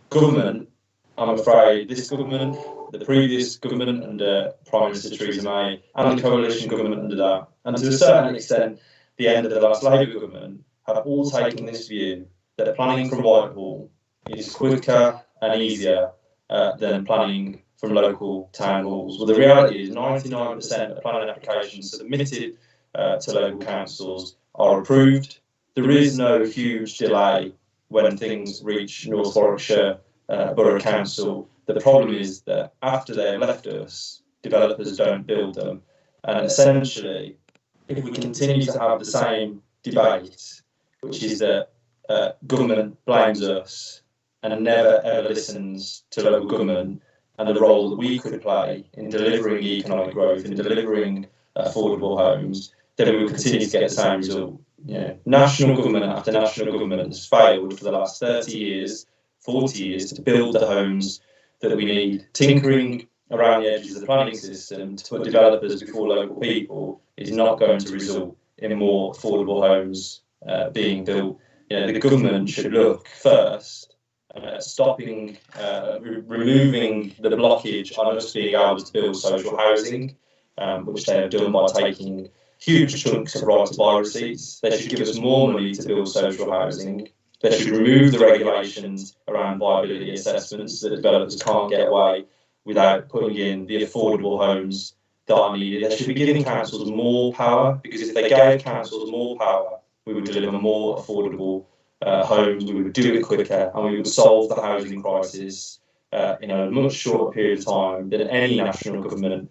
Government, I'm afraid, this government, the previous government under Prime Minister Theresa May, and the coalition government under that, and to a certain extent the end of the last Labour government, have all taken this view that planning from Whitehall is quicker and easier than planning from local town halls. Well, the reality is 99% of planning applications submitted to local councils are approved. There is no huge delay when things reach North Warwickshire Borough Council. The problem is that after they've left us, developers don't build them. And essentially, if we continue to have the same debate, which is that government blames us and never ever listens to local government and the role that we could play in delivering economic growth, in delivering affordable homes, then we will continue to get the same result. National government after national government has failed for the last 30 years, 40 years to build the homes that we need. Tinkering around the edges of the planning system to put developers before local people is not going to result in more affordable homes being built. The government should look first at stopping, removing the blockage on us being able to build social housing, which they have done by taking huge chunks of right to buy receipts. They should give us more money to build social housing. They should remove the regulations around viability assessments that developers can't get away without putting in the affordable homes that are needed. They should be giving councils more power, because if they gave councils more power, we would deliver more affordable homes, we would do it quicker, and we would solve the housing crisis in a much shorter period of time than any national government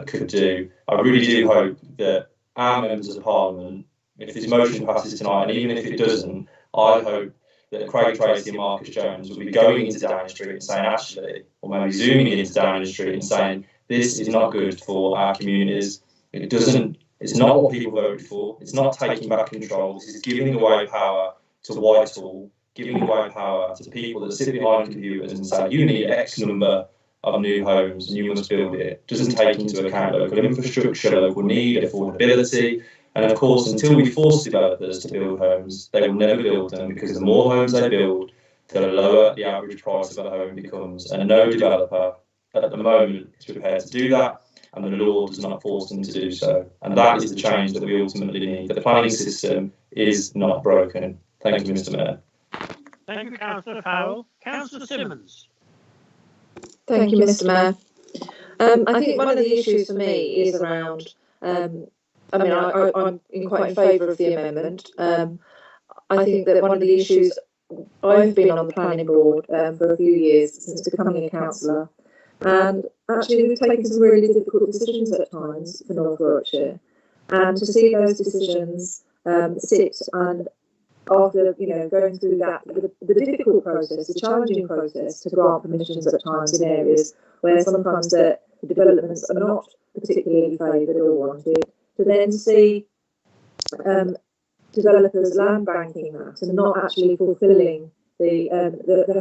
could do. I really do hope that our members of Parliament, if this motion passes tonight, and even if it doesn't, I hope that Craig Tracy and Marcus Jones will be going into Downing Street and saying, actually, or maybe zooming into Downing Street and saying, this is not good for our communities. It's not what people voted for. It's not taking back control. This is giving away power to Whitehall, giving away power to people that sit behind computers and say, you need X number of new homes and you must build it. Doesn't take into account local infrastructure, local need, affordability. And of course, until we force developers to build homes, they will never build them, because the more homes they build, the lower the average price of a home becomes. And no developer at the moment is prepared to do that, and the law does not force them to do so. And that is the change that we ultimately need. The planning system is not broken. Thank you, Mr. Mayor. Thank you, Councillor Farrell. Councillor Simmons. Thank you, Mr. Mayor. I think one of the issues for me is around, I'm quite in favour of the amendment. I think that one of the issues, I've been on the planning board for a few years since becoming a councillor, and actually we've taken some really difficult decisions at times for North Warwickshire, and to see those decisions sit and after going through that the difficult process, the challenging process to grant permissions at times in areas where sometimes the developments are not particularly favoured or wanted, to then see developers land banking that and not actually fulfilling the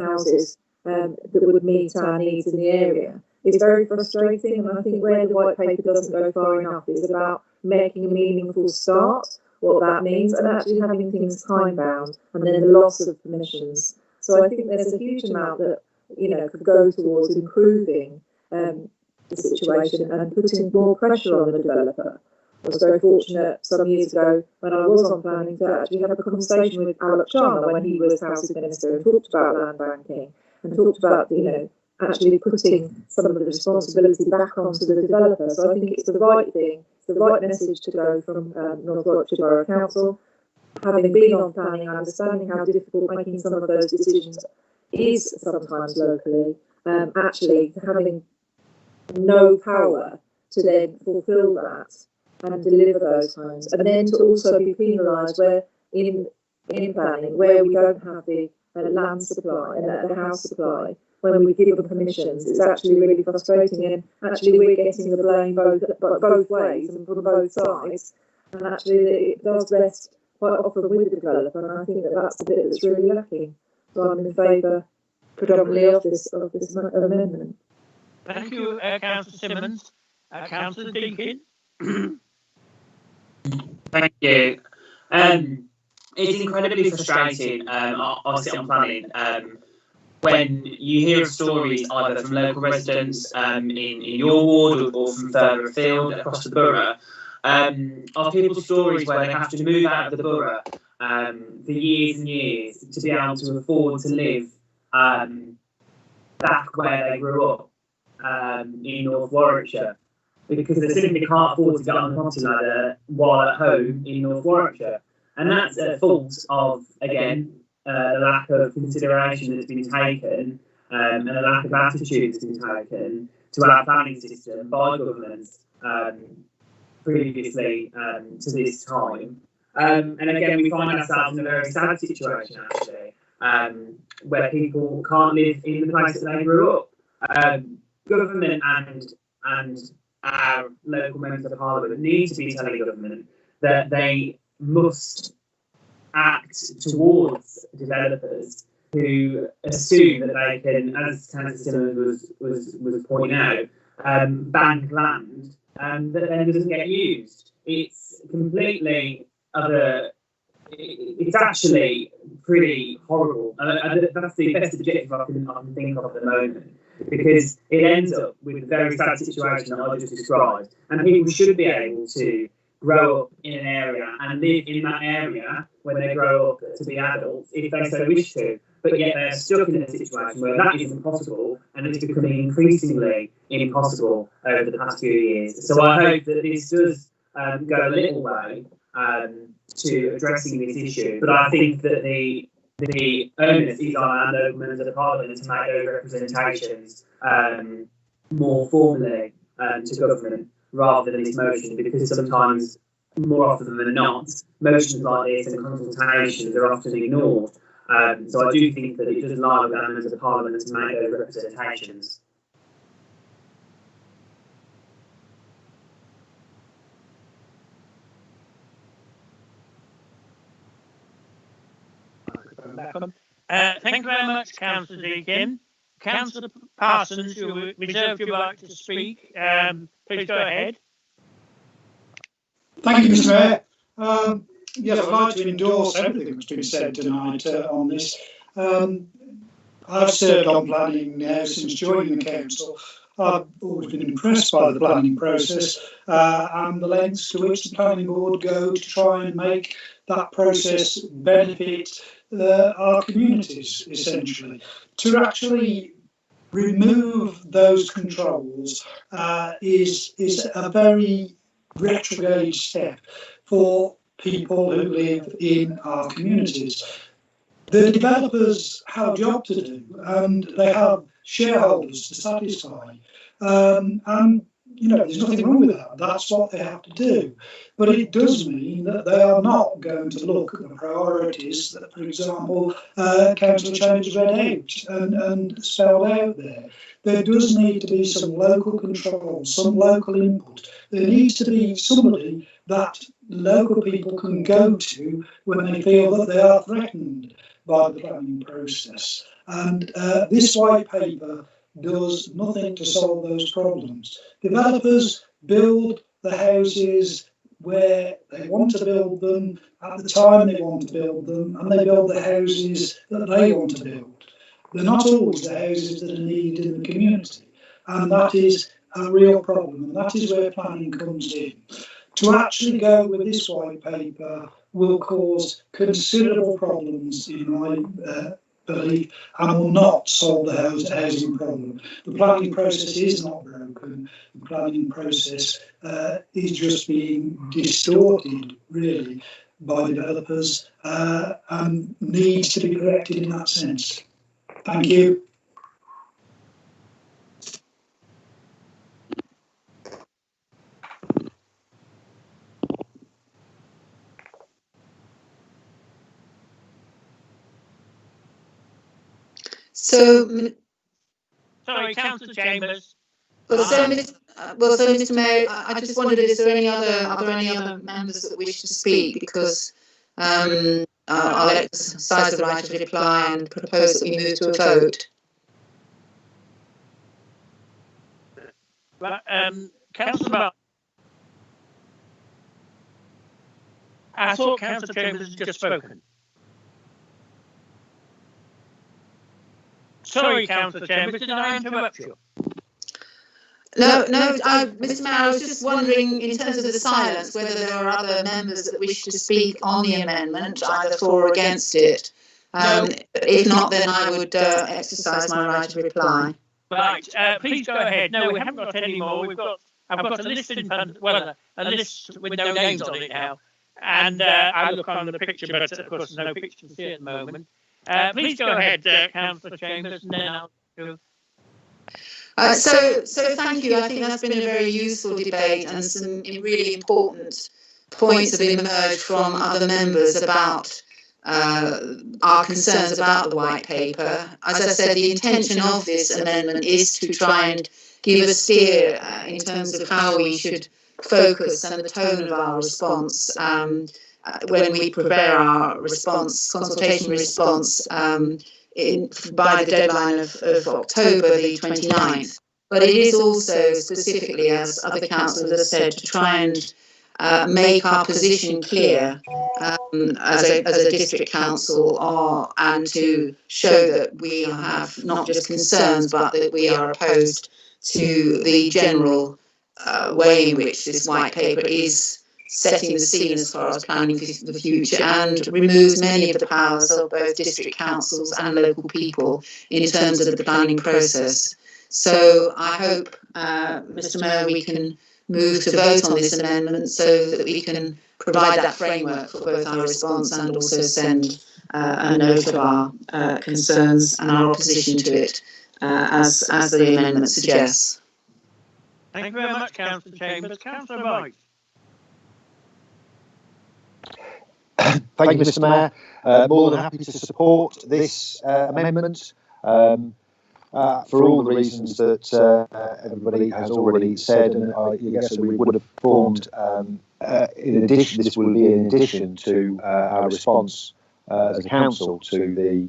houses that would meet our needs in the area is very frustrating. And I think where the white paper doesn't go far enough is about making a meaningful start, what that means, and actually having things time bound, and then the loss of permissions. So I think there's a huge amount that could go towards improving the situation and putting more pressure on the developer. I was very fortunate some years ago when I was on planning to actually have a conversation with Alok Sharma when he was Housing Minister, and talked about land banking and talked about actually putting some of the responsibility back onto the developer. So I think it's the right thing, it's the right message to go from North Warwickshire Borough Council. Having been on planning, understanding how difficult making some of those decisions is sometimes locally, actually having no power to then fulfil that and deliver those homes, and then to also be penalised where in planning where we don't have the land supply and the house supply. When we give them permissions, it's actually really frustrating, and actually we're getting the blame both ways and from both sides, and actually it does rest quite often with the developer, and I think that's the bit that's really lacking. So I'm in favour predominantly of this amendment. Thank you, Councillor Simmons. Councillor Deakin. Thank you. It's incredibly frustrating. I sit on planning when you hear of stories either from local residents in your ward or from further afield across the borough of people's stories where they have to move out of the borough for years and years to be able to afford to live back where they grew up in North Warwickshire, because they simply can't afford to get on the property ladder while at home in North Warwickshire. And that's a fault of, again, the lack of consideration that's been taken and a lack of attitude that's been taken to our planning system by governments previously to this time. And again, we find ourselves in a very sad situation, actually, where people can't live in the place that they grew up. Government and our local members of Parliament need to be telling government that they must act towards developers who assume that they can, as Councillor Simmons was pointing out, bank land that then doesn't get used. it's completely other. It's actually pretty horrible, and that's the best objective I can think of at the moment, because it ends up with the very sad situation that I just described, and people should be able to grow up in an area and live in that area when they grow up to be adults, if they so wish to, but yet they're stuck in a situation where that isn't possible, and it's becoming increasingly impossible over the past few years. So I hope that this does go a little way to addressing this issue, but I think that the onus is on our local members of parliament to make those representations more formally to government rather than this motion, because sometimes, more often than not, motions like this and consultations are often ignored. So I do think that it does lie with our members of parliament to make those representations. Thank you very much, Councillor Deakin. Councillor Parsons, you reserve your right to speak. Please go ahead. Thank you, Mr. Mayor. Yes, I'd like to endorse everything that's been said tonight on this. I've served on planning now since joining the council. I've always been impressed by the planning process and the lengths to which the planning board go to try and make that process benefit our communities, essentially. To actually remove those controls is a very retrograde step for people who live in our communities. The developers have a job to do, and they have shareholders to satisfy. And, you know, there's nothing wrong with that. That's what they have to do. But it does mean that they are not going to look at the priorities that, for example, Councillor Chambers read out and spelled out there. There does need to be some local control, some local input. There needs to be somebody that local people can go to when they feel that they are threatened by the planning process. And this white paper does nothing to solve those problems. Developers build the houses where they want to build them, at the time they want to build them, and they build the houses that they want to build. They're not always the houses that are needed in the community, and that is a real problem, and that is where planning comes in. To actually go with this white paper will cause considerable problems, in my belief, and will not solve the housing problem. The planning process is not broken. The planning process is just being distorted, really, by developers and needs to be corrected in that sense. Thank you. Sorry, Councillor Chambers. Mr. Mayor, I just wondered, are there any other members that wish to speak? Because I'll exercise the right of reply and propose that we move to a vote. Councillor, I thought Councillor Chambers had just spoken. Sorry, Councillor Chambers, did I interrupt you? No, Mr. Mayor, I was just wondering, in terms of the silence, whether there are other members that wish to speak on the amendment, either for or against it. If not, then I would exercise my right to reply. Right, please go ahead. No, we haven't got any more. I've got a list in front, well, a list with no names on it now. And I look on the picture, but of course there's no picture to see at the moment. Please go ahead, Councillor Chambers, and then I'll do. So thank you. I think that's been a very useful debate, and some really important points have emerged from other members about our concerns about the white paper. As I said, the intention of this amendment is to try and give a steer in terms of how we should focus and the tone of our response when we prepare our consultation response by the deadline of October the 29th. But it is also specifically, as other councillors have said, to try and make our position clear as a district council, and to show that we have not just concerns, but that we are opposed to the general way in which this white paper is setting the scene as far as planning for the future, and removes many of the powers of both district councils and local people in terms of the planning process. So I hope, Mr. Mayor, we can move to vote on this amendment so that we can provide that framework for both our response and also send a note of our concerns and our opposition to it, as the amendment suggests. Thank you very much, Councillor Chambers. Councillor Wright. Thank you, Mr. Mayor. More than happy to support this amendment for all the reasons that everybody has already said, and I guess we would have formed. In addition, this will be in addition to our response as a council to the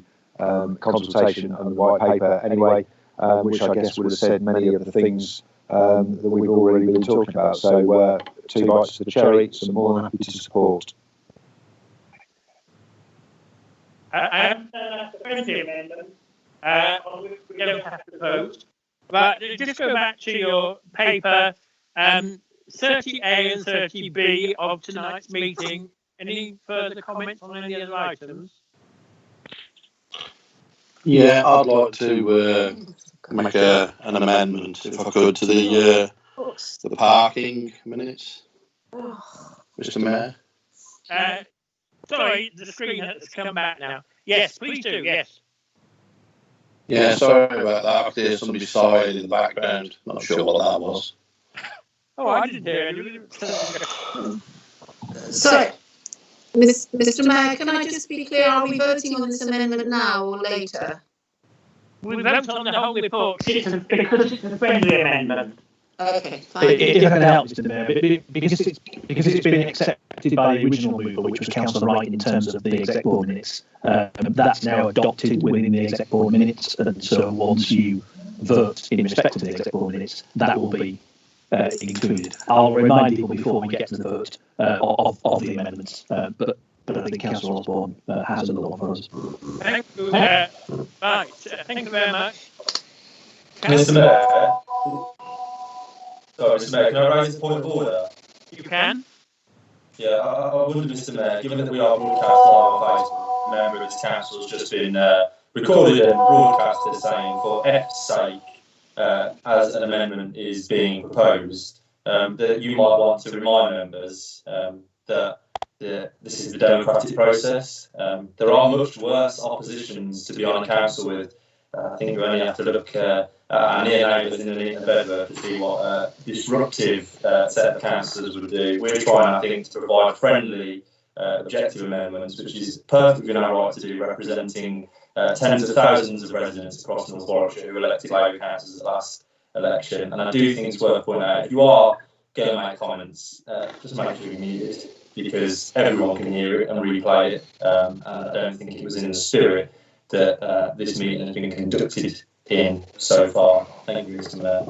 consultation on the white paper, anyway, which I guess would have said many of the things that we've already been talking about. So, 2 bites to the cherry. So, more than happy to support. I understand that's a friendly amendment, on which we don't have to vote. But just go back to your paper, 30A and 30B of tonight's meeting. Any further comments on any other items? Yeah, I'd like to make an amendment, if I could, to the parking minutes, Mr. Mayor. Sorry, the screen has come back now. Yes, please do, yes. Yeah, sorry about that. I could hear somebody sighing in the background. Not sure what that was. Oh, I didn't hear it. Sorry, Mr. Mayor, can I just be clear? Are we voting on this amendment now or later? We vote on the whole report because it's a friendly amendment. Okay, fine. If I can help, Mr. Mayor, because it's been accepted by the original mover, which was Councillor Wright in terms of the exec board minutes, that's now adopted within the exec board minutes, and so once you vote in respect of the exec board minutes, that will be included. I'll remind people before we get to the vote of the amendments, but I think Councillor Osborne has another one for us. Thank you. Right, thank you very much. Mr. Mayor. Sorry, Mr. Mayor, can I raise a point of order? You can. Yeah, I wonder, Mr. Mayor, given that we are broadcast live on Facebook, a member of this council has just been recorded and broadcasted saying, for F's sake, as an amendment is being proposed, that you might want to remind members that this is the democratic process. There are much worse oppositions to be on a council with. I think we only have to look at our near neighbours in the Bedworth to see what a disruptive set of councillors would do. We're trying, I think, to provide friendly, objective amendments, which is perfectly within our right to do, representing tens of thousands of residents across North Warwickshire who elected Labour councillors at the last election. And I do think it's worth pointing out, if you are going to make comments, just make sure you mute it, because everyone can hear it and replay it. And I don't think it was in the spirit that this meeting has been conducted in so far. Thank you, Mr. Mayor.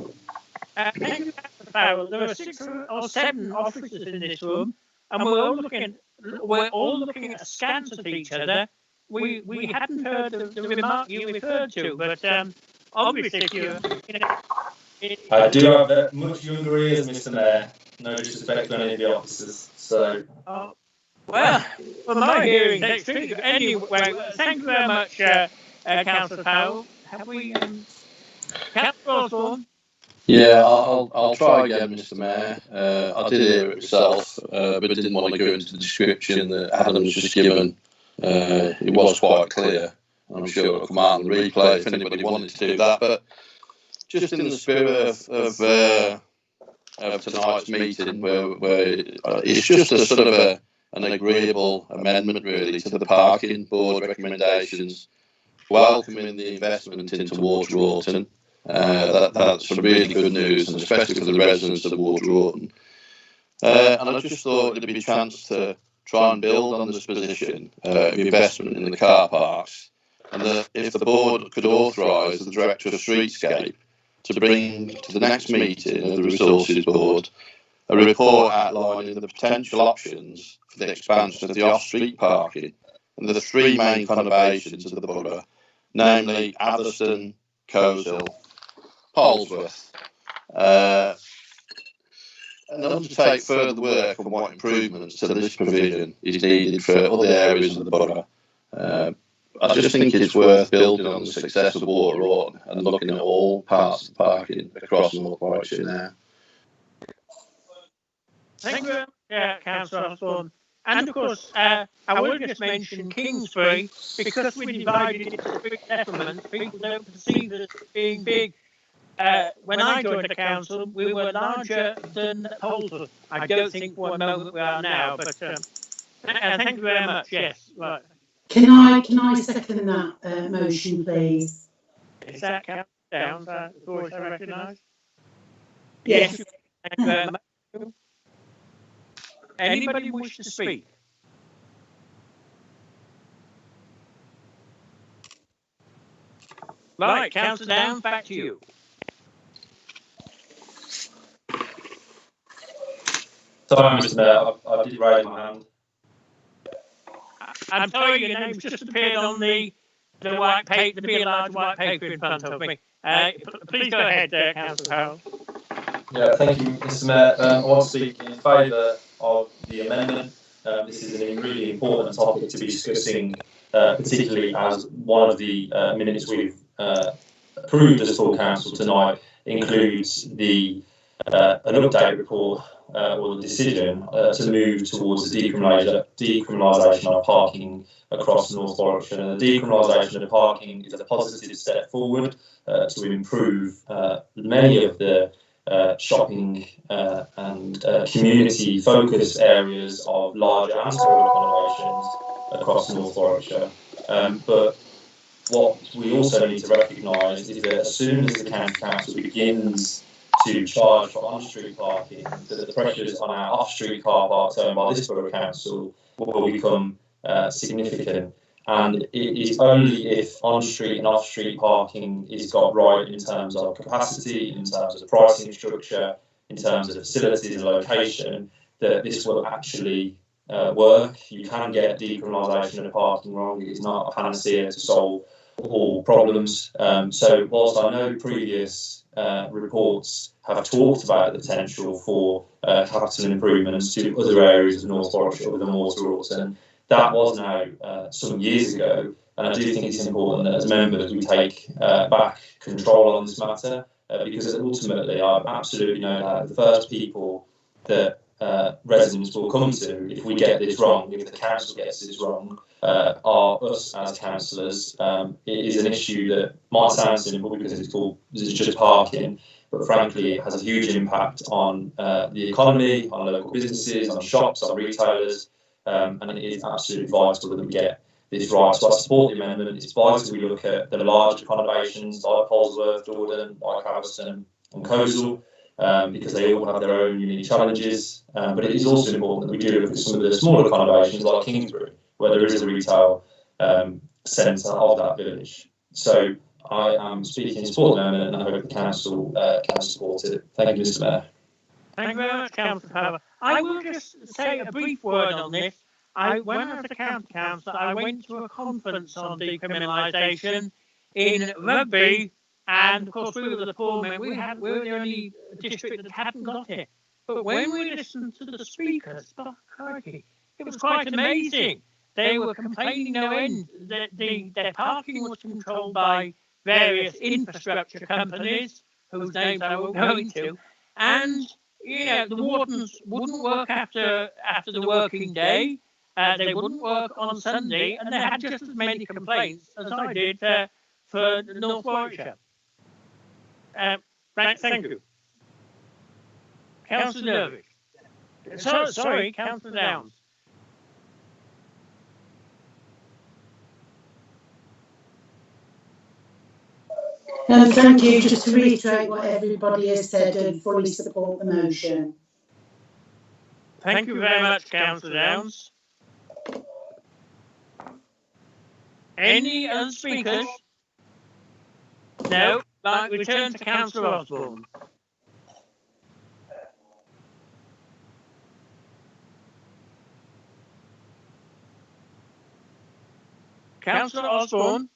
Thank you, Mr. Farrell. There are 6 or 7 officers in this room, and we're all looking askance at each other. We hadn't heard the remark you referred to, but obviously, I do have much younger ears, Mr. Mayor. No disrespect to any of the officers. So. Well, from my hearing, anyway, thank you very much, Councillor Farrell. Have we, Councillor Osborne? Yeah, I'll try again, Mr. Mayor. I did hear it myself, but didn't want to go into the description that Adam's just given. It was quite clear. I'm sure it'll come out and replay if anybody wanted to do that. But just in the spirit of tonight's meeting, where it's just a sort of an agreeable amendment, really, to the parking board recommendations, welcoming the investment into Water Orton. That's some really good news, and especially for the residents of Water Orton. And I just thought it'd be a chance to try and build on this position of investment in the car parks, and that if the board could authorise the Director of Streetscape to bring to the next meeting of the Resources Board a report outlining the potential options for the expansion of the off-street parking and the three main conurbations of the borough, namely Atherstone, Coleshill, Polesworth, and undertake further work on what improvements to this provision is needed for other areas of the borough. I just think it's worth building on the success of Water Orton and looking at all parts of the parking across North Warwickshire now. Thank you very much, Councillor Osborne. And of course, I will just mention Kingsbury, because we divided it into big settlements, people don't perceive it as being big. When I joined the council, we were larger than Holsworth. I don't think for a moment we are now, but thank you very much. Yes, right. Can I second that motion, please? Is that count down? Voice I recognise. Yes. Thank you very much. Anybody wish to speak? Right, Councillor Downs, back to you. Sorry, Mr. Mayor, I did raise my hand. I'm sorry, your name's just appeared on the white paper, the big large white paper in front of me. Please go ahead, Councillor Harold. Yeah, thank you, Mr. Mayor. I want to speak in favour of the amendment. This is a really important topic to be discussing, particularly as one of the minutes we've approved as full council tonight includes an update report or the decision to move towards the decriminalisation of parking across North Warwickshire. And the decriminalisation of parking is a positive step forward to improve many of the shopping and community focused areas of larger and smaller conurbations across North Warwickshire. But what we also need to recognise is that as soon as the county council begins to charge for on-street parking, that the pressures on our off-street car parks owned by this borough council will become significant. And it is only if on-street and off-street parking is got right in terms of capacity, in terms of pricing structure, in terms of facilities and location, that this will actually work. You can get decriminalisation of parking wrong. It is not a panacea to solve all problems. So whilst I know previous reports have talked about the potential for capital improvements to other areas of North Warwickshire other than Water Orton, that was now some years ago, and I do think it's important that as members we take back control on this matter, because ultimately I absolutely know that the first people that residents will come to if we get this wrong, if the council gets this wrong, are us as councillors. It is an issue that might sound simple because it's just parking, but frankly it has a huge impact on the economy, on local businesses, on shops, on retailers. And it is absolutely vital that we get this right. So I support the amendment. It's vital we look at the larger conurbations like Polesworth, Dordon, like Atherstone and Coleshill, because they all have their own unique challenges. But it is also important that we do look at some of the smaller conurbations like Kingsbury, where there is a retail centre of that village. So I am speaking in support of the amendment and I hope the council can support it. Thank you, Mr. Mayor. Thank you very much, Councillor Power. I will just say a brief word on this. When I was a county councillor, I went to a conference on decriminalisation in Rugby, and of course we were the poor men. We were the only district that hadn't got it. But when we listened to the speakers, crikey, it was quite amazing. They were complaining no end that their parking was controlled by various infrastructure companies, whose names I won't go into, and the wardens wouldn't work after the working day. They wouldn't work on Sunday, and they had just as many complaints as I did for North Warwickshire. Thank you. Councillor Nervich. Sorry, Councillor Downs. Thank you. Just to reiterate what everybody has said and fully support the motion. Thank you very much, Councillor Downs. Any other speakers? No. Right, return to Councillor Osborne. Councillor Osborne.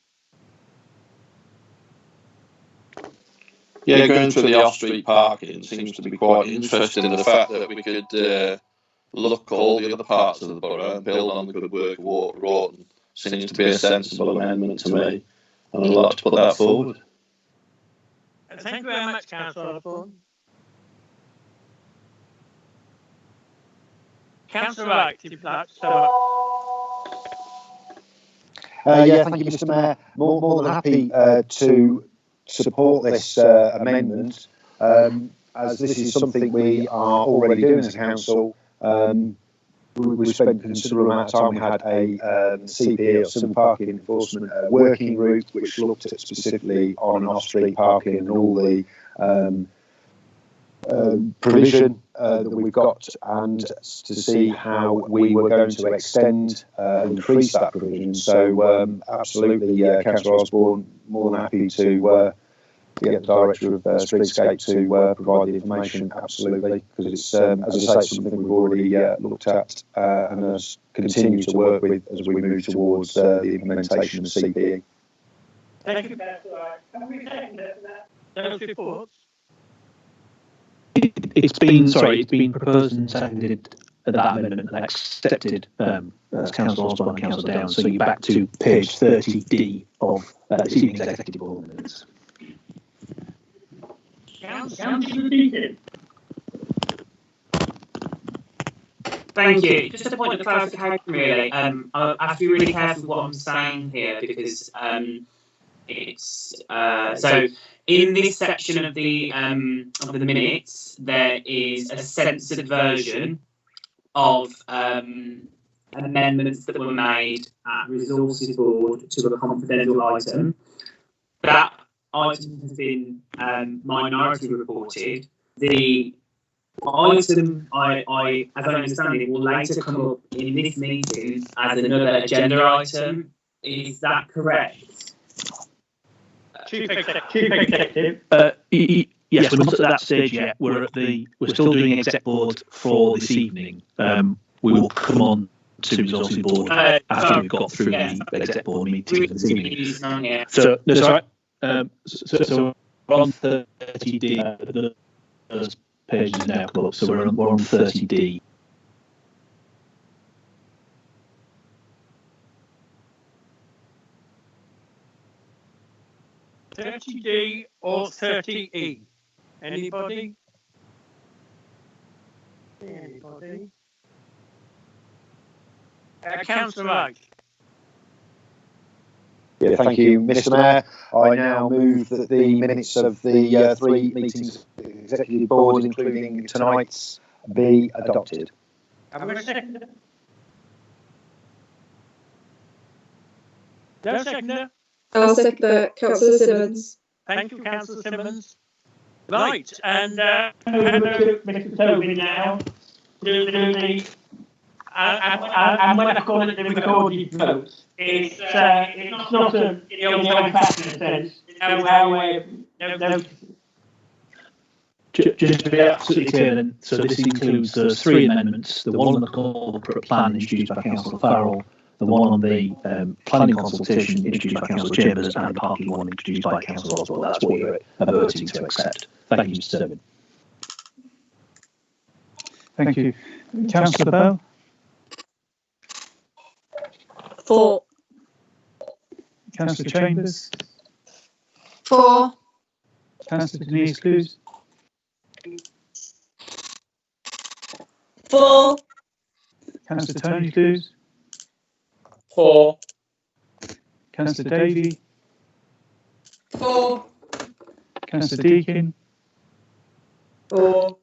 Yeah, going through the off-street parking seems to be quite interesting in the fact that we could look all the other parts of the borough and build on the good work of Walker Road. Seems to be a sensible amendment to me, and I'd like to put that forward. Thank you very much, Councillor Osborne. Councillor Wright, if you'd like to sum up. Yeah, thank you, Mr. Mayor. More than happy to support this amendment, as this is something we are already doing as a council. We've spent a considerable amount of time. We had a CPA, or Civil Parking Enforcement working group, which looked at specifically on and off-street parking and all the provision that we've got, and to see how we were going to extend increase that provision. So absolutely, Councillor Osborne, more than happy to get the Director of Streetscape to provide the information, absolutely, because it's, as I say, something we've already looked at and has continued to work with as we move towards the implementation of CPE. Thank you, Councillor Wright. Can we second those reports? It's been proposed and seconded that amendment and accepted as Councillor Osborne and Councillor Downs. So you're back to page 30D of this evening's executive ordinance. Thank you. Just a point of clarification, really. I have to be really careful what I'm saying here, because it's so in this section of the minutes there is a censored version of amendments that were made at Resources Board to a confidential item. That item has been minority reported. The item, I as I understand it, will later come up in this meeting as another agenda item. Is that correct? Chief Executive. Yes, we're not at that stage yet. We're still doing exec board for this evening. We will come on to Resources Board after we've got through the exec board meeting this evening. So that's all right. So we're on 30D. Those pages now come up. So we're on 30D. 30D or 30E? Anybody? Anybody? Councillor Wright. Yeah, thank you, Mr. Mayor. I now move that the minutes of the 3 meetings of the Executive Board, including tonight's, be adopted. Have a second. No seconder. I'll second that. Councillor Simmons. Thank you, Councillor Simmons. Right, and over to Mr. Tobin now. And when I call it the recorded vote, it's not a the old-fashioned sense. Just to be absolutely clear, then, so this includes those 3 amendments: the one on the corporate plan introduced by Councillor Farrell, the one on the planning consultation introduced by Councillor Chambers, and the parking one introduced by Councillor Osborne. That's what you're voting to accept. Thank you, Mr. Chairman. Thank you. Councillor Bell? 4. Councillor Chambers? 4. Councillor Denise Clues? 4. Councillor Tony Clues? 4. Councillor Davey? 4. Councillor Deakin? 4.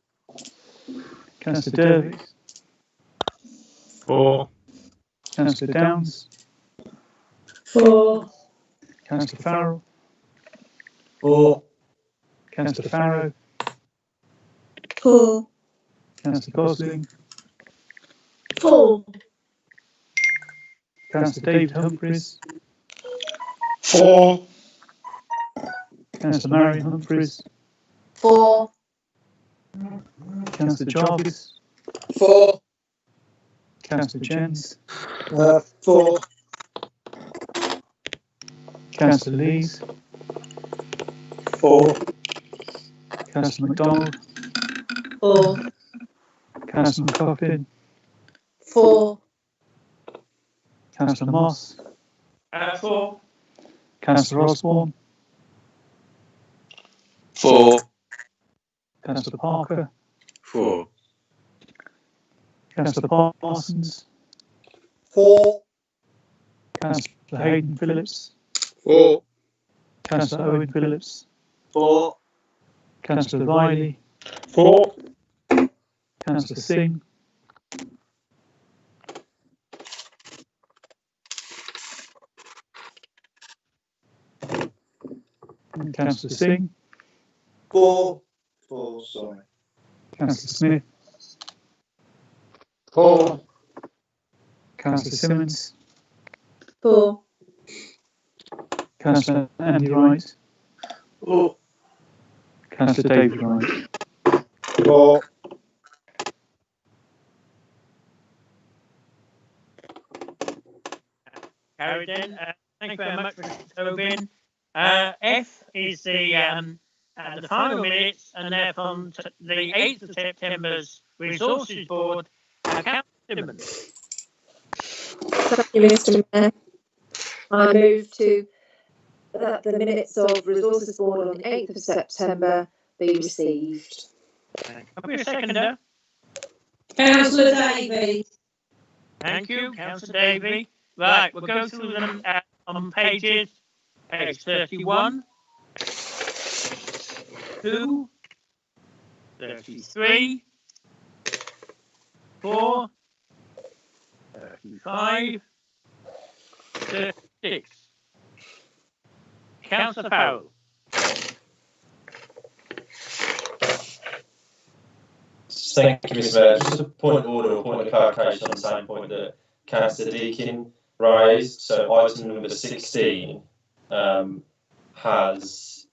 Councillor Dervis? 4. Councillor Downs? 4. Councillor Farrell? 4. Councillor Farrow? 4. Councillor Gosling? 4. Councillor David Humphreys? 4. Councillor Marion Humphreys? 4. Councillor Jarvis? 4. Councillor Jens? 4. Councillor Lees. 4. Councillor MacDonald. 4. Councillor McLaughlin. 4. Councillor Moss. 4. Councillor Osborne. 4. Councillor Parker. 4. Councillor Parsons. 4. Councillor Hayden Phillips. 4. Councillor Owen Phillips. 4. Councillor Riley. 4. Councillor Singh. Councillor Singh. 4. 4, sorry. Councillor Smith. 4. Councillor Simmons. 4. Councillor Andy Wright. 4. Councillor David Wright. 4. Carried in. Thank you very much, Mr. Tobin. F is the final minutes, and they're from the 8th of September's Resources Board. Councillor Simmons. Thank you, Mr. Mayor. I move to that the minutes of Resources Board on the 8th of September be received. Have we a seconder? Councillor Davey. Thank you, Councillor Davey. Right, we'll go through them on pages. Page 31, 2, 33, 4, 35, 36. Councillor Farrell. Thank you, Mr. Mayor. Just a point of order or point of clarification on the same point that Councillor Deakin raised. So item number 16 has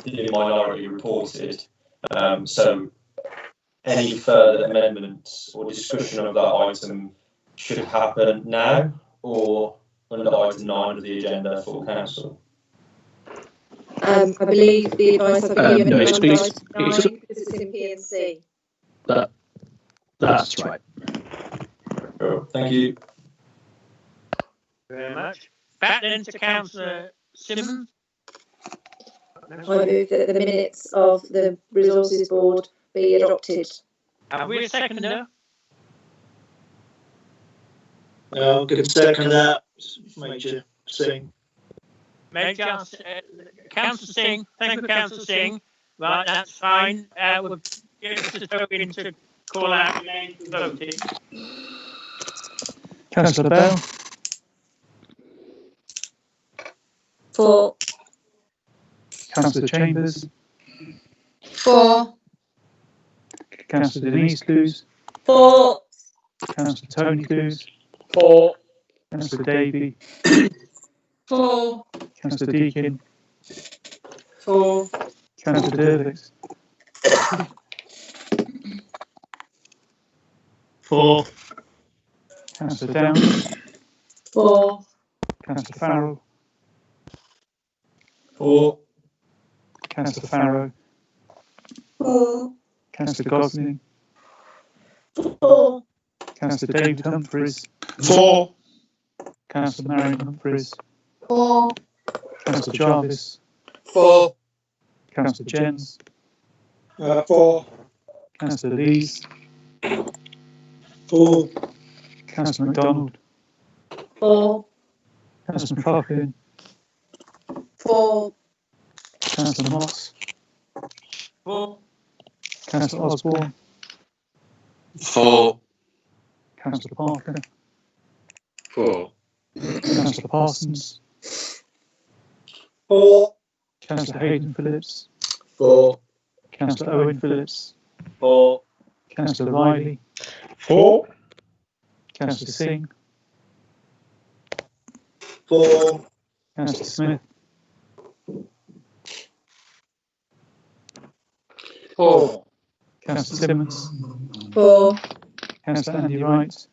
been minority reported. So any further amendments or discussion of that item should happen now or under item 9 of the agenda for council. I believe the advice I've been given No, is it's- on it's- item 9 it's- because it's in P&C. That's right. Cool. Thank you. Very much. Back then to Councillor Simmons. I move that the minutes of the Resources Board be adopted. Have we a seconder? I'll give a second that. Major Singh. Major Councillor Singh. Thank you, Councillor Singh. Right, that's fine. We'll get Mr. Tobin to call out the names and voting. Councillor Bell. 4. Councillor Chambers. 4. Councillor Denise Clues. 4. Councillor Tony Clues. 4. Councillor Davey. 4. Councillor Deakin. 4. Councillor Dervix. 4. Councillor Downs. 4. Councillor Farrell. 4. Councillor Farrow. 4. Councillor Gosling. 4. Councillor David Humphreys. 4. Councillor Marion Humphreys. 4. Councillor Jarvis. 4. Councillor Jens. 4. Councillor Lees. 4. Councillor MacDonald. 4. Councillor McLaughlin. 4. Councillor Moss. 4. Councillor Osborne. 4. Councillor Parker. 4. Councillor Parsons. 4. Councillor Hayden Phillips. 4. Councillor Owen Phillips. 4. Councillor Riley. 4. Councillor Singh. 4. Councillor Smith. 4. Councillor Simmons. 4. Councillor Andy Wright.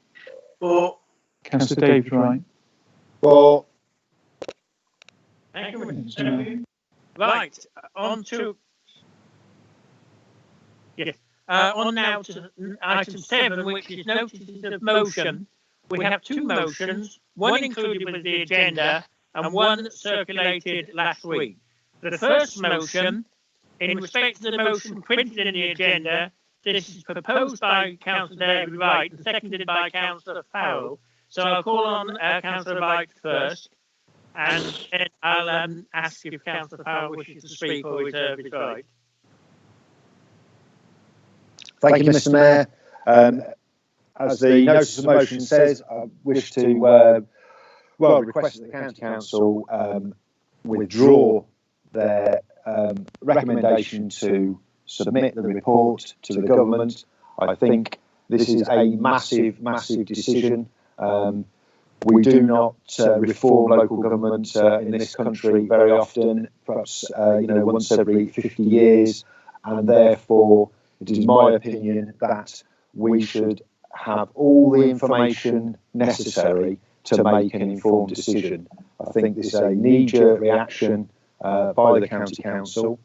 4. Councillor David Wright. 4. Thank you. Right, on to yes. On now to item 7, which is notices of motion. We have 2 motions, one included with the agenda and one circulated last week. The first motion, in respect to the motion printed in the agenda, this is proposed by Councillor David Wright and seconded by Councillor Farrell. So I'll call on Councillor Wright first, and then I'll ask if Councillor Farrell wishes to speak or reserve his right. Thank you, Mr. Mayor. As the notice of motion says, I wish to request that the County Council withdraw their recommendation to submit the report to the government. I think this is a massive decision. We do not reform local government in this country very often, perhaps once every 50 years, and therefore it is my opinion that we should have all the information necessary to make an informed decision. I think this is a knee-jerk reaction by the County Council.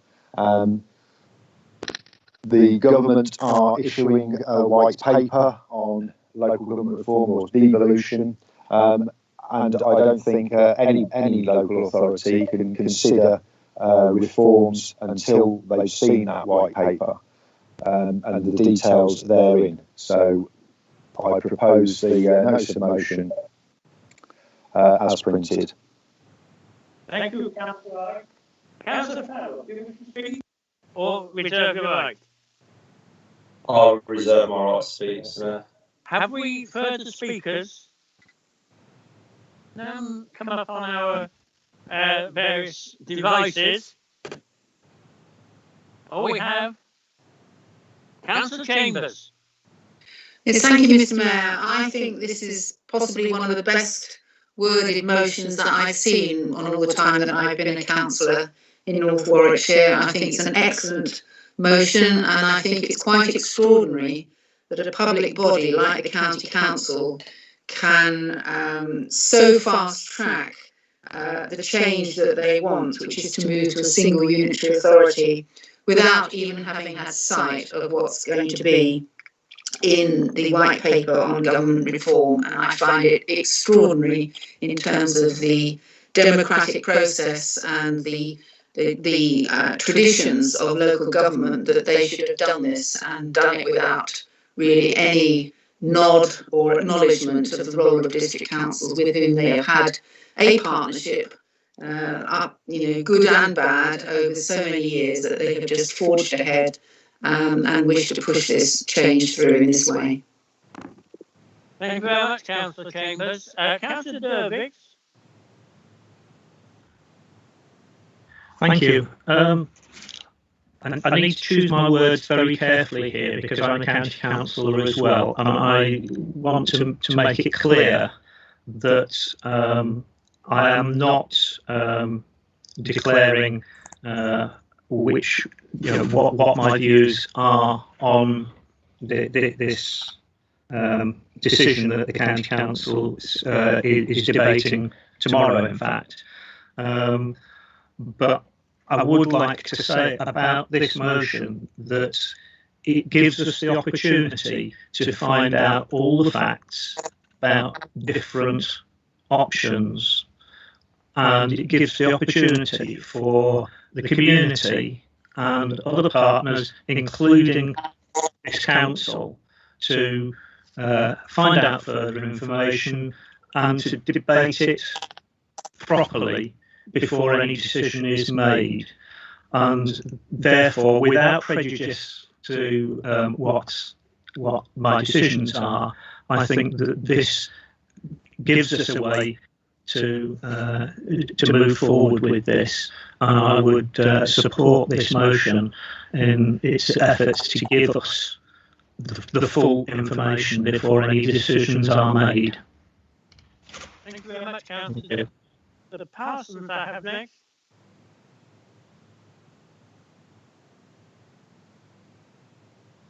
The government are issuing a white paper on local government reform or devolution, and I don't think any local authority can consider reforms until they've seen that white paper and the details therein. So I propose the notice of motion as printed. Thank you, Councillor. Councillor Farrell, do you wish to speak or reserve your right? I'll reserve my right to speak, sir. Have we further speakers? None come up on our various devices. Oh, we have Councillor Chambers. Yes, thank you, Mr. Mayor. I think this is possibly one of the best worded motions that I've seen on all the time that I've been a councillor in North Warwickshire. I think it's an excellent motion, and I think it's quite extraordinary that a public body like the County Council can so fast track the change that they want, which is to move to a single unitary authority, without even having had sight of what's going to be in the white paper on government reform. And I find it extraordinary in terms of the democratic process and the traditions of local government that they should have done this and done it without really any nod or acknowledgement of the role of district councils with whom they have had a partnership, good and bad, over so many years that they have just forged ahead and wish to push this change through in this way. Thank you very much, Councillor Chambers. Councillor Derbyx. Thank you. I need to choose my words very carefully here because I'm a county councillor as well, and I want to make it clear that I am not declaring what my views are on this decision that the county council is debating tomorrow, in fact. But I would like to say about this motion that it gives us the opportunity to find out all the facts about different options, and it gives the opportunity for the community and other partners, including this council, to find out further information and to debate it properly before any decision is made, and therefore without prejudice to what my decisions are. I think that this gives us a way to move forward with this, and I would support this motion in its efforts to give us the full information before any decisions are made. Thank you very much, Councillor. The Parsons I have next.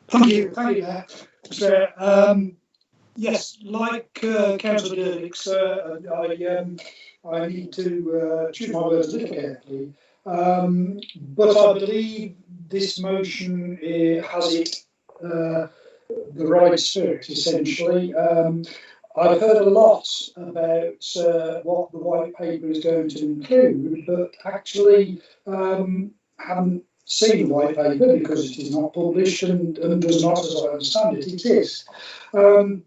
Thank you, Mayor. So, Yes, like Councillor Dirks, I need to choose my words a little carefully, but I believe this motion has the right spirit, essentially. I've heard a lot about what the white paper is going to include, but actually haven't seen the white paper because it is not published and does not, as I understand it, exist. And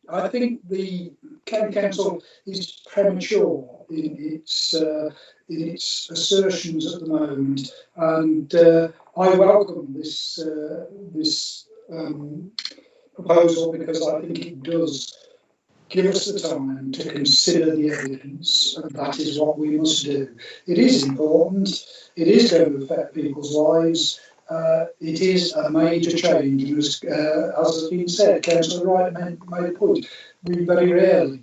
I think the County Council is premature in its assertions at the moment, and I welcome this proposal because I think it does give us the time to consider the evidence, and that is what we must do. It is important, it is going to affect people's lives, it is a major change, and as has been said, Councillor Wright made a point, we very rarely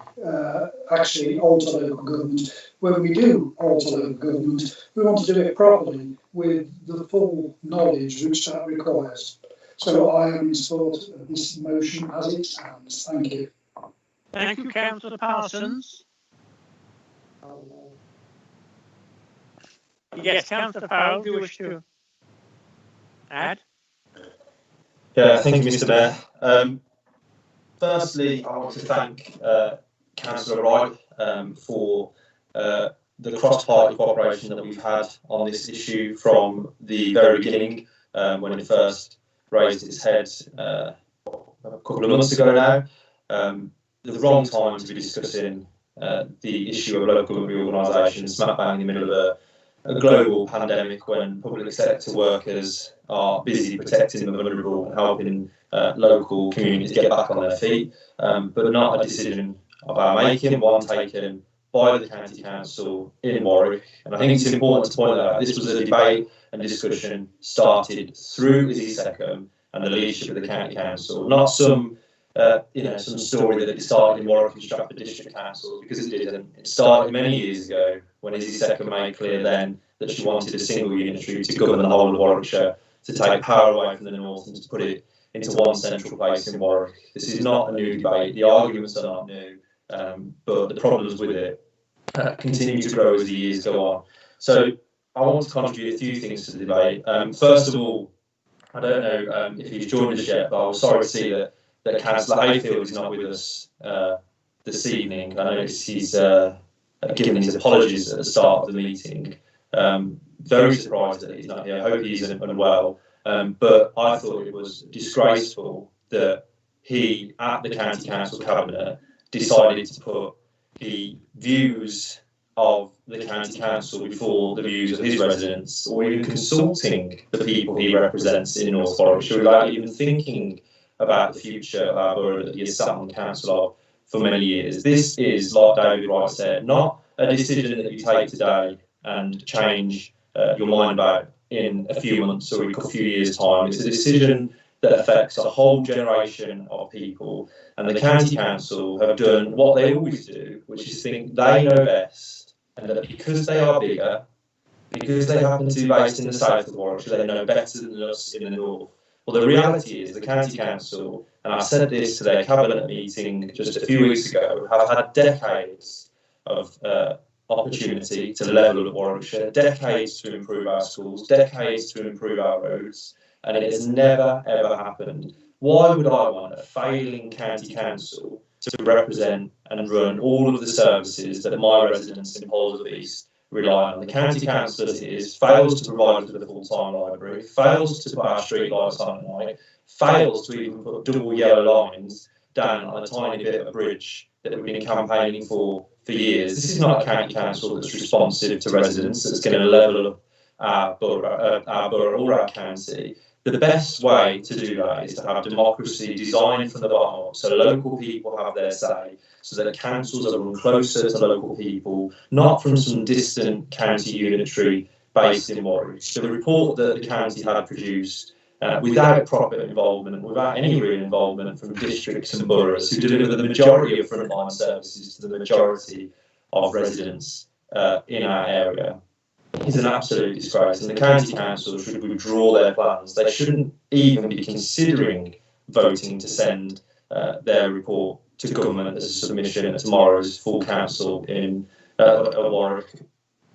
actually alter local government. When we do alter local government, we want to do it properly with the full knowledge which that requires. So I am in support of this motion as it stands. Thank you. Thank you, Councillor Parsons. Yes, Councillor Farrell, do you wish to add? Yeah, thank you, Mr. Mayor. Firstly, I want to thank Councillor Wright for the cross-party cooperation that we've had on this issue from the very beginning, when it first raised its head a couple of months ago now. The wrong time to be discussing the issue of local reorganisation, smack bang in the middle of a global pandemic when public sector workers are busy protecting the vulnerable and helping local communities get back on their feet, but not a decision of our making, one taken by the County Council in Warwick. And I think it's important to point out this was a debate and discussion started through Izzy Seckham and the leadership of the County Council, not some some story that it started in Warwick and Stratford District Council, because it didn't. It started many years ago when Izzy Seckham made clear then that she wanted a single unitary to govern the whole of Warwickshire, to take power away from the north and to put it into one central place in Warwick. This is not a new debate. The arguments are not new, but the problems with it continue to grow as the years go on. So I want to contribute a few things to the debate. First of all, I don't know if he's joined us yet, but I was sorry to see that Councillor Hayfield is not with us this evening. I noticed he's given his apologies at the start of the meeting. Very surprised that he's not here. I hope he's unwell. But I thought it was disgraceful that he, at the County Council Cabinet, decided to put the views of the County Council before the views of his residents, or even consulting the people he represents in North Warwickshire without even thinking about the future of our borough that he has sat on the council of for many years. This is, like David Wright said, not a decision that you take today and change your mind about in a few months or a few years' time. It's a decision that affects a whole generation of people, and the County Council have done what they always do, which is think they know best, and that because they are bigger, because they happen to be based in the south of Warwickshire, they know better than us in the north. Well, the reality is the County Council, and I said this to their cabinet meeting just a few weeks ago, have had decades of opportunity to level up Warwickshire, decades to improve our schools, decades to improve our roads, and it has never ever happened. Why would I want a failing County Council to represent and run all of the services that my residents in Polesworth East rely on? The County Council, as it is, fails to provide us with a full-time library, fails to put our street lights on at night, fails to even put double yellow lines down on a tiny bit of a bridge that we've been campaigning for years. This is not a County Council that's responsive to residents, that's going to level up our borough or our county. The best way to do that is to have democracy designed from the bottom up, so local people have their say, so that councils are run closer to local people, not from some distant county unitary based in Warwick. The report that the county had produced, without proper involvement, without any real involvement from districts and boroughs who deliver the majority of frontline services to the majority of residents in our area, is an absolute disgrace, and the County Council should withdraw their plans. They shouldn't even be considering voting to send their report to government as a submission at tomorrow's full council in Warwick.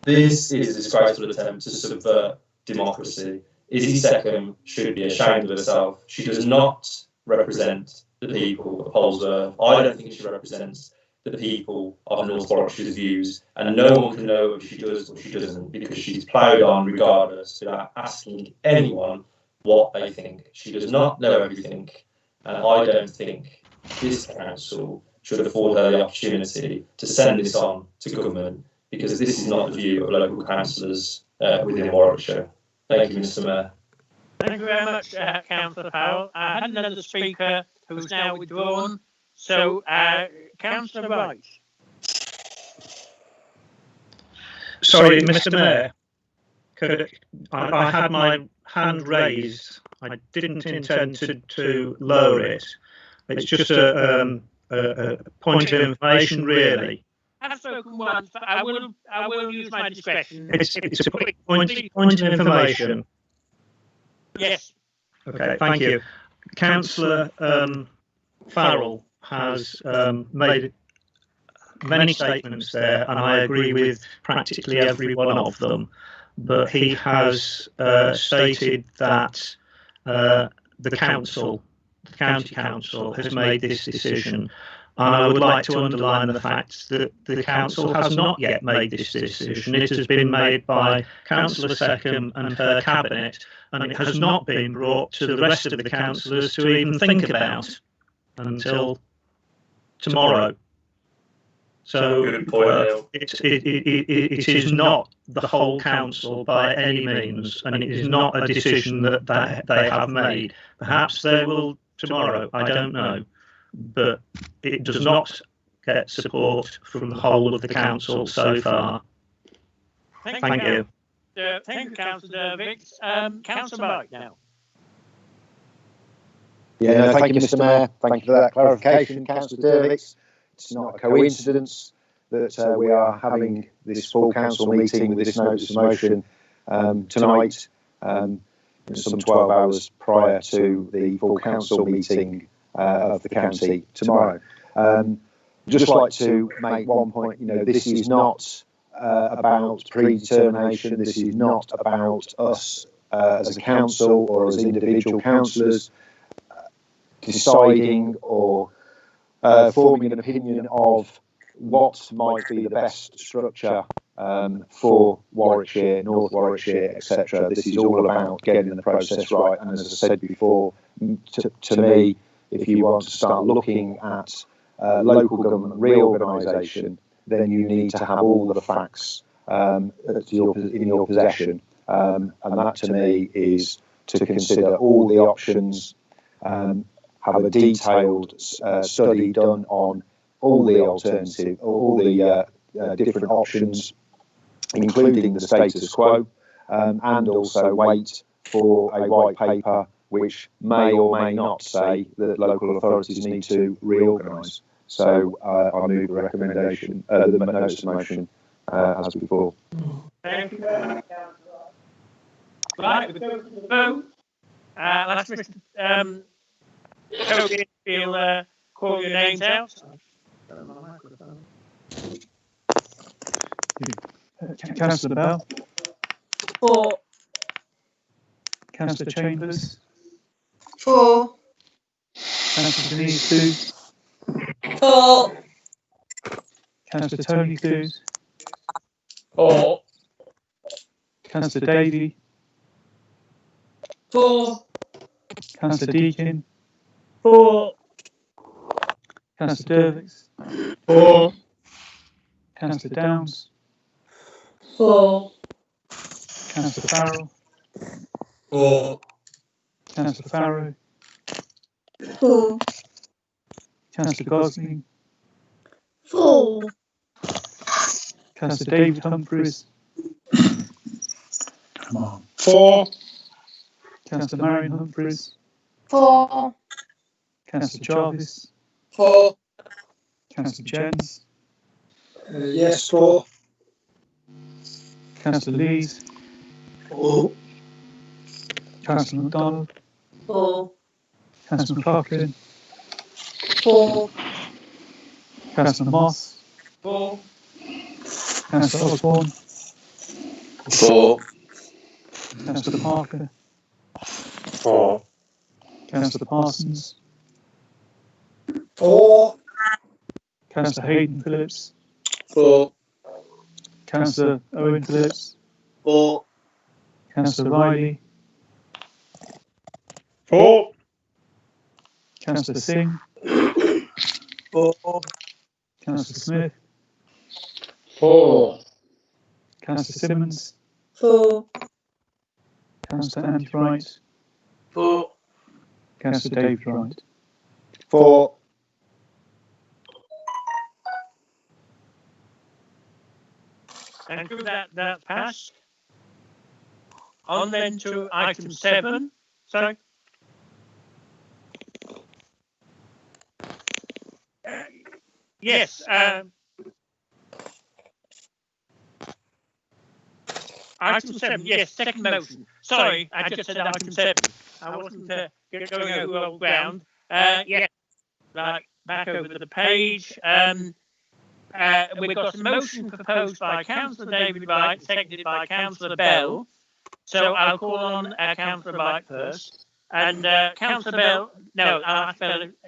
This is a disgraceful attempt to subvert democracy. Izzy Seckham should be ashamed of herself. She does not represent the people of Polesworth. I don't think she represents the people of North Warwickshire's views, and no one can know if she does or she doesn't, because she's ploughed on regardless without asking anyone what they think. She does not know everything, and I don't think this council should afford her the opportunity to send this on to government, because this is not the view of local councillors within Warwickshire. Thank you, Mr. Mayor. Thank you very much, Councillor Powell. I had another speaker who's now withdrawn. So, Councillor Rice. Sorry, Mr. Mayor. I had my hand raised. I didn't intend to lower it. It's just a point of information, really. I've spoken once, but I will use my discretion. It's a quick point of information. Yes. Okay, thank you. Councillor Farrell has made many statements there, and I agree with practically every one of them. But he has stated that the county council, has made this decision. And I would like to underline the fact that the council has not yet made this decision. It has been made by Councillor Seckham and her cabinet, and it has not been brought to the rest of the councillors to even think about until tomorrow. So it is not the whole council by any means, and it is not a decision that they have made. Perhaps they will tomorrow, I don't know. But it does not get support from the whole of the council so far. Thank you. Thank you, Councillor Dervix. Councillor Mike now. Yeah, no, thank you, Mr. Mayor. Thank you for that clarification, Councillor Dervix. It's not a coincidence that we are having this full council meeting with this notice of motion tonight, some 12 hours prior to the full council meeting of the county tomorrow. Just like to make one point, this is not about predetermination. This is not about us as a council or as individual councillors deciding or forming an opinion of what might be the best structure for Warwickshire, North Warwickshire, etc. This is all about getting the process right. And as I said before, to me, if you want to start looking at local government reorganisation, then you need to have all the facts in your possession. And that to me is to consider all the options, have a detailed study done on all the different options, including the status quo, and also wait for a white paper which may or may not say that local authorities need to reorganise. So I move the recommendation, the notice of motion as before. Thank you very much, Councillor. Right, we go to the vote. I'll ask Mr. Toby to call your names out. Councillor Bell. 4. Councillor Chambers. 4. Councillor Denise 2. 4. Councillor Tony Hughes. 4. Councillor Davey. 4. Councillor Deakin. 4. Councillor Dervix. 4. Councillor Downs. 4. Councillor Farrell. 4. Councillor Farrow. 4. Councillor Gosling. 4. Councillor David Humphreys. Come on. 4. Councillor Marion Humphreys. 4. Councillor Jarvis. 4. Councillor Jens. Yes, 4. Councillor Lees. 4. Councillor MacDonald. 4. Councillor McLaughlin, 4, Councillor Moss, 4, Councillor Osborne, 4, Councillor Parker, 4, Councillor Parsons, 4, Councillor Hayden Phillips, 4, Councillor Owen Phillips, 4, Councillor Riley, 4, Councillor Singh, 4, Councillor Smith, 4, Councillor Simmons, 4, Councillor Andy Wright, 4, Councillor David Wright. 4, Thank you. That passed. On then to item 7. Sorry. Yes. Item 7. Yes. Second motion. Sorry, I just said item 7. I wasn't going over old ground. Yes. Right. Back over the page. We've got a motion proposed by Councillor David Wright, seconded by Councillor Bell. So I'll call on Councillor Wright first. And Councillor Bell, no, I'll ask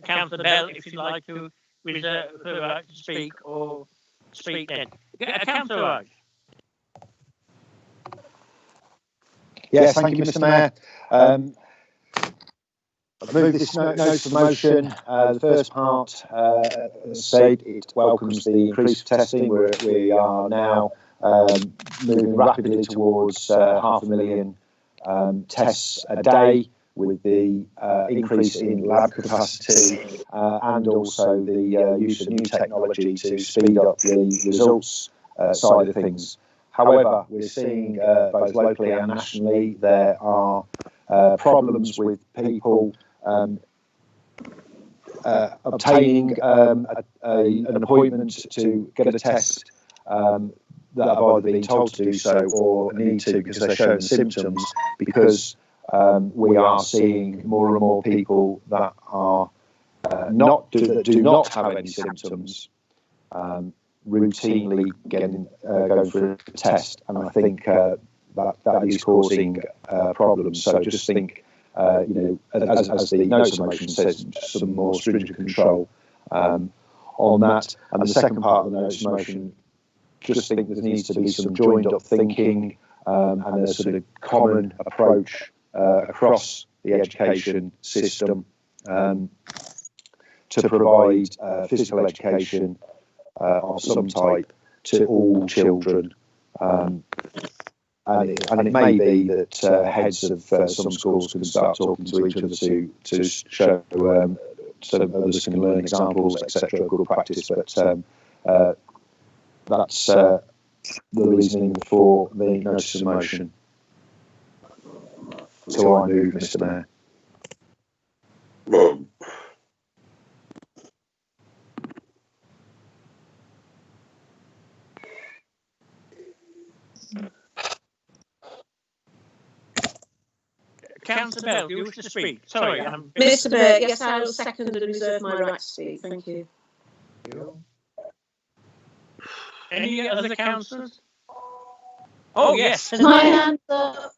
Councillor Bell if you'd like to reserve her right to speak or speak then. Councillor Wright. Yes, thank you, Mr. Mayor. I've moved this notice of motion. The first part, as said, it welcomes the increased testing. We are now moving rapidly towards 500,000 tests a day, with the increase in lab capacity and also the use of new technology to speed up the results side of things. However, we're seeing both locally and nationally there are problems with people obtaining an appointment to get a test that have either been told to do so or need to because they're showing symptoms, because we are seeing more and more people that are do not have any symptoms routinely going for a test, and I think that is causing problems. So I just think, as the notice of motion says, some more stringent control on that. And the second part of the notice of motion, just think there needs to be some joined up thinking and a sort of common approach across the education system to provide physical education of some type to all children. And it may be that heads of some schools can start talking to each other to show so others can learn examples, etc., of good practice. But that's the reasoning for the notice of motion. So I move, Mr. Mayor. Councillor Bell, do you wish to speak? Sorry. Mr. Mayor, yes, I will second and reserve my right to speak. Thank you. Any other councillors? Oh, yes. My hand up.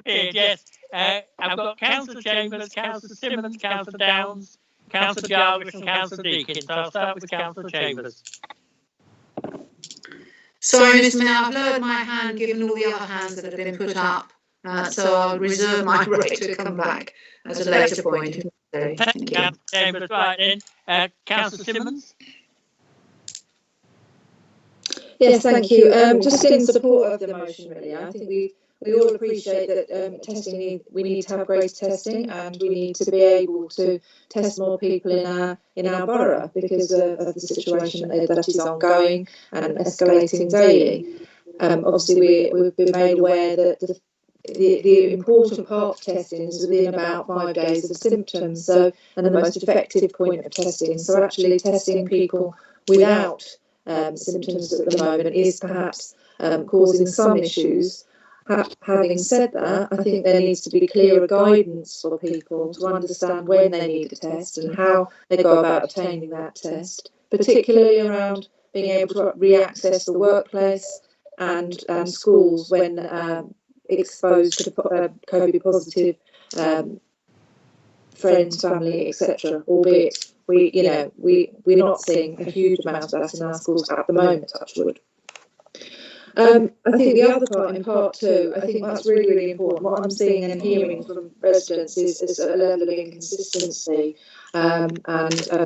Yes. I've got Councillor Chambers, Councillor Simmons, Councillor Downs, Councillor Jarvis and Councillor Deakin. So I'll start with Councillor Chambers. Sorry, Mr. Mayor, I've lowered my hand given all the other hands that have been put up. So I'll reserve my right to come back at a later point. Thank you. Chambers, right then. Councillor Simmons? Yes, thank you. Just in support of the motion, really, I think we all appreciate that testing. We need to have greater testing, and we need to be able to test more people in our borough because of the situation that is ongoing and escalating daily. Obviously, we've been made aware that the important part of testing is within about 5 days of symptoms. So, and the most effective point of testing. So, actually, testing people without symptoms at the moment is perhaps causing some issues. Having said that, I think there needs to be clearer guidance for people to understand when they need a test and how they go about obtaining that test, particularly around being able to re-access the workplace and schools when exposed to COVID positive friends, family, etc. Albeit we're not seeing a huge amount of that in our schools at the moment, touch wood. I think the other part, in part two, I think that's really, really important. What I'm seeing and hearing from residents is a level of inconsistency and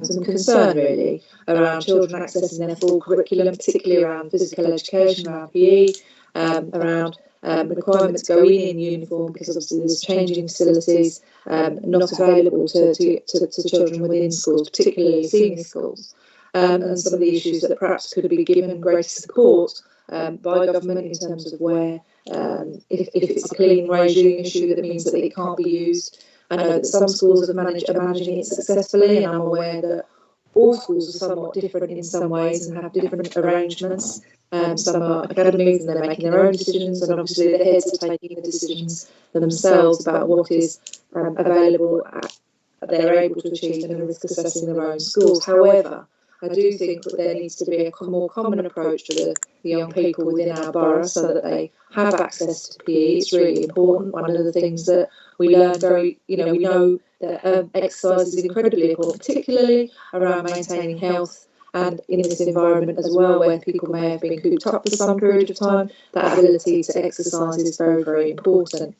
some concern, really, around children accessing their full curriculum, particularly around physical education, around PE, around requirements going in uniform, because obviously there's changing facilities not available to children within schools, particularly senior schools, and some of the issues that perhaps could be given greater support by government in terms of where, if it's a clean regime issue, that means that it can't be used. I know that some schools are managing it successfully, and I'm aware that all schools are somewhat different in some ways and have different arrangements. Some are academies and they're making their own decisions, and obviously the heads are taking the decisions themselves about what is available they're able to achieve and risk assessing their own schools. However, I do think that there needs to be a more common approach to the young people within our borough so that they have access to PE. It's really important. One of the things that we learn we know that exercise is incredibly important, particularly around maintaining health, and in this environment as well, where people may have been cooped up for some period of time, that ability to exercise is very, very important.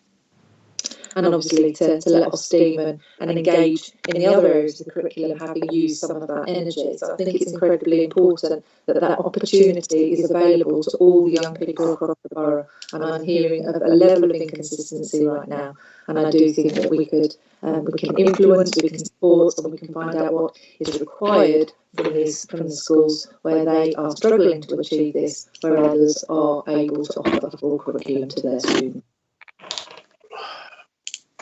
And obviously to let off steam and engage in the other areas of the curriculum, having used some of that energy. So I think it's incredibly important that opportunity is available to all the young people across the borough. And I'm hearing a level of inconsistency right now. And I do think that we can influence, we can support, and we can find out what is required from the schools where they are struggling to achieve this, where others are able to offer a full curriculum to their students.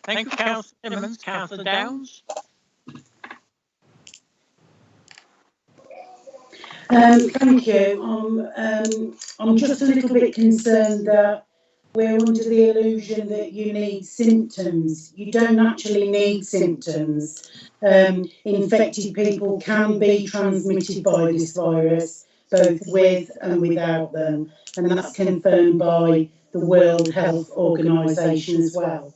Thank you, Councillor Timmins. Councillor Downs. Thank you. I'm just a little bit concerned that we're under the illusion that you need symptoms. You don't actually need symptoms. Infected people can be transmitted by this virus, both with and without them, and that's confirmed by the World Health Organisation as well.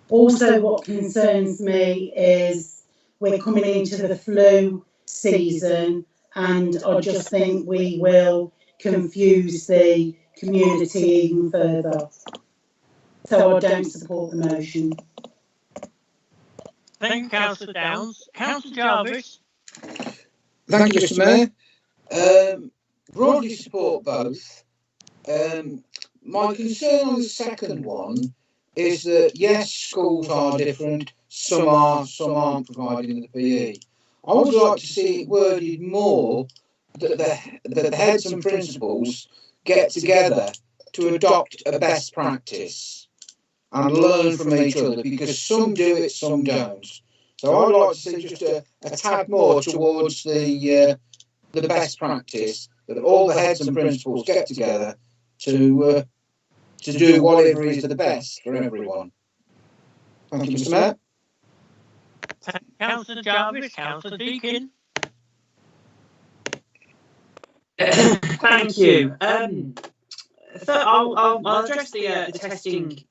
Also, what concerns me is we're coming into the flu season, and I just think we will confuse the community even further. So I don't support the motion. Thank you, Councillor Downs. Councillor Jarvis. Thank you, Mr. Mayor. Broadly support both. My concern on the second one is that, yes, schools are different, some are, some aren't providing the PE. I would like to see it worded more that the heads and principals get together to adopt a best practice and learn from each other, because some do it, some don't. So I'd like to see just a tad more towards the best practice, that all the heads and principals get together to do whatever is the best for everyone. Thank you, Mr. Mayor. Councillor Jarvis. Councillor Deakin. Thank you. So I'll address the testing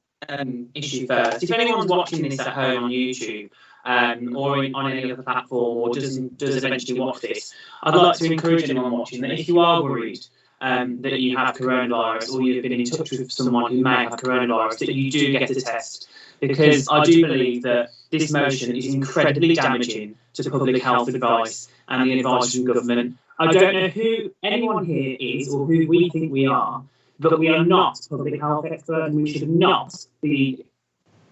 issue first. If anyone's watching this at home on YouTube or on any other platform, or does eventually watch this, I'd like to encourage anyone watching that if you are worried that you have coronavirus, or you've been in touch with someone who may have coronavirus, that you do get a test, because I do believe that this motion is incredibly damaging to public health advice and the advice from government. I don't know who anyone here is or who we think we are, but we are not public health experts, and we should not be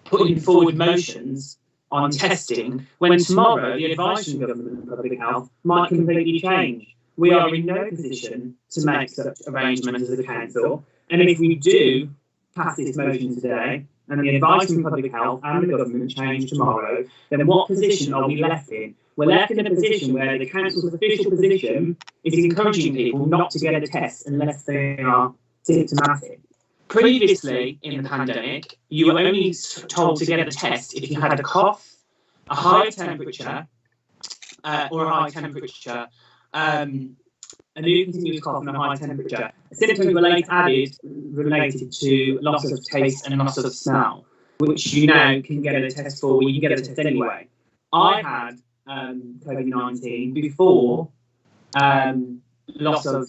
putting forward motions on testing when tomorrow the advice from government and public health might completely change. We are in no position to make such arrangements as a council, and if we do pass this motion today and the advice from public health and the government change tomorrow, then what position are we left in? We're left in a position where the council's official position is encouraging people not to get a test unless they are symptomatic. previously, in the pandemic, you were only told to get a test if you had a cough, a high temperature, or a high temperature, a new continuous cough and a high temperature. Symptoms were later added related to loss of taste and loss of smell, which you now can get a test for. Well, you can get a test anyway. I had COVID-19 before loss of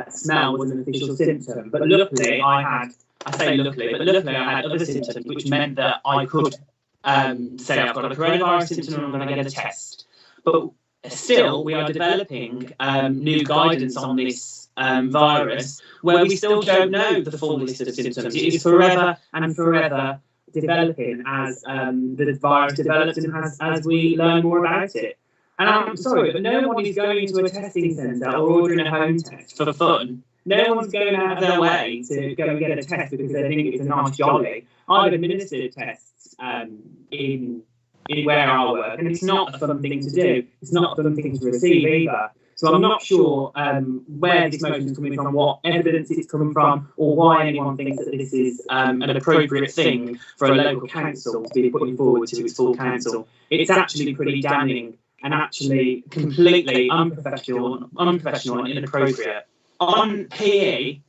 smell was an official symptom, but luckily I had other symptoms, which meant that I could say I've got a coronavirus symptom and I'm going to get a test. But still, we are developing new guidance on this virus, where we still don't know the full list of symptoms. It is forever and forever developing as the virus develops and as we learn more about it. And I'm sorry, but no one is going to a testing centre or ordering a home test for fun. No one's going out of their way to go and get a test because they think it's a nice jolly. I've administered tests in where I work, and it's not a fun thing to do. It's not a fun thing to receive either. So I'm not sure where this motion is coming from, what evidence it's coming from, or why anyone thinks that this is an appropriate thing for a local council to be putting forward to its full council. It's actually pretty damning and actually completely unprofessional and inappropriate. On PE,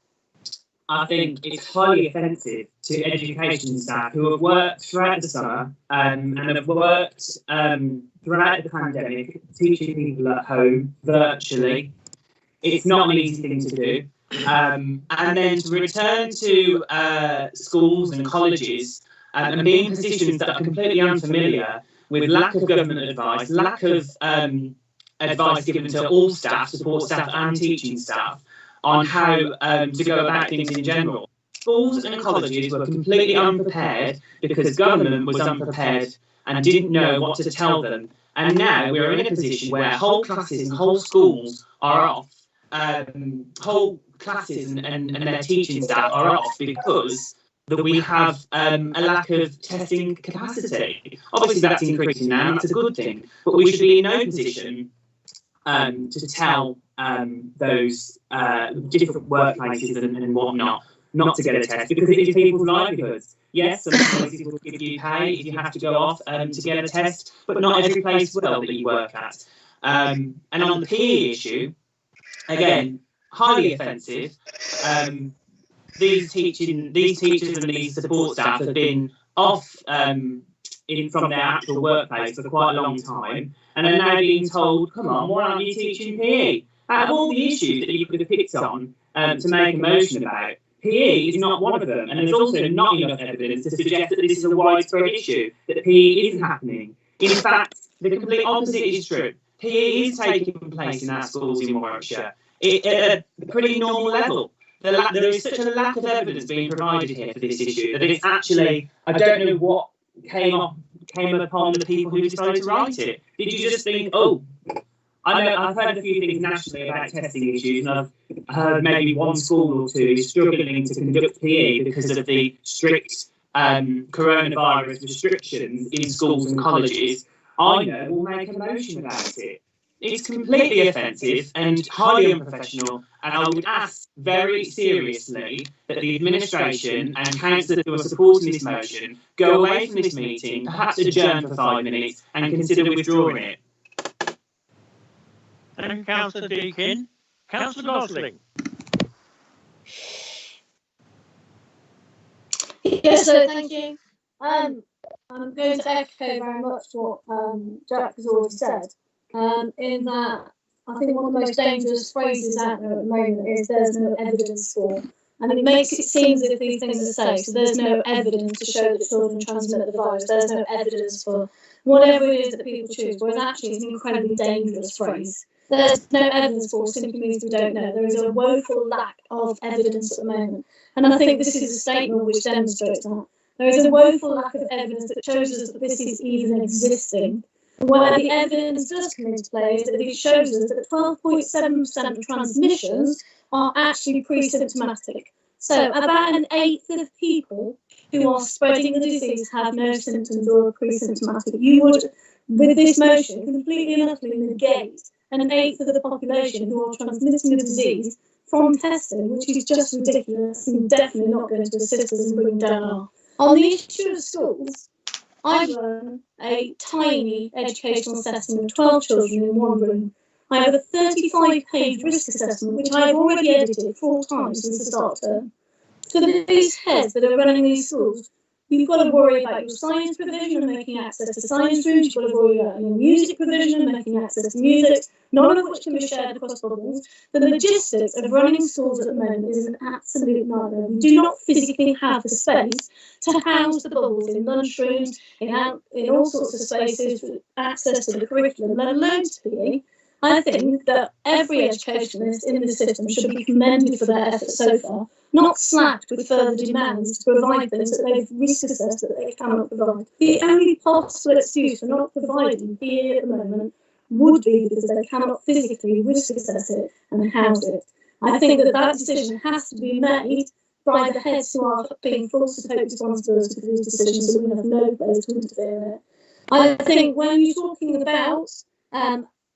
I think it's highly offensive to education staff who have worked throughout the summer and have worked throughout the pandemic, teaching people at home virtually. It's not an easy thing to do. And then to return to schools and colleges and be in positions that are completely unfamiliar with lack of government advice, lack of advice given to all staff, support staff and teaching staff, on how to go about things in general. Schools and colleges were completely unprepared because government was unprepared and didn't know what to tell them. And now we're in a position where whole classes and whole schools are off. Whole classes and their teaching staff are off because that we have a lack of testing capacity. Obviously that's increasing now, and that's a good thing, but we should be in no position to tell those different workplaces and whatnot not to get a test, because it is people's livelihoods. Yes, some places will give you pay if you have to go off to get a test, but not every place will that you work at. And on the PE issue, again, highly offensive. These teachers and these support staff have been off from their actual workplace for quite a long time, and are now being told, come on, why aren't you teaching PE? Out of all the issues that you could have picked on to make a motion about, PE is not one of them, and there's also not enough evidence to suggest that this is a widespread issue, that PE isn't happening. In fact, the complete opposite is true. PE is taking place in our schools in Warwickshire at a pretty normal level. There is such a lack of evidence being provided here for this issue that it's actually, I don't know what came upon the people who decided to write it. Did you just think, oh, I know I've heard a few things nationally about testing issues, and I've heard maybe one school or two is struggling to conduct PE because of the strict coronavirus restrictions in schools and colleges. I know we'll make a motion about it. It's completely offensive and highly unprofessional, and I would ask very seriously that the administration and councillors who are supporting this motion go away from this meeting, perhaps adjourn for 5 minutes, and consider withdrawing it. Thank you, Councillor Deakin. Councillor Gosling. Yes, so thank you. I'm going to echo very much what Jack has already said. In that, I think one of the most dangerous phrases out there at the moment is there's no evidence for. And it makes it seem as if these things are safe, so there's no evidence to show that children transmit the virus, there's no evidence for whatever it is that people choose, whereas actually it's an incredibly dangerous phrase. There's no evidence for simply means we don't know. There is a woeful lack of evidence at the moment. And I think this is a statement which demonstrates that. There is a woeful lack of evidence that shows us that this is even existing. Where the evidence does come into play is that it shows us that 12.7% of transmissions are actually pre-symptomatic. So about an eighth of people who are spreading the disease have no symptoms or are pre-symptomatic. You would, with this motion, completely and utterly negate an eighth of the population who are transmitting the disease from testing, which is just ridiculous and definitely not going to assist us in bringing down R. On the issue of schools, I've run a tiny educational assessment of 12 children in one room. I have a 35-page risk assessment, which I have already edited 4 times since the start term. For these heads that are running these schools, you've got to worry about your science provision and making access to science rooms, you've got to worry about your music provision and making access to music, none of which can be shared across bubbles. The logistics of running schools at the moment is an absolute nightmare. We do not physically have the space to house the bubbles in lunchrooms, in all sorts of spaces for access to the curriculum, let alone to PE. I think that every educationalist in the system should be commended for their efforts so far, not slapped with further demands to provide things that they've risk assessed that they cannot provide. The only possible excuse for not providing PE at the moment would be because they cannot physically risk assess it and house it. I think that decision has to be made by the heads who are being forced to take responsibility for these decisions, so we have no place to interfere in it. I think when you're talking about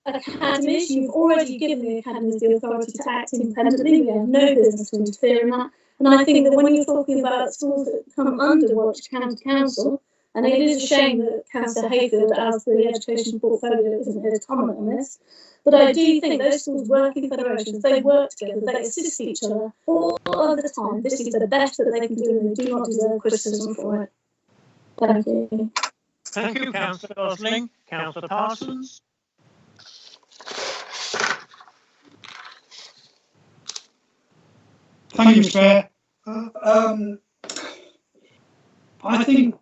academies, you've already given the academies the authority to act independently. We have no business to interfere in that. And I think that when you're talking about schools that come under Warwickshire County Council, and it is a shame that Councillor Hayfield, as the education portfolio, isn't here to comment on this, but I do think those schools work in federations, they work together, they assist each other all of the time. This is the best that they can do, and they do not deserve criticism for it. Thank you. Thank you, Councillor Gosling. Councillor Parsons. Thank you, Mr. Mayor. I think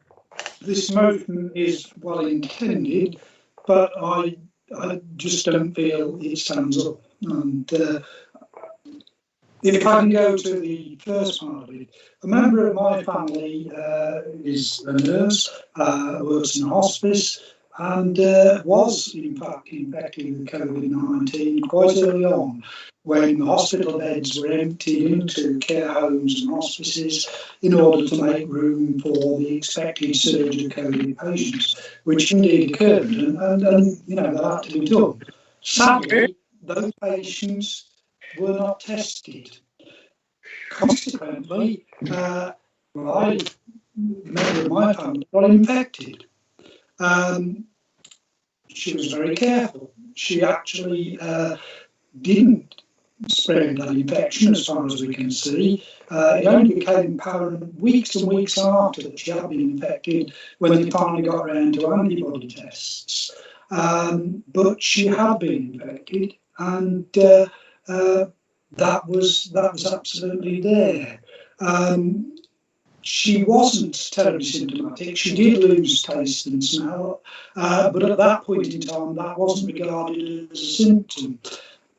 this motion is well intended, but I just don't feel it stands up. And if I can go to the first part of it, a member of my family is a nurse, works in a hospice, and was in fact infected with COVID-19 quite early on, when the hospital beds were emptied into care homes and hospices in order to make room for the expected surge of COVID patients, which indeed occurred, and you know, that had to be done. Sadly, those patients were not tested. Consequently, a member of my family got infected. She was very careful. She actually didn't spread that infection, as far as we can see. It only became apparent weeks and weeks after that she had been infected, when they finally got around to antibody tests. But she had been infected, and that was absolutely there. She wasn't terribly symptomatic. She did lose taste and smell, but at that point in time, that wasn't regarded as a symptom.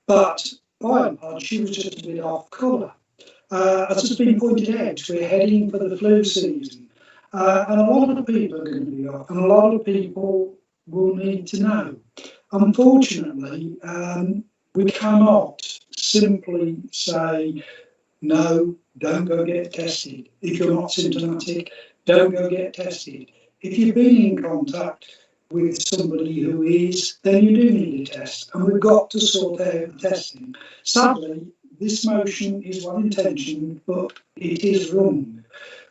But by and large, she was just a bit off colour. As has been pointed out, we're heading for the flu season, and a lot of people are going to be off, and a lot of people will need to know. Unfortunately, we cannot simply say, no, don't go get tested. If you're not symptomatic, don't go get tested. If you've been in contact with somebody who is, then you do need a test, and we've got to sort out the testing. Sadly, this motion is well intentioned, but it is wrong.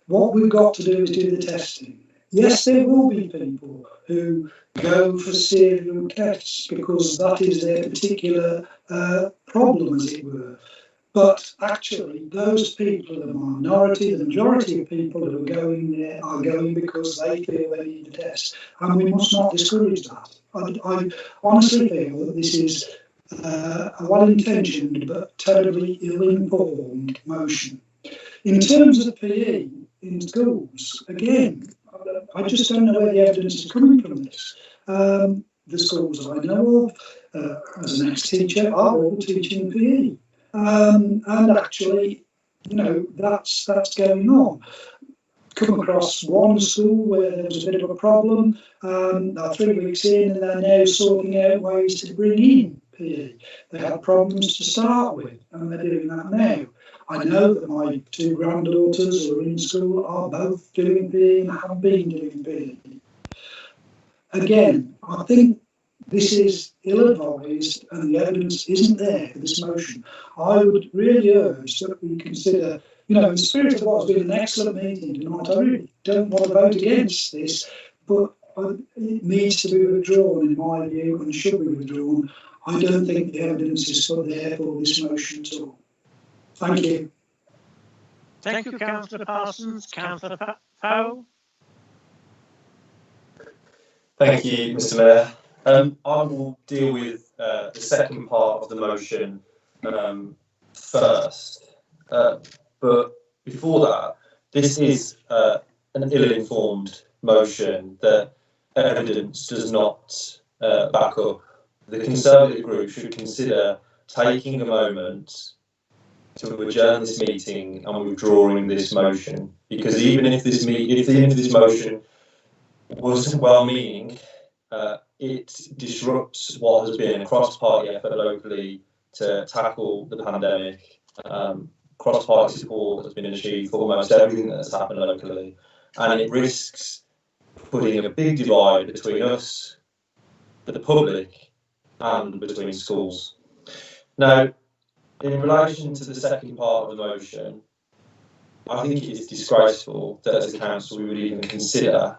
What we've got to do is do the testing. Yes, there will be people who go for serial tests because that is their particular problem, as it were. But actually, those people are the minority. The majority of people who are going there are going because they feel they need a test. And we must not discourage that. I honestly feel that this is a well-intentioned but terribly ill-informed motion. In terms of PE in schools, again, I just don't know where the evidence is coming from this. The schools I know of, as an ex-teacher, are all teaching PE. And actually, you know, that's going on. Come across one school where there was a bit of a problem, 3 weeks in, and they're now sorting out ways to bring in PE. They had problems to start with, and they're doing that now. I know that my 2 granddaughters who are in school are both doing PE and have been doing PE. Again, I think this is ill-advised and the evidence isn't there for this motion. I would really urge that we consider, in the spirit of what's been an excellent meeting tonight, I really don't want to vote against this, but it needs to be withdrawn in my view and should be withdrawn. I don't think the evidence is there for this motion at all. Thank you. Thank you, Councillor Parsons. Councillor Powell. Thank you, Mr. Mayor. I will deal with the second part of the motion first. But before that, this is an ill-informed motion that evidence does not back up. The Conservative group should consider taking a moment to adjourn this meeting and withdrawing this motion, because even if this motion was well-meaning, it disrupts what has been a cross-party effort locally to tackle the pandemic. Cross-party support has been achieved for almost everything that's happened locally, and it risks putting a big divide between us, the public, and between schools. Now, in relation to the second part of the motion, I think it is disgraceful that as a council we would even consider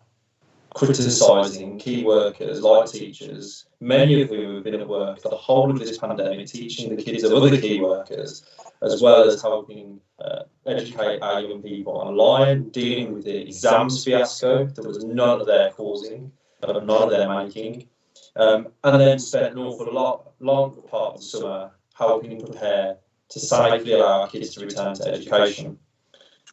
criticising key workers like teachers, many of whom have been at work for the whole of this pandemic, teaching the kids of other key workers, as well as helping educate our young people online, dealing with the exams fiasco that was none of their causing, none of their making, and then spent an awful long part of the summer helping prepare to safely allow our kids to return to education.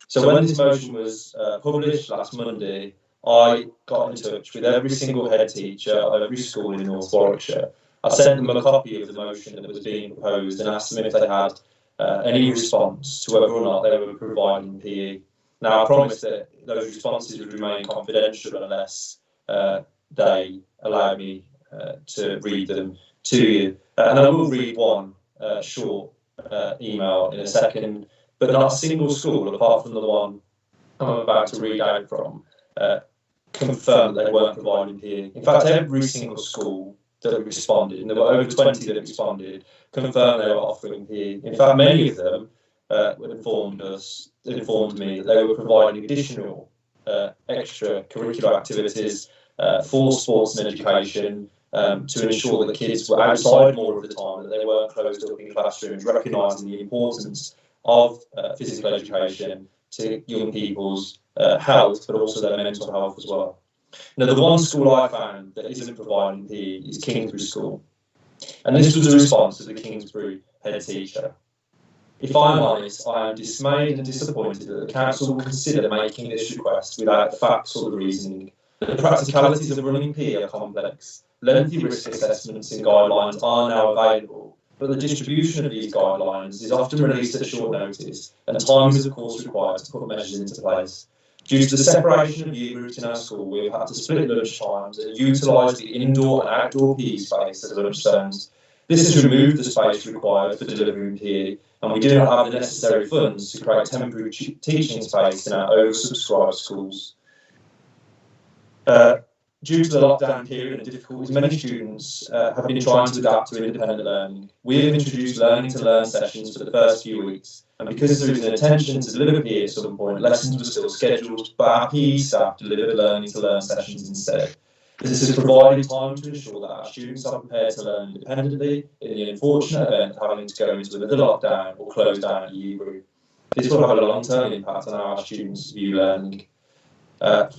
So when this motion was published last Monday, I got in touch with every single head teacher of every school in North Warwickshire. I sent them a copy of the motion that was being proposed and asked them if they had any response to whether or not they were providing PE. Now, I promised that those responses would remain confidential unless they allow me to read them to you. And I will read one short email in a second, but not a single school, apart from the one I'm about to read out from, confirmed they weren't providing PE. In fact, every single school that responded, and there were over 20 that responded, confirmed they were offering PE. In fact, many of them informed me that they were providing additional extracurricular activities for sports and education to ensure that kids were outside more of the time, that they weren't closed up in classrooms, recognising the importance of physical education to young people's health, but also their mental health as well. Now, the one school I found that isn't providing PE is Kingsbury School. And this was a response to the Kingsbury head teacher. If I'm honest, I am dismayed and disappointed that the council will consider making this request without the facts or the reasoning. The practicalities of running PE are complex. Lengthy risk assessments and guidelines are now available, but the distribution of these guidelines is often released at short notice, and time is of course required to put measures into place. Due to the separation of year groups in our school, we have had to split lunch times and utilise the indoor and outdoor PE space as lunch zones. This has removed the space required for delivering PE, and we do not have the necessary funds to create temporary teaching space in our oversubscribed schools. Due to the lockdown period and difficulties, many students have been trying to adapt to independent learning. We have introduced learning to learn sessions for the first few weeks, and because there is an intention to deliver PE at some point, lessons were still scheduled, but our PE staff delivered learning to learn sessions instead. This has provided time to ensure that our students are prepared to learn independently in the unfortunate event of having to go into another lockdown or close down a year group. This will have a long-term impact on how our students view learning.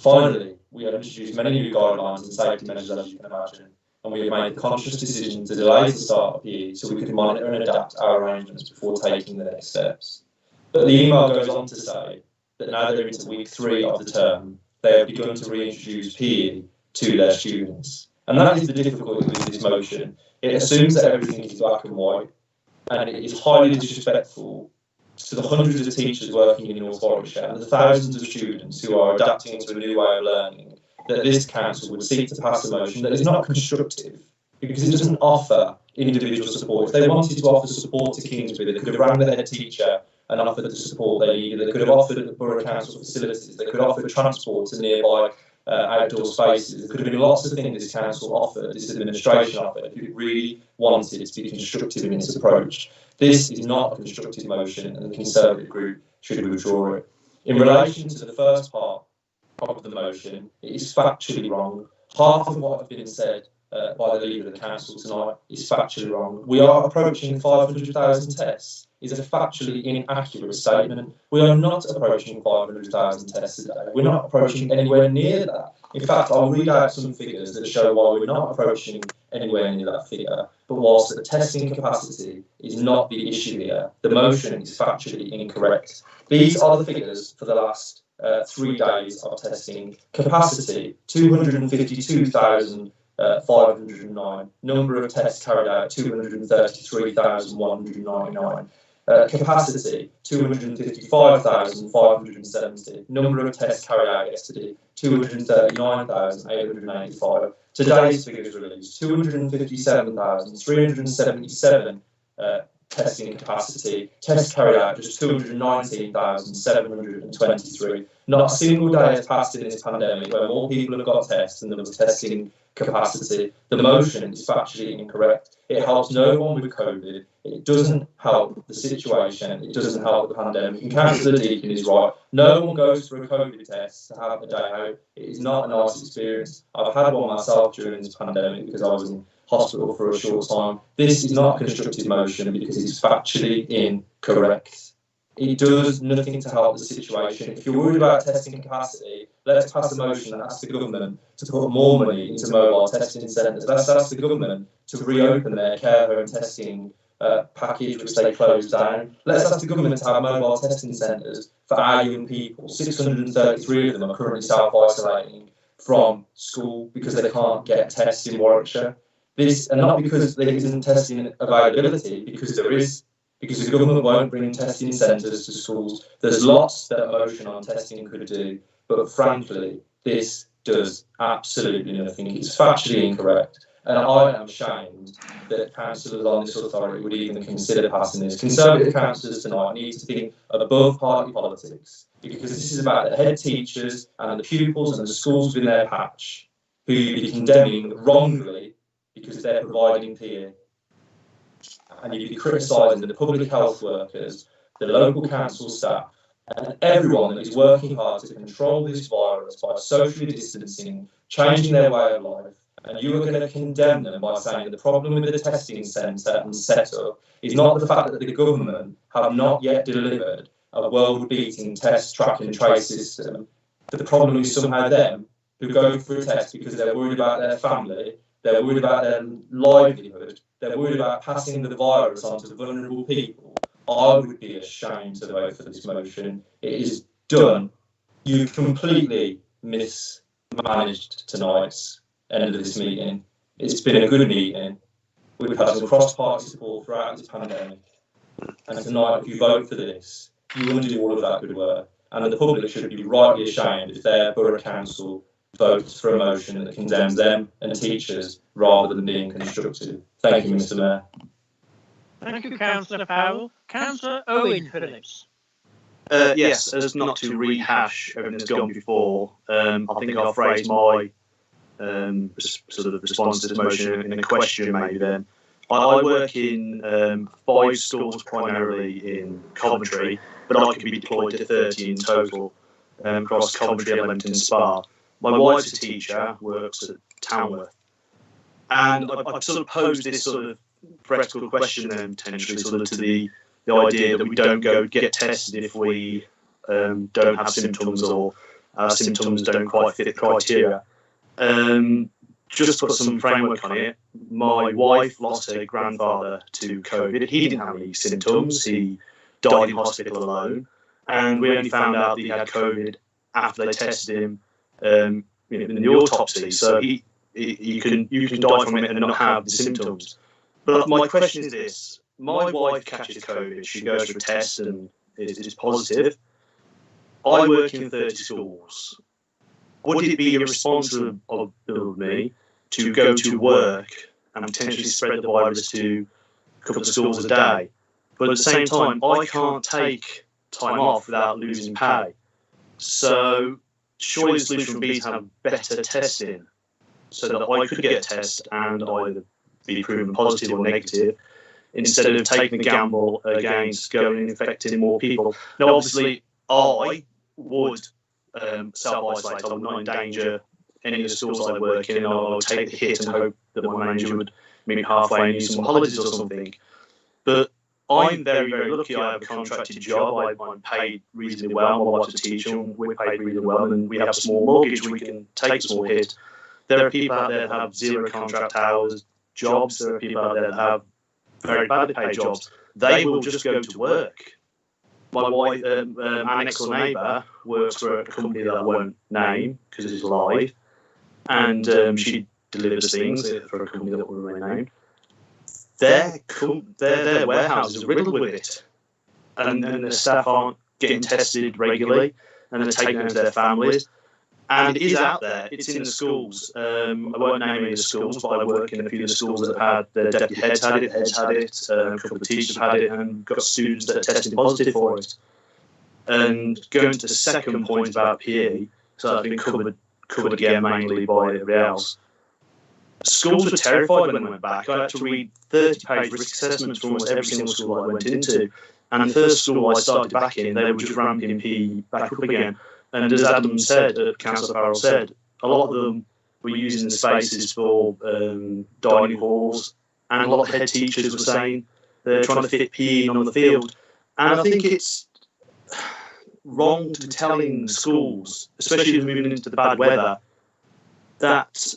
Finally, we have introduced many new guidelines and safety measures, as you can imagine, and we have made the conscious decision to delay the start of PE so we can monitor and adapt our arrangements before taking the next steps. But the email goes on to say that now they're into week 3 of the term, they have begun to reintroduce PE to their students. And that is the difficulty with this motion. It assumes that everything is black and white, and it is highly disrespectful to the hundreds of teachers working in North Warwickshire and the thousands of students who are adapting to a new way of learning, that this council would seek to pass a motion that is not constructive because it doesn't offer individual support. If they wanted to offer support to Kingsbury, they could have rang the head teacher and offered the support they needed. They could have offered the borough council facilities. They could have offered transport to nearby outdoor spaces. There could have been lots of things this council offered, this administration offered, if it really wanted to be constructive in its approach. This is not a constructive motion, and the Conservative group should withdraw it. In relation to the first part of the motion, it is factually wrong. Half of what has been said by the leader of the council tonight is factually wrong. We are approaching 500,000 tests. Is a factually inaccurate statement. We are not approaching 500,000 tests a day. We're not approaching anywhere near that. In fact, I'll read out some figures that show why we're not approaching anywhere near that figure. But whilst the testing capacity is not the issue here, the motion is factually incorrect. These are the figures for the last 3 days of testing. Capacity, 252,509. Number of tests carried out, 233,199. Capacity, 255,570. Number of tests carried out yesterday, 239,885. Today's figures released, 257,377 testing capacity. Tests carried out, just 219,723. Not a single day has passed in this pandemic where more people have got tests than there was testing capacity. The motion is factually incorrect. It helps no one with COVID. It doesn't help the situation. It doesn't help the pandemic. And Councillor Deakin is right. No one goes for a COVID test to have a day out. It is not a nice experience. I've had one myself during this pandemic because I was in hospital for a short time. This is not a constructive motion because it's factually incorrect. It does nothing to help the situation. If you're worried about testing capacity, let's pass a motion that asks the government to put more money into mobile testing centres. Let's ask the government to reopen their care home testing package, which they closed down. Let's ask the government to have mobile testing centres for our young people. 633 of them are currently self-isolating from school because they can't get tests in Warwickshire. This, and not because there isn't testing availability, because there is. Because the government won't bring testing centres to schools. There's lots that a motion on testing could do, but frankly, this does absolutely nothing. It's factually incorrect. And I am ashamed that councillors on this authority would even consider passing this. Conservative councillors tonight need to think above party politics, because this is about the head teachers and the pupils and the schools within their patch, who you'd be condemning wrongly because they're providing PE. And you'd be criticising the public health workers, the local council staff, and everyone that is working hard to control this virus by socially distancing, changing their way of life. And you are going to condemn them by saying the problem with the testing centre and setup is not the fact that the government have not yet delivered a world-beating test, track and trace system. The problem is somehow them who go for a test because they're worried about their family, they're worried about their livelihood, they're worried about passing the virus on to vulnerable people. I would be ashamed to vote for this motion. It is done. You've completely mismanaged tonight's end of this meeting. It's been a good meeting. We've had some cross-party support throughout this pandemic. And tonight, if you vote for this, you undo all of that good work. And the public should be rightly ashamed if their borough council votes for a motion that condemns them and teachers rather than being constructive. Thank you, Mr. Mayor. Thank you, Councillor Powell. Councillor Owen Phillips. Yes, as not to rehash everything that's gone before, I think I'll phrase my sort of response to this motion in a question maybe then. I work in 5 schools primarily in Coventry, but I could be deployed to 30 in total across Coventry, Leamington, Spa. My wife's a teacher, works at Tamworth. And I've sort of posed this sort of practical question then potentially sort of to the idea that we don't go get tested if we don't have symptoms or our symptoms don't quite fit the criteria. Just to put some framework on it, my wife lost her grandfather to COVID. He didn't have any symptoms. He died in hospital alone. And we only found out that he had COVID after they tested him in the autopsy. So you can die from it and not have the symptoms. But my question is this. My wife catches COVID. She goes for a test and is positive. I work in 30 schools. Would it be irresponsible of me to go to work and potentially spread the virus to a couple of schools a day? But at the same time, I can't take time off without losing pay. So surely the solution would be to have better testing, so that I could get a test and either be proven positive or negative, instead of taking a gamble against going and infecting more people. Now, obviously, I would self-isolate. I would not endanger any of the schools I work in. I would take the hit and hope that my manager would meet me halfway and use some holidays or something. But I'm very, very lucky. I have a contracted job. I'm paid reasonably well. My wife's a teacher, and we're paid reasonably well, and we have a small mortgage. We can take a small hit. There are people out there that have 0 contract hours jobs. There are people out there that have very badly paid jobs. They will just go to work. My wife, our next door neighbour, works for a company that I won't name because it's live, and she delivers things for a company that will remain named. Their warehouses are riddled with it, and the staff aren't getting tested regularly, and they're taking it to their families. And it is out there. It's in the schools. I won't name any of the schools, but I work in a few of the schools that have had their deputy heads had it, a couple of teachers have had it, and got students that are testing positive for it. And going to the second point about PE, so that's been covered again mainly by everybody else. Schools were terrified when I went back. I had to read 30-page risk assessments for almost every single school I went into. And the first school I started back in, they were just ramping PE back up again. And as Adam said, Councillor Farrell said, a lot of them were using the spaces for dining halls, and a lot of head teachers were saying they're trying to fit PE in on the field. And I think it's wrong to be telling schools, especially moving into the bad weather, that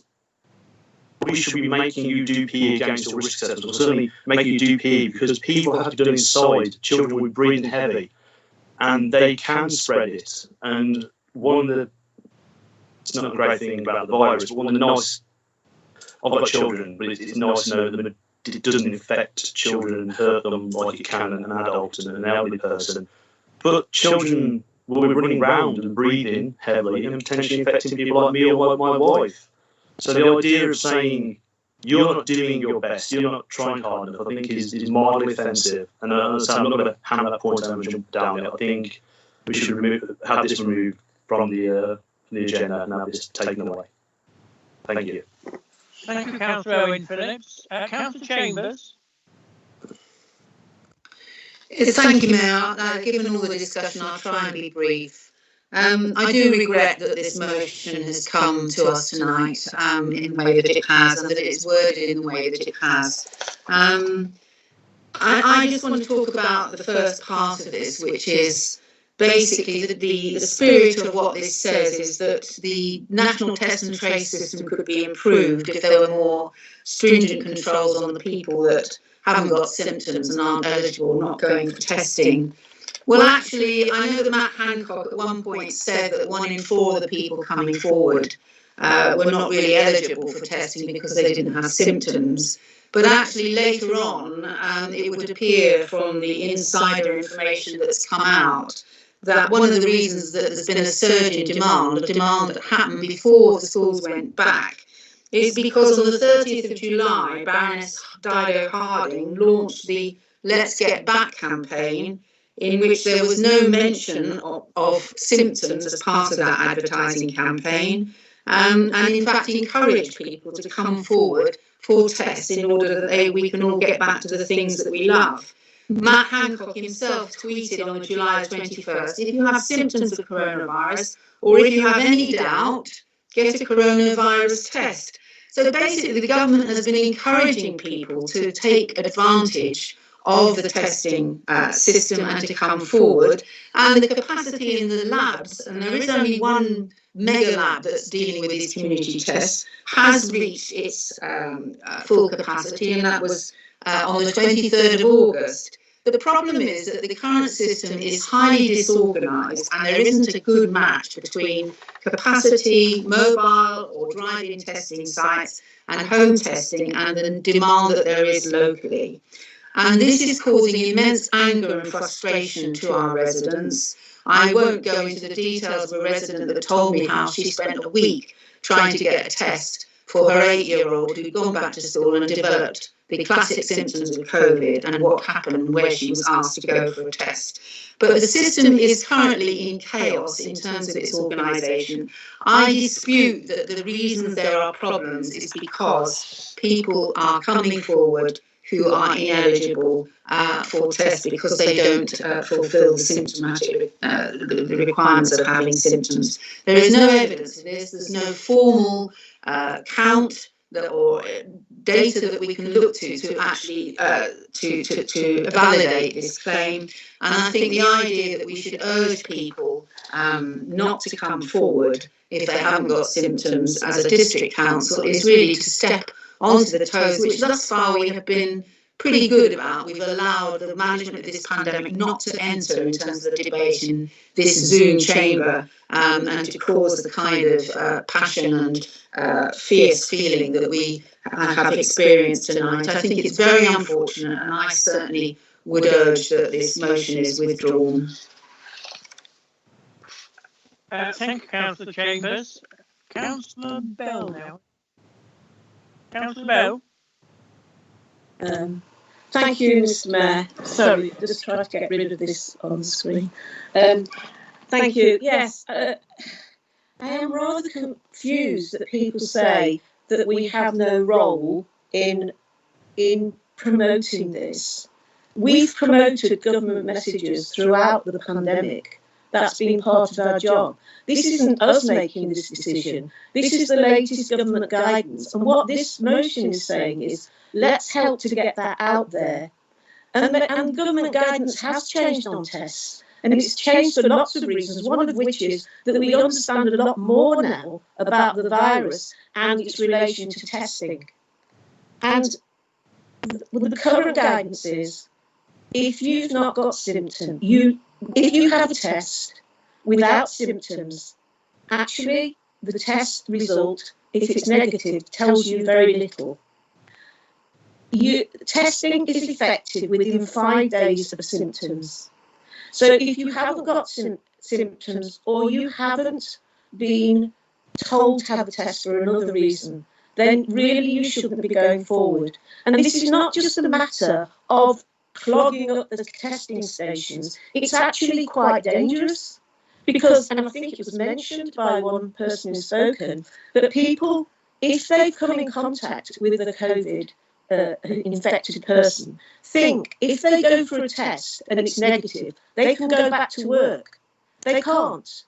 we should be making you do PE against your risk assessments, or certainly making you do PE, because people have to do it inside. Children will be breathing heavy, and they can spread it. And one of the, it's not a great thing about the virus, but one of the nice, I've got children, but it's nice to know that it doesn't infect children and hurt them like it can an adult and an elderly person. But children will be running around and breathing heavily and potentially infecting people like me or like my wife. So the idea of saying you're not doing your best, you're not trying hard enough, I think is mildly offensive. And I'm not going to hammer that point over and jump down it. I think we should have this removed from the agenda and have this taken away. Thank you. Thank you, Councillor Owen Phillips. Councillor Chambers. Thank you, Mayor. Given all the discussion, I'll try and be brief. I do regret that this motion has come to us tonight in the way that it has, and that it is worded in the way that it has. I just want to talk about the first part of this, which is basically the spirit of what this says is that the national test and trace system could be improved if there were more stringent controls on the people that haven't got symptoms and aren't eligible, not going for testing. Well, actually, I know that Matt Hancock at one point said that 1 in 4 of the people coming forward were not really eligible for testing because they didn't have symptoms. But actually, later on, it would appear from the insider information that's come out that one of the reasons that there's been a surge in demand, a demand that happened before the schools went back, is because on the 30th of July, Baroness Dido Harding launched the Let's Get Back campaign, in which there was no mention of symptoms as part of that advertising campaign, and in fact encouraged people to come forward for tests in order that we can all get back to the things that we love. Matt Hancock himself tweeted on July 21st, if you have symptoms of coronavirus, or if you have any doubt, get a coronavirus test. So basically the government has been encouraging people to take advantage of the testing system and to come forward, and the capacity in the labs, and there is only one mega lab that's dealing with these community tests, has reached its full capacity, and that was on the 23rd of August. But the problem is that the current system is highly disorganised, and there isn't a good match between capacity, mobile or drive-in testing sites and home testing, and the demand that there is locally. And this is causing immense anger and frustration to our residents. I won't go into the details of a resident that told me how she spent a week trying to get a test for her 8-year-old who'd gone back to school and developed the classic symptoms of COVID and what happened and where she was asked to go for a test. But the system is currently in chaos in terms of its organisation. I dispute that the reasons there are problems is because people are coming forward who are ineligible for tests because they don't fulfil the symptomatic the requirements of having symptoms. There is no evidence of this. There's no formal count or data that we can look to actually to validate this claim. And I think the idea that we should urge people not to come forward if they haven't got symptoms as a district council is really to step onto the toes, which thus far we have been pretty good about. We've allowed the management of this pandemic not to enter in terms of the debate in this Zoom chamber and to cause the kind of passion and fierce feeling that we have experienced tonight. I think it's very unfortunate, and I certainly would urge that this motion is withdrawn. Thank you, Councillor Chambers. Councillor Bell now. Councillor Bell. Thank you, Mr. Mayor. Sorry, just try to get rid of this on the screen. Thank you. Yes, I am rather confused that people say that we have no role in promoting this. We've promoted government messages throughout the pandemic. That's been part of our job. This isn't us making this decision. This is the latest government guidance. And what this motion is saying is, let's help to get that out there. And government guidance has changed on tests. And it's changed for lots of reasons, one of which is that we understand a lot more now about the virus and its relation to testing. And the current guidance is, if you've not got symptoms, if you have a test without symptoms, actually the test result, if it's negative, tells you very little. Testing is effective within 5 days of symptoms. So if you haven't got symptoms or you haven't been told to have a test for another reason, then really you shouldn't be going forward. And this is not just a matter of clogging up the testing stations. It's actually quite dangerous because, and I think it was mentioned by one person who's spoken, that people, if they've come in contact with a COVID infected person, think if they go for a test and it's negative, they can go back to work. They can't.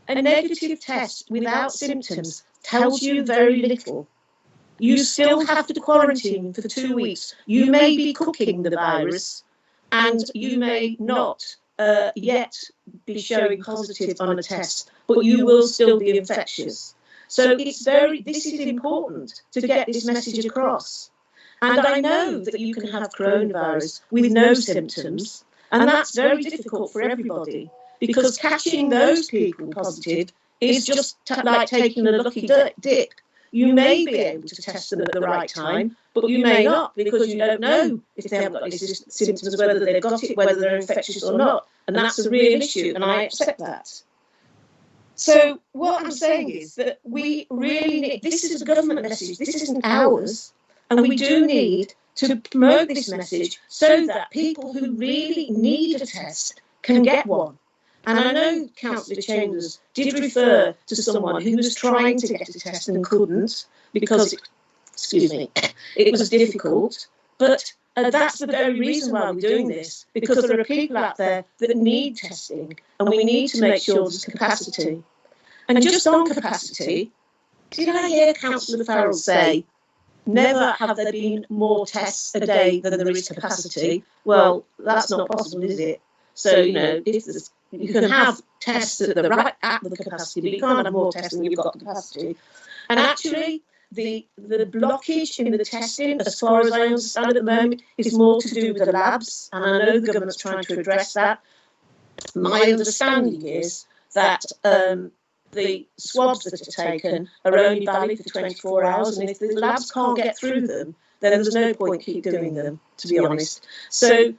A negative test without symptoms tells you very little. You still have to quarantine for 2 weeks. You may be cooking the virus and you may not yet be showing positive on a test, but you will still be infectious. So this is important to get this message across. And I know that you can have coronavirus with no symptoms, and that's very difficult for everybody because catching those people positive is just like taking a lucky dip. You may be able to test them at the right time, but you may not because you don't know if they haven't got any symptoms, whether they've got it, whether they're infectious or not. And that's a real issue, and I accept that. So what I'm saying is that we really need, this is a government message, this isn't ours, and we do need to promote this message so that people who really need a test can get one. And I know Councillor Chambers did refer to someone who was trying to get a test and couldn't because, it was difficult. But that's the very reason why we're doing this, because there are people out there that need testing and we need to make sure there's capacity. And just on capacity, did I hear Councillor Farrell say, never have there been more tests a day than there is capacity? Well, that's not possible, is it? So, if there's, you can have tests at the capacity, but you can't have more tests than you've got capacity. And actually, the blockage in the testing, as far as I understand at the moment, is more to do with the labs. And I know the government's trying to address that. My understanding is that the swabs that are taken are only valid for 24 hours. And if the labs can't get through them, then there's no point keep doing them, to be honest. So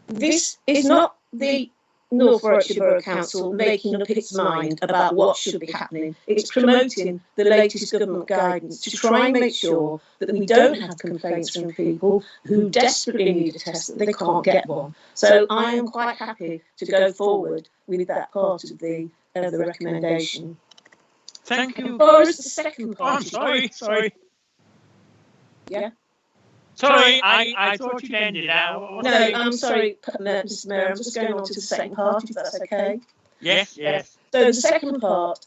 this is not the North Warwickshire Borough Council making up its mind about what should be happening. It's promoting the latest government guidance to try and make sure that we don't have complaints from people who desperately need a test that they can't get one. So I am quite happy to go forward with that part of the recommendation. Thank you. As far as the second Oh, part, I'm sorry. yeah. Sorry, I thought you'd ended now. No, I'm sorry, Mr. Mayor. I'm just going on to the second part, if that's okay. Yes. So the second part,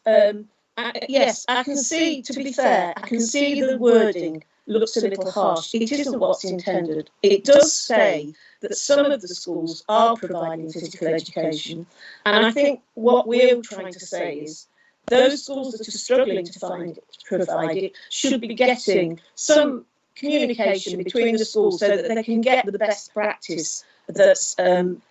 yes, I can see. To be fair, I can see the wording looks a little harsh. It isn't what's intended. It does say that some of the schools are providing physical education, and I think what we're trying to say is those schools that are struggling to provide it should be getting some communication between the schools so that they can get the best practice that's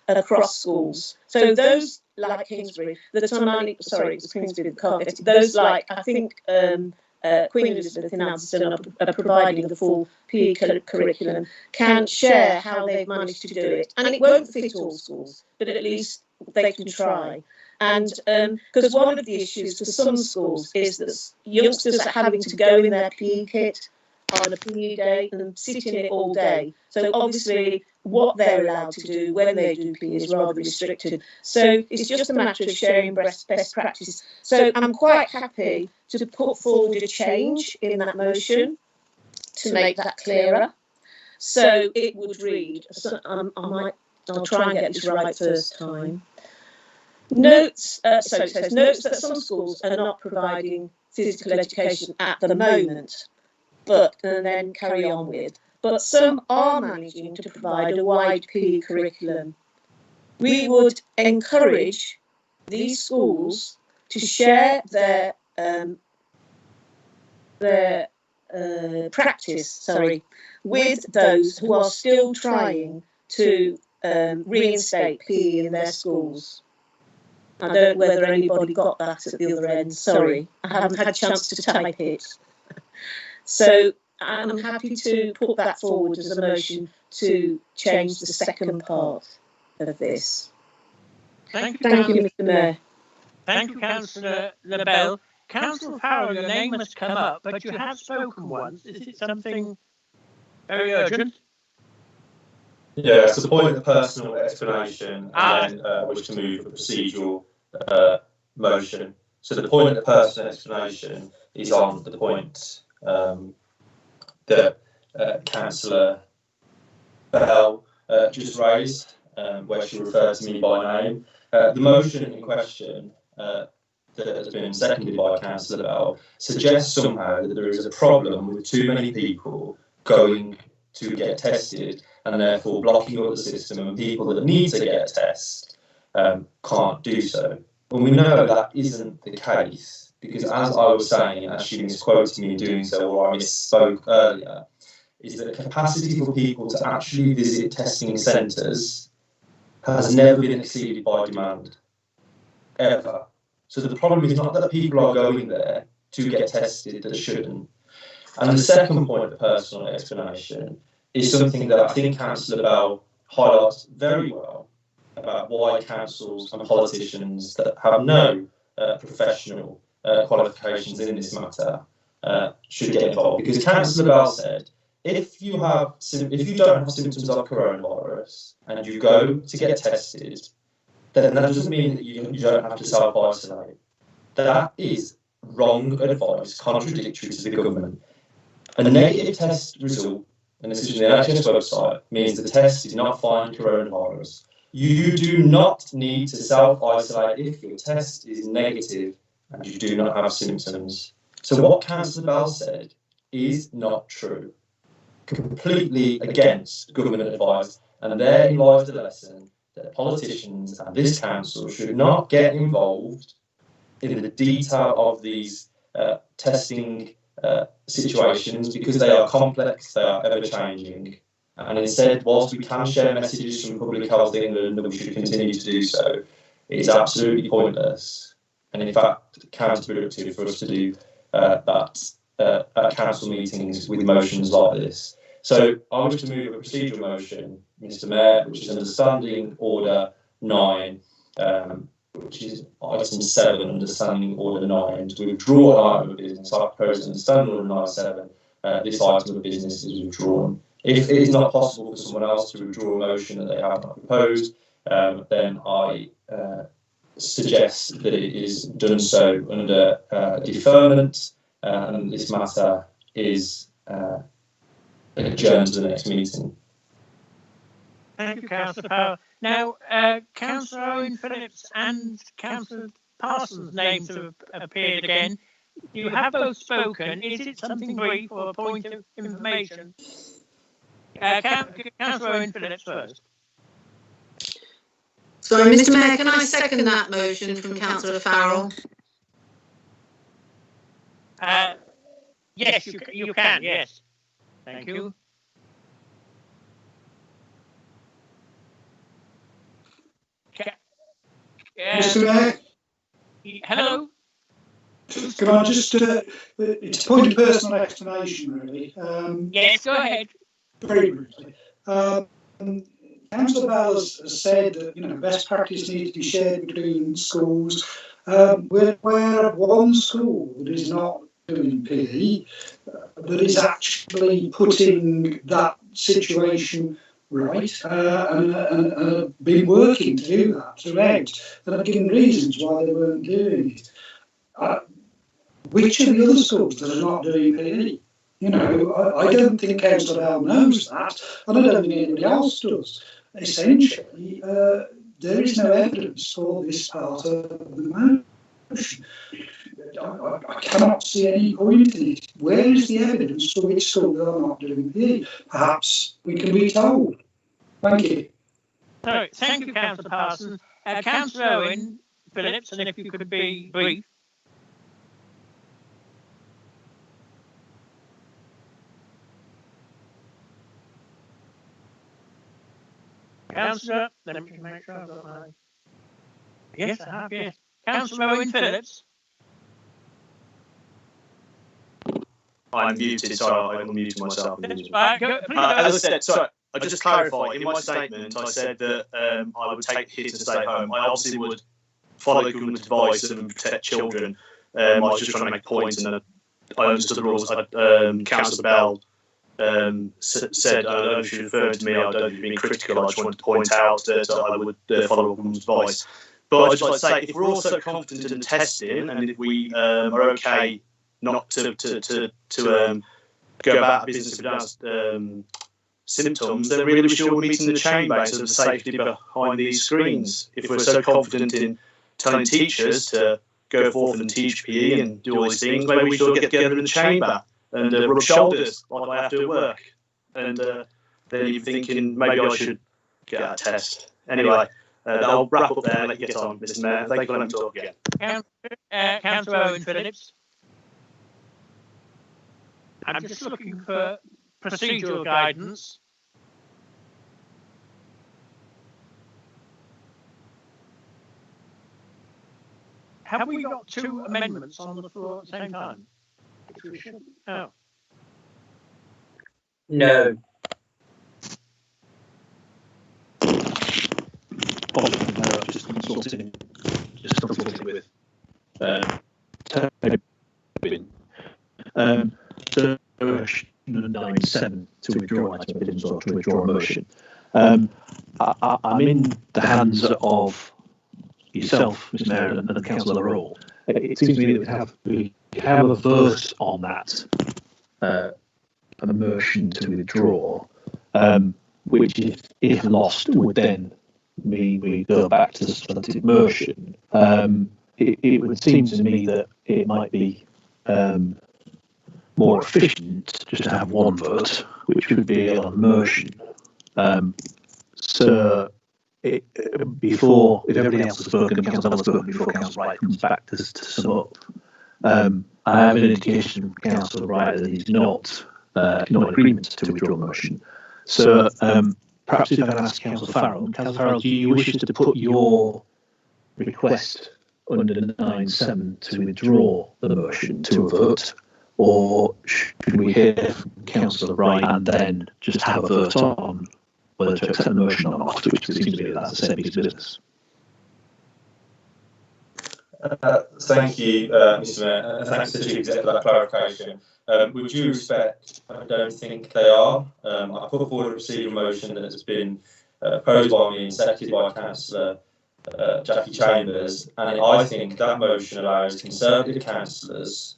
across schools. So those like Kingsbury, that are only, sorry, it's Kingsbury that can't get it. Those like, I think Queen Elizabeth in Alston are providing the full PE curriculum, can share how they've managed to do it. And it won't fit all schools, but at least they can try. And because one of the issues for some schools is that youngsters are having to go in their PE kit on a PE day and sit in it all day. So obviously what they're allowed to do when they do PE is rather restricted. So it's just a matter of sharing best practice. So I'm quite happy to put forward a change in that motion to make that clearer. So it would read, I'll try and get this right first time. Notes, so it says, notes that some schools are not providing physical education at the moment, and then carry on with, but some are managing to provide a wide PE curriculum. We would encourage these schools to share their practice, with those who are still trying to reinstate PE in their schools. I don't know whether anybody got that at the other end. Sorry, I haven't had a chance to type it. So I'm happy to put that forward as a motion to change the second part of this. Thank you, Mr. Mayor. Thank you, Councillor LaBelle. Councillor Farrell, your name has come up, but you have spoken once. Is it something very urgent? Yes, the point of personal explanation, and then I wish to move a procedural motion. So the point of the personal explanation is on the point that Councillor Bell just raised, where she referred to me by name. The motion in question that has been seconded by Councillor Bell suggests somehow that there is a problem with too many people going to get tested and therefore blocking up the system, and people that need to get a test can't do so. When we know that isn't the case, because as I was saying, as she misquoted me in doing so, or I misspoke earlier, is that the capacity for people to actually visit testing centres has never been exceeded by demand, ever. So the problem is not that people are going there to get tested that shouldn't. And the second point of personal explanation is something that I think Councillor Bell highlights very well about why councils and politicians that have no professional qualifications in this matter should get involved. Because Councillor Bell said, if you don't have symptoms of coronavirus and you go to get tested, then that doesn't mean that you don't have to self-isolate. That is wrong advice, contradictory to the government. A negative test result, and this is from the NHS website, means the test did not find coronavirus. You do not need to self-isolate if your test is negative and you do not have symptoms. So what Councillor Bell said is not true. Completely against government advice, and therein lies the lesson that politicians and this council should not get involved in the detail of these testing situations, because they are complex, they are ever-changing. And instead, whilst we can share messages from Public Health England that we should continue to do so, it is absolutely pointless, and in fact counterproductive for us to do that at council meetings with motions like this. So I wish to move a procedural motion, Mr. Mayor, which is under Standing Order 9, which is item 7, understanding order 9, to withdraw an item of business. I propose understanding order 9.7. This item of business is withdrawn. If it is not possible for someone else to withdraw a motion that they have not proposed, then I suggest that it is done so under deferment, and this matter is adjourned to the next meeting. Thank you, Councillor Powell. Now, Councillor Owen Phillips and Councillor Parsons' names have appeared again. You have both spoken. Is it something brief or a point of information? Councillor Owen Phillips first. Sorry, Mr. Mayor, can I second that motion from Councillor Farrell? Yes, you can, yes. Thank you. Mr. Mayor? Hello? Can I just, it's a point of personal explanation, really. Yes, go ahead. Very briefly. Councillor Bell has said that, you know, best practice needs to be shared between schools. We're aware of one school that is not doing PE, that is actually putting that situation right, and been working to do that throughout, and have given reasons why they weren't doing it. Which of the other schools that are not doing PE? You know, I don't think Councillor Bell knows that, and I don't think anybody else does. Essentially, there is no evidence for this part of the motion. I cannot see any point in it. Where is the evidence for which schools are not doing PE? Perhaps we can be told. Thank you. So, thank you, Councillor Parsons. Councillor Owen Phillips, and if you could be brief. Councillor, let me make sure I've got my... Yes, I have, yes. Councillor Owen Phillips. I'm muted, sorry, I'm muting myself. As I said, sorry, I just clarify, in my statement I said that I would take the hit and stay home. I obviously would follow government advice and protect children. I was just trying to make points, and I understood the rules. Councillor Bell said, I don't know if she referred to me, I don't know if you're being critical, I just wanted to point out that I would follow government advice. But I'd just like to say, if we're also confident in testing, and if we are okay not to go about business without symptoms, then really we should all meet in the chamber so the safety behind these screens. If we're so confident in telling teachers to go forth and teach PE and do all these things, maybe we should all get together in the chamber and rub shoulders like I have to at work. And then you're thinking, maybe I should get a test. Anyway, I'll wrap up there and let you get on, Mr. Mayor. Thank you for letting me talk again. Councillor Owen Phillips. I'm just looking for procedural guidance. Have we got two amendments on the floor at the same time? Oh. No. Just consulting with so 9.7 to withdraw item of business or to withdraw a motion. I'm in the hands of yourself, Mr. Mayor, and the council overall. It seems to me that we have a vote on that a motion to withdraw, which if lost would then mean we go back to the substantive motion. It would seem to me that it might be more efficient just to have one vote, which would be on a motion. So before, if everybody else has spoken and Council Bell has spoken before Council Wright comes back to sum up, I have an indication from Council Wright that he's not in agreement to withdraw a motion. So perhaps if I can ask Council Farrell, do you wish us to put your request under 9.7 to withdraw the motion to a vote, or should we hear from Councillor Wright and then just have a vote on whether to accept the motion or not, which seems to me that's the same piece of business? Thank you, Mr. Mayor, and thanks to the Chief Exec for that clarification. With due respect, I don't think they are. I put forward a procedural motion that has been proposed by me and seconded by Councillor Jackie Chambers, and I think that motion allows Conservative councillors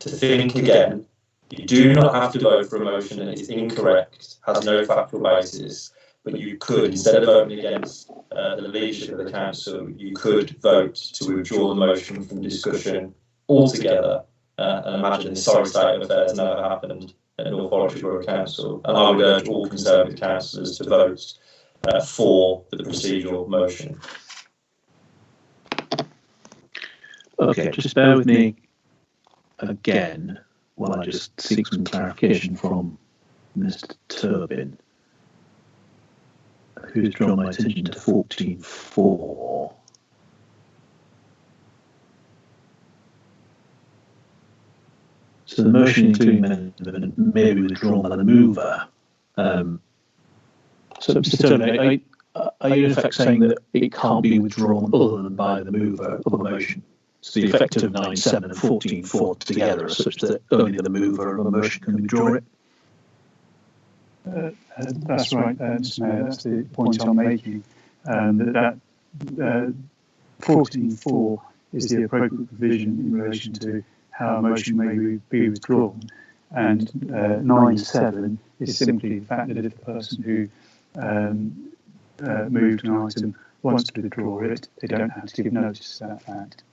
to think again. You do not have to vote for a motion that is incorrect, has no factual basis, but you could, instead of voting against the leadership of the council, you could vote to withdraw the motion from discussion altogether and imagine this sorry state of affairs never happened at North Warwickshire Borough Council. And I would urge all Conservative councillors to vote for the procedural motion. Okay, just bear with me again while I just seek some clarification from Mr. Turbin, who's drawn my attention to 14.4. So the motion including amendment may be withdrawn by the mover. So Mr. Turbin, are you in effect saying that it can't be withdrawn other than by the mover of the motion? So the effect of 9.7 and 14.4 together are such that only the mover of the motion can withdraw it? That's right, Mr. Mayor, that's the point I'm making. That 14.4 is the appropriate provision in relation to how a motion may be withdrawn, and 9.7 is simply the fact that if the person who moved an item wants to withdraw it, they don't have to give notice of that fact.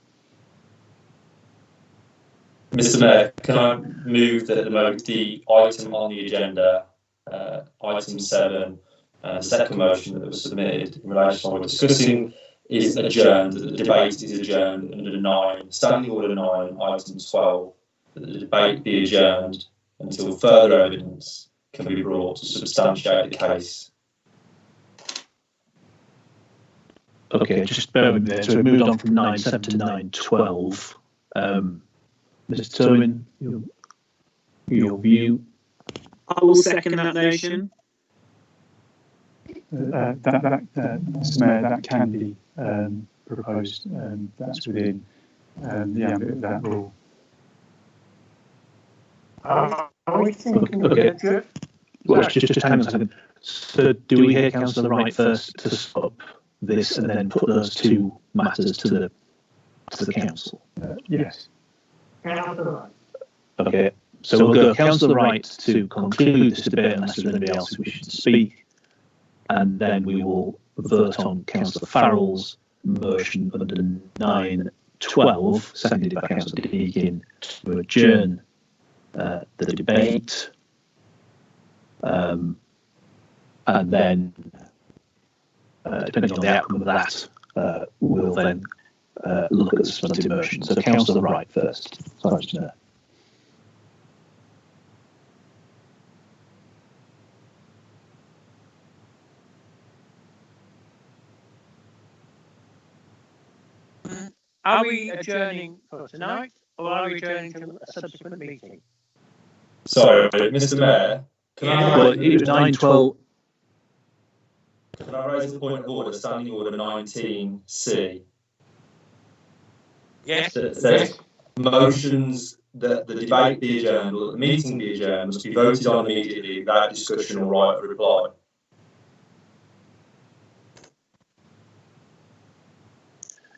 Mr. Mayor, can I move that the item on the agenda, item 7, the second motion that was submitted in relation to what we're discussing, is adjourned, that the debate is adjourned under 9, standing order 9, item 12, that the debate be adjourned until further evidence can be brought to substantiate the case. Okay, just bear with me there. So we moved on from 9.7 to 9.12. Mr. Turbin, your view? I will second that motion. Mr. Mayor, that can be proposed. That's within the ambit of that rule. Okay. Well, just hang on a second. So do we hear Councillor Wright first to stop this and then put those two matters to the council? Yes. Okay, so we'll go Councillor Wright to conclude this debate unless there's anybody else who wishes to speak, and then we will vote on Councillor Farrell's motion under 9.12, seconded by Councillor Deakin, to adjourn the debate, and then, depending on the outcome of that, we'll then look at the substantive motion. So Councillor Wright first. Sorry, Mr. Mayor. Are we adjourning for tonight, or are we adjourning to a subsequent meeting? Sorry, Mr. Mayor, can I raise 9.12? Can I raise a point of order, standing order 19C? Yes. That says motions that the debate be adjourned or the meeting be adjourned must be voted on immediately without discussion or right of reply.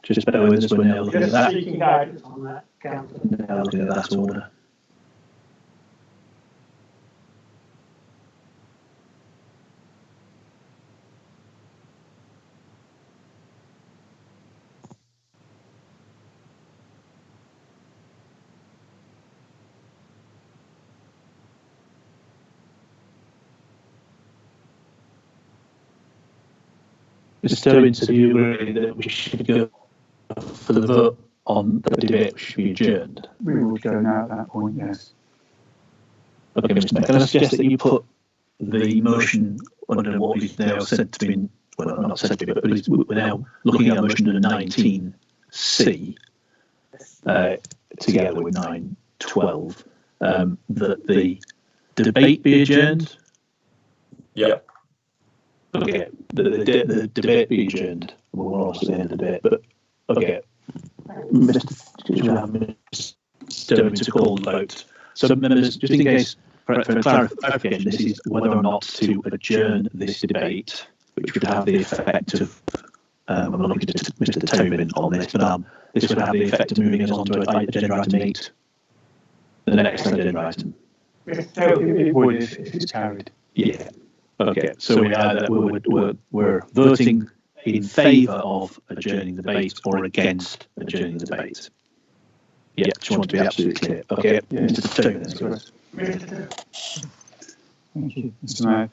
Just bear with us, we're now looking at that. Seeking guidance on that, Councillor. Now looking at that order. Mr. Turbin, do you agree that we should go for the vote on the debate which should be adjourned? We will go now at that point, yes. Okay, Mr. Mayor, can I suggest that you put the motion under what is now said to be, well, not said to be, but we're now looking at motion under 19C together with 9.12, that the debate be adjourned? Yeah. Okay, the debate be adjourned. We're almost at the end of the debate, but okay. Mr. Sturman to call the vote. So, members, just in case, for clarification, this is whether or not to adjourn this debate, which would have the effect of, I'm looking at Mr. Tobin on this, but this would have the effect of moving us on to agenda item 8, the next agenda item. It would if it's carried. Yeah. Okay. So we're voting in favour of adjourning the debate or against adjourning the debate. Yeah, just want to be absolutely clear. Okay. Yeah, Mr. Tobin, that's correct. Thank you, Mr. Mayor.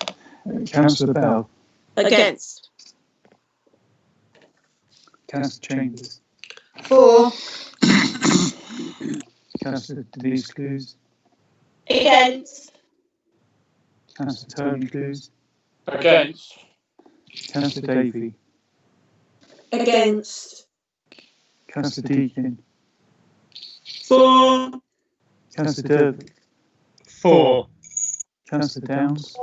Councillor Bell. Against. Councillor Chambers. For. Councillor Denise Clues. Against. Councillor Tony Clues. Against. Councillor Davey. Against. Councillor Deakin. For. Councillor Derby. For. Councillor Downs.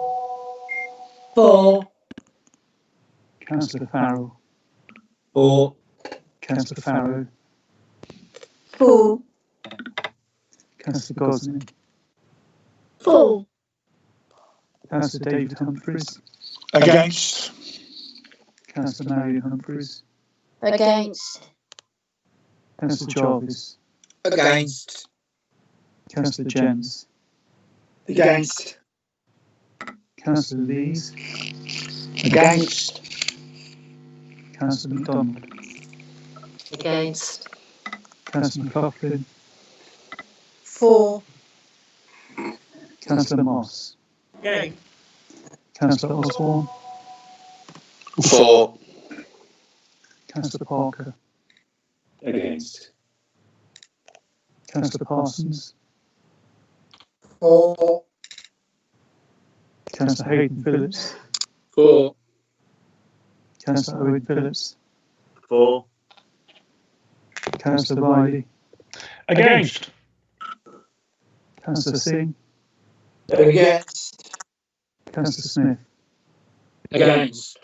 For. Councillor Farrell. For. Councillor Farrow. For. Councillor Gosling. For. Councillor David Humphreys. Against. Councillor Marion Humphreys. Against. Councillor Jarvis. Against. Councillor Jens. Against. Councillor Lees. Against. Councillor MacDonald. Against. Councillor McLaughlin. For. Councillor Moss. Okay. Councillor Osborne. For. Councillor Parker. Against. Councillor Parsons. For. Councillor Hayden Phillips. For. Councillor Owen Phillips. For. Councillor Riley. Against. Councillor Singh. Against. Councillor Smith. Against.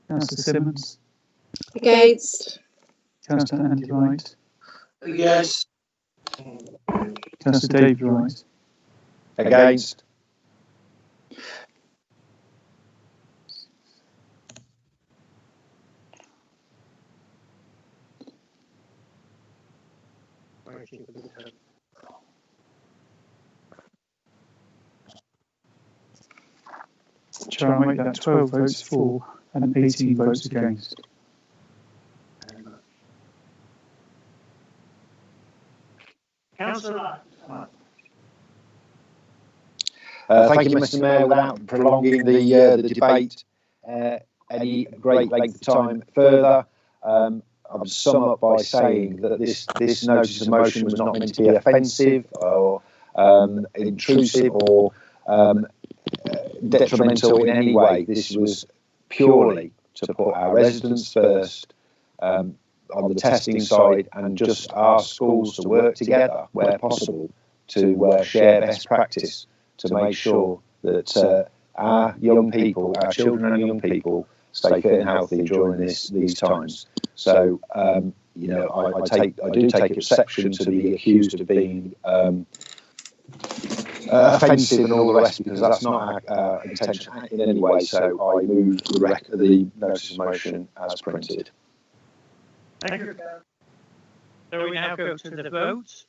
Councillor Simmons. Against. Councillor Andy Wright. Against. Councillor David Wright. Against. Chair, I make that 12 votes for and 18 votes against. Councillor. Thank you, Mr. Mayor. Without prolonging the debate any great length of time further, I would sum up by saying that this notice of motion was not meant to be offensive or intrusive or detrimental in any way. This was purely to put our residents first on the testing side and just ask schools to work together where possible to share best practice to make sure that our young people, our children and young people, stay fit and healthy during these times. So, I do take exception to be accused of being offensive and all the rest, because that's not our intention in any way. So I move the notice of motion as printed. Thank you. So we now go to the vote.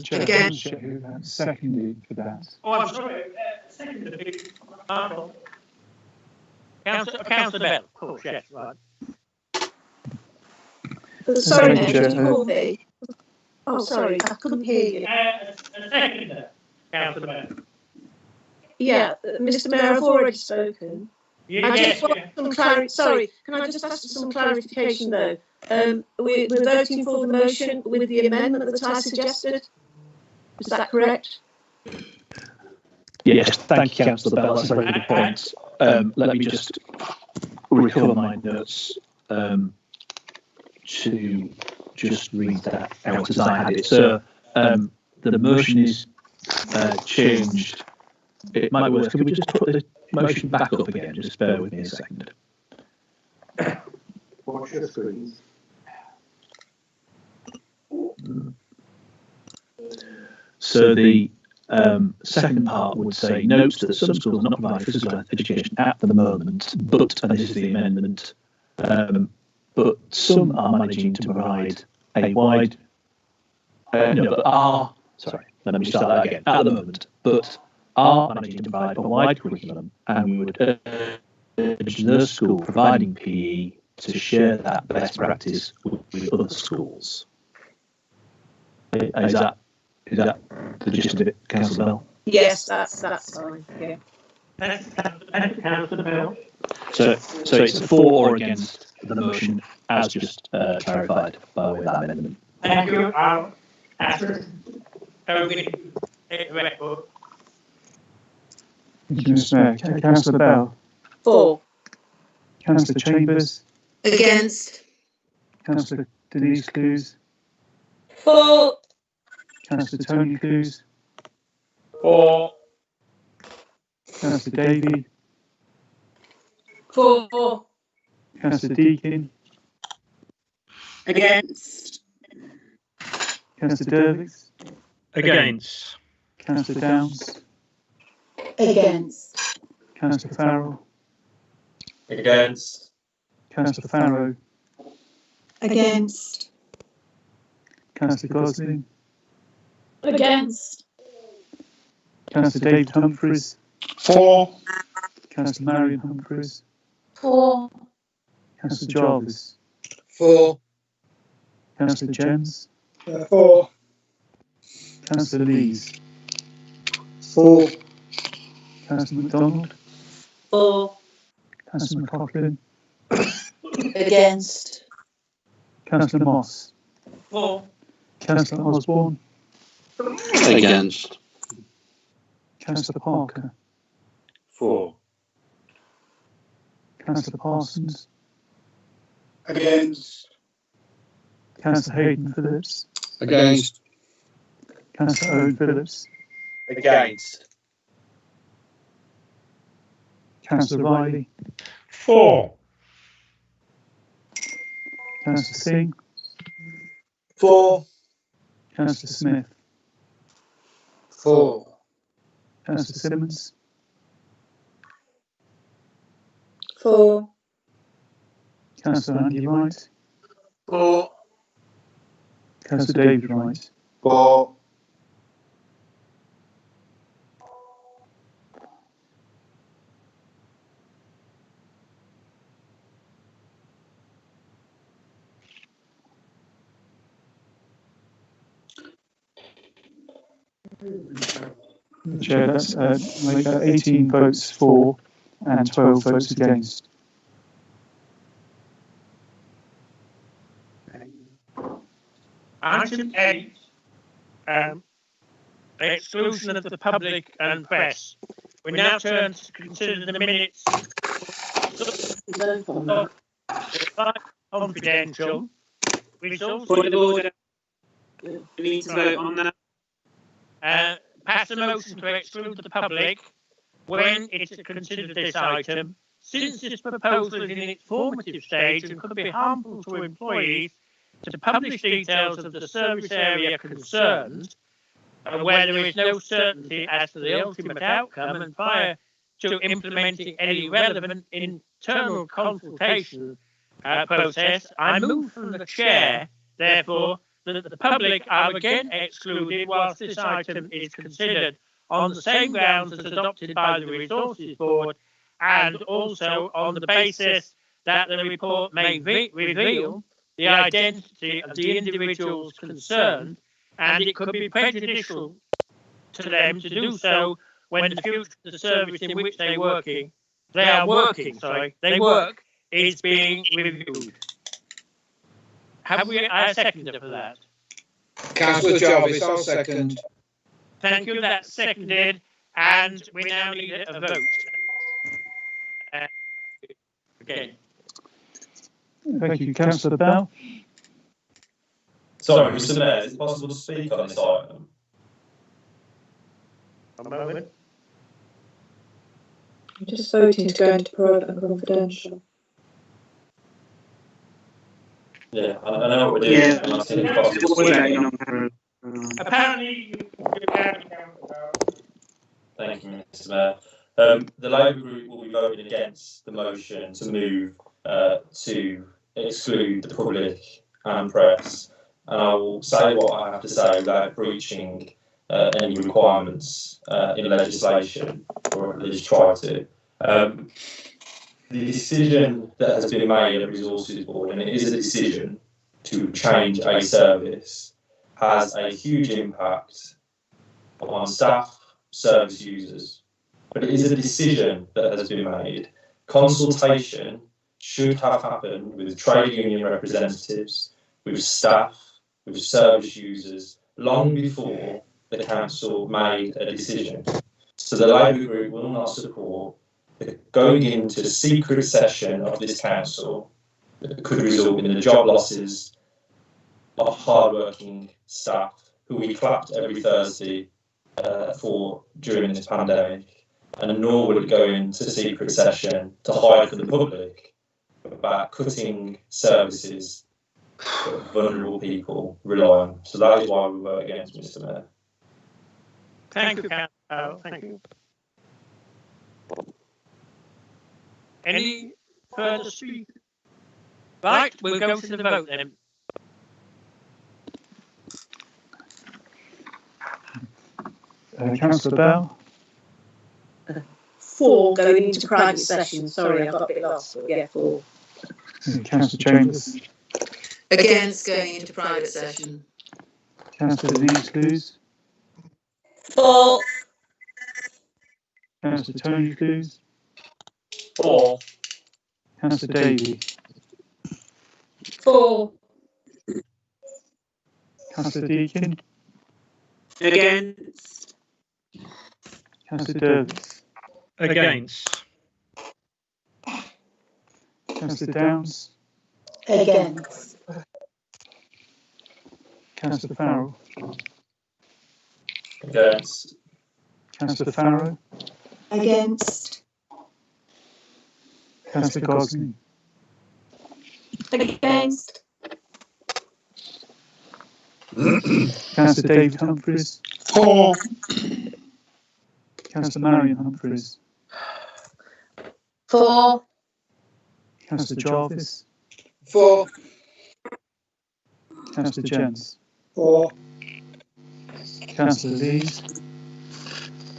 Chair, Again. check who seconded for that. Oh, I'm sorry. Second. Councillor Bell. Of course, yes, right. Sorry, Thank you, Chair, did you Chair. call me? Oh, sorry, I couldn't hear you. A second, Councillor Bell. Yeah, Mr. Mayor, I've already spoken. I just want some clarity. Sorry, can I just ask for some clarification though? We're voting for the motion with the amendment that I suggested. Is that correct? Yes, thank you, Councillor Bell. That's a very good point. Let me just recover my notes to just read that out as I had it. So the motion is changed it might be worth. Can we just put the motion back up again? Just bear with me a second. Watch your screens. So the second part would say, notes that some schools are not providing physical education at the moment, but, and this is the amendment, but some are managing to provide a wide, sorry, let me start that again, at the moment, but are managing to provide a wide curriculum, and we would urge the school providing PE to share that best practice with other schools. Is that the gist of it, Councillor Bell? Yes, that's fine. Yeah. Thank you, Councillor Bell. So it's for or against the motion as just clarified by way of that amendment. Thank you. I'll ask over the record. Thank you, Mr. Mayor. Councillor Bell. For. Councillor Chambers. Against. Councillor Denise Clues. For. Councillor Tony Clues. For. Councillor Davey. For. Councillor Deakin. Against. Councillor Dervix. Against. Councillor Downs. Against. Councillor Farrell. Against. Councillor Farrow. Against. Councillor Gosling. Against. Councillor David Humphreys. For. Councillor Marion Humphreys. For. Councillor Jarvis. For. Councillor Jones. For. Councillor Lees. For. Councillor MacDonald. For. Councillor McLaughlin. Against. Councillor Moss. For. Councillor Osborne. Against. Councillor Parker. For. Councillor Parsons. Against. Councillor Hayden Phillips. Against. Councillor Owen Phillips. Against. Councillor Riley. For. Councillor Singh. For. Councillor Smith. For. Councillor Simmons. For. Councillor Andy Wright. For. Councillor David Wright. For. Chair, that's make that 18 votes for and 12 votes against. Item 8, exclusion of the public and press. We now turn to consider the minutes confidential. Results Point of order. We need to vote on that. Pass a motion to exclude the public when it's considered this item. Since this proposal is in its formative stage and could be harmful to employees to publish details of the service area concerned, and where there is no certainty as to the ultimate outcome, and prior to implementing any relevant internal consultation process, I move from the chair, therefore, that the public are again excluded whilst this item is considered on the same grounds as adopted by the Resources Board, and also on the basis that the report may reveal the identity of the individuals concerned, and it could be prejudicial to them to do so when the future of the service in which they work is being reviewed. Have we a seconder for that? Councillor Jarvis, I'll second. Thank you, that's seconded, and we now need a vote. Again. Thank you, Councillor Bell. Sorry, Mr. Mayor, is it possible to speak on this item? A moment. I'm just voting to go into private and confidential. Yeah, I know what we're doing. Yeah. And I think it's possible. We're letting on camera. Apparently, you can. Thank you, Mr. Mayor. The Labour Group will be voting against the motion to move to exclude the public and press. And I will say what I have to say without breaching any requirements in legislation, or at least try to. The decision that has been made at Resources Board, and it is a decision to change a service, has a huge impact on staff, service users. But it is a decision that has been made. Consultation should have happened with trade union representatives, with staff, with service users, long before the council made a decision. So the Labour Group will not support going into secret session of this council that could result in the job losses of hard-working staff who we clapped every Thursday for during this pandemic, and nor will it go into secret session to hide from the public about cutting services that vulnerable people rely on. So that is why we vote against, Mr. Mayor. Thank you, Councillor. Thank you. Any further speak? Right, we'll go to the vote then. Councillor Bell? For going into private session. Sorry, I got a bit lost. But yeah, for. Councillor Chambers? Against going into private session. Councillor Denise Clues? For. Councillor Tony Clues? For. Councillor Davey? For. Councillor Deakin? Against. Councillor Dervis? Against. Councillor Downs? Against. Councillor Farrell? Against. Councillor Farrow? Against. Councillor Gosling? Against. Councillor David Humphreys? For. Councillor Marion Humphreys? For. Councillor Jarvis? For. Councillor Jens? For. Councillor Lees?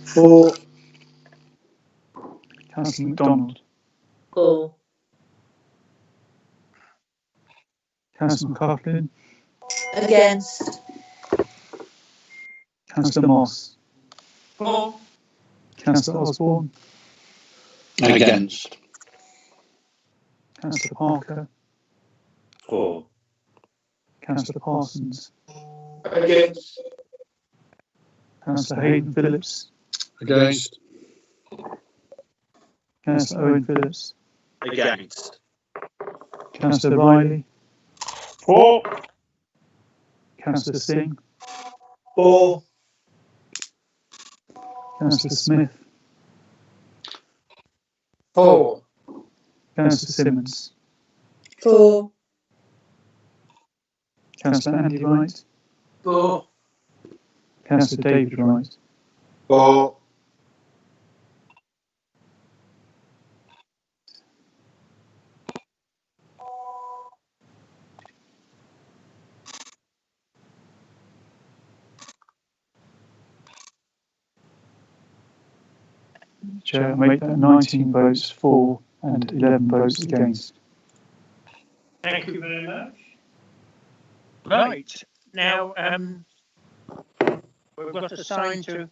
For. Councillor MacDonald? For. Councillor McLaughlin? Against. Councillor Moss? For. Councillor Osborne? Against. Councillor Parker? For. Councillor Parsons? Against. Councillor Hayden Phillips? Against. Councillor Owen Phillips? Against. Councillor Riley? For. Councillor Singh? For. Councillor Smith? For. Councillor Simmons? For. Councillor Andy Wright? For. Councillor David Wright? For. Chair, I make that 19 votes for and 11 votes against. Thank you very much. Right, now we've got a sign to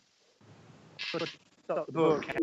put the broadcast.